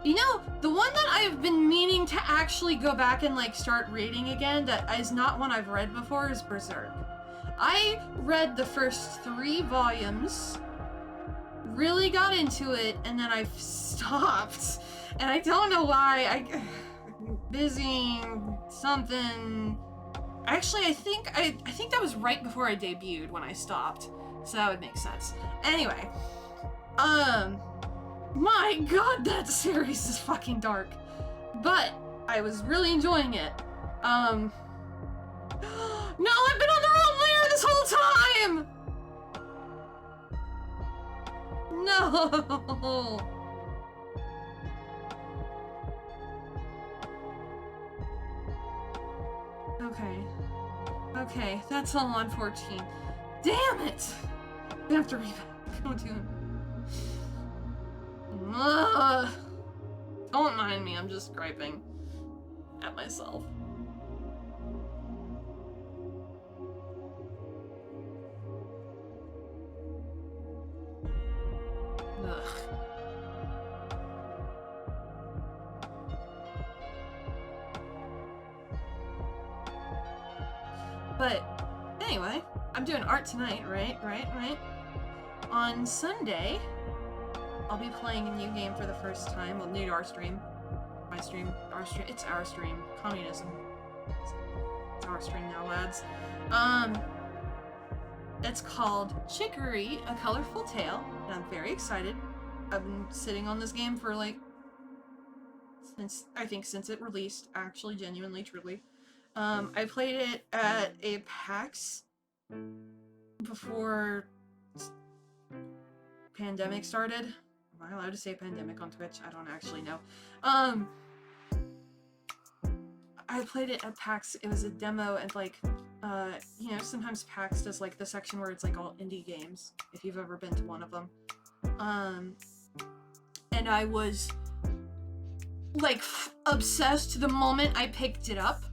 A: You know, the one that I've been meaning to actually go back and like start reading again that is not one I've read before is Berserk. I read the first 3 volumes, really got into it, and then I've stopped. And I don't know why. Busy, something. Actually, I think that was right before I debuted when I stopped. So that would make sense. Anyway, my god, that series is fucking dark. But I was really enjoying it. No, I've been on the wrong layer this whole time! No! Okay, that's all on 14. Damn it! I have to read it. Go to it. Don't mind me, I'm just griping at myself. Ugh. But anyway, I'm doing art tonight, right? On Sunday, I'll be playing a new game for the first time, well, new to our stream. my stream. Our stream. It's our stream. Communism. It's our stream now, lads. It's called Chicory: A Colorful Tale, and I'm very excited. I've been sitting on this game for like since it released, actually, genuinely, truly. I played it at a PAX before pandemic started. Am I allowed to say pandemic on Twitch? I don't actually know. I played it at PAX. It was a demo, and like, you know, sometimes PAX does like the section where it's like all indie games, if you've ever been to one of them. And I was like obsessed the moment I picked it up,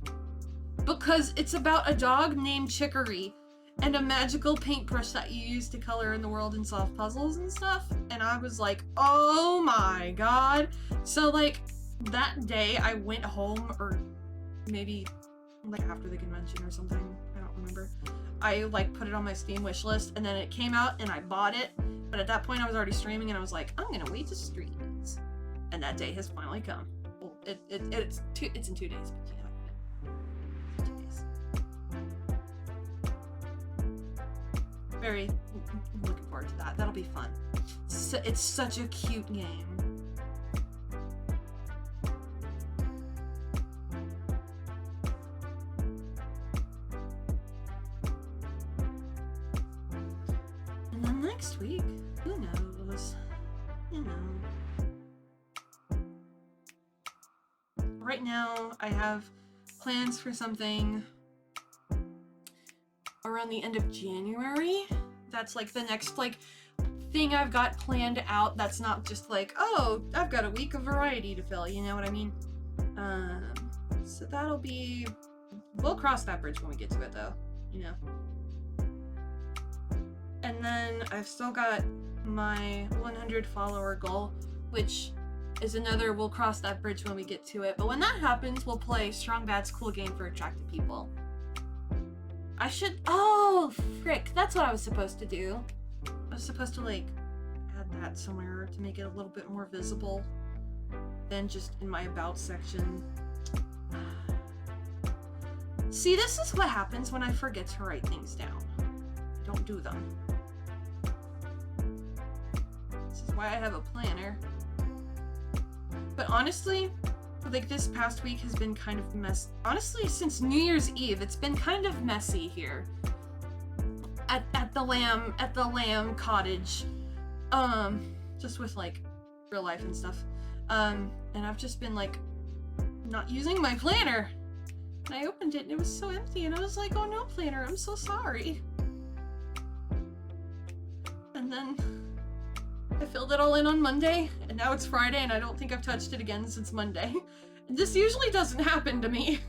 A: because it's about a dog named Chicory and a magical paintbrush that you use to color in the world and solve puzzles and stuff. And I was like, oh my god. So like that day I went home, or maybe like after the convention or something, I don't remember. I like put it on my Steam wish list, and then it came out and I bought it. But at that point I was already streaming, and I was like, I'm gonna wait to stream. And that day has finally come. Well, it's in 2 days, but you know, 2 days. Very looking forward to that. That'll be fun. So, it's such a cute game. And then next week, who knows? You know. Right now, I have plans for something around the end of January. That's like the next like thing I've got planned out. That's not just like, oh, I've got a week of variety to fill. You know what I mean? So that'll be. We'll cross that bridge when we get to it, though. You know. And then I've still got my 100 follower goal, which is another, we'll cross that bridge when we get to it. But when that happens, we'll play Strong Bad's Cool Game for Attractive People. I should, oh, frick, that's what I was supposed to do. I was supposed to, like, add that somewhere to make it a little bit more visible than just in my About section. See, this is what happens when I forget to write things down. I don't do them. This is why I have a planner. But honestly, like this past week has been kind of honestly, since New Year's Eve, it's been kind of messy here. At the Lamb Cottage. Just with like real life and stuff. And I've just been like not using my planner. And I opened it and it was so empty, and I was like, oh no, planner, I'm so sorry. And then I filled it all in on Monday, and now it's Friday, and I don't think I've touched it again since Monday. And this usually doesn't happen to me.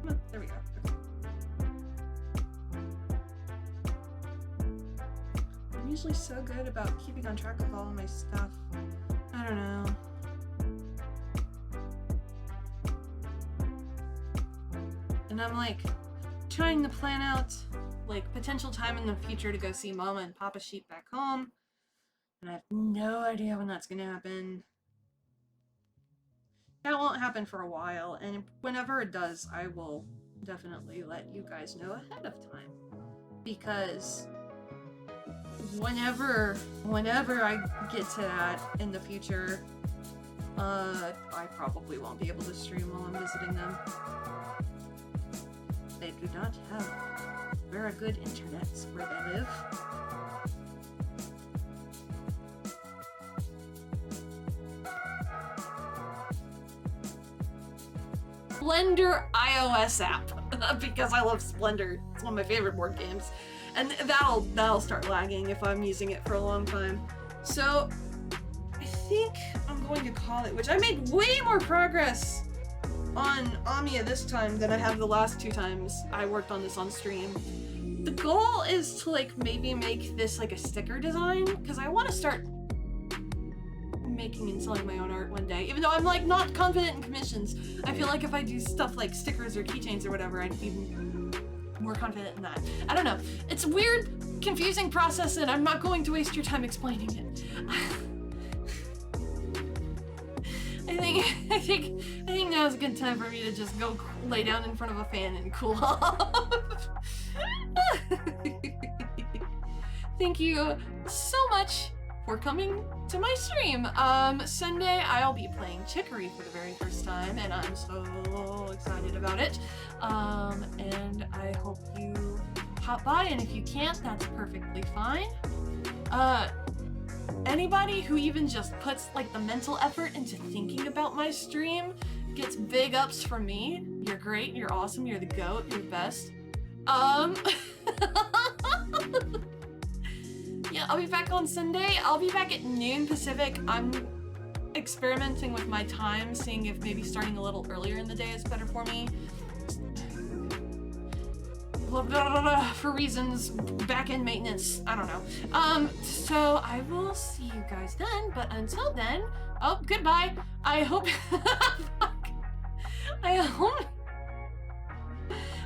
A: Come on, there we go. I'm usually so good about keeping on track of all of my stuff. I don't know. And I'm like trying to plan out like potential time in the future to go see Mama and Papa Sheep back home, and I have no idea when that's gonna happen. That won't happen for a while, and whenever it does, I will definitely let you guys know ahead of time, because whenever I get to that in the future, I probably won't be able to stream while I'm visiting them. They do not have very good internet where they live. Splendor iOS app, because I love Splendor. It's one of my favorite board games, and that'll start lagging if I'm using it for a long time. So I think I'm going to call it, which I made way more progress on Amiya this time than I have the last 2 times I worked on this on stream. The goal is to like maybe make this like a sticker design, because I want to start making and selling my own art one day, even though I'm like not confident in commissions. I feel like if I do stuff like stickers or keychains or whatever, I'd be more confident in that. I don't know. It's a weird, confusing process, and I'm not going to waste your time explaining it. I think now's a good time for me to just go lay down in front of a fan and cool off. Thank you so much for coming to my stream. Sunday I'll be playing Chicory for the very first time, and I'm so excited about it. And I hope you hop by, and if you can't, that's perfectly fine. Anybody who even just puts like the mental effort into thinking about my stream gets big ups from me. You're great, you're awesome, you're the GOAT, you're the best. Yeah, I'll be back on Sunday. I'll be back at noon Pacific. I'm experimenting with my time, seeing if maybe starting a little earlier in the day is better for me. For reasons, back-end maintenance, I don't know. So I will see you guys then, but until then, oh, goodbye. I hope, I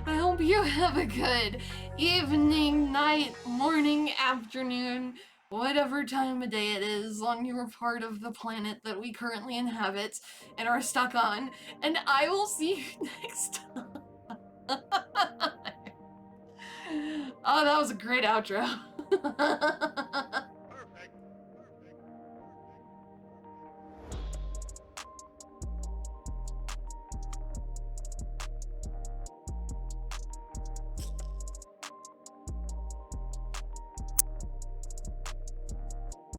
A: hope you have a good evening, night, morning, afternoon, whatever time of day it is on your part of the planet that we currently inhabit and are stuck on, and I will see you next time. Oh, that was a great outro.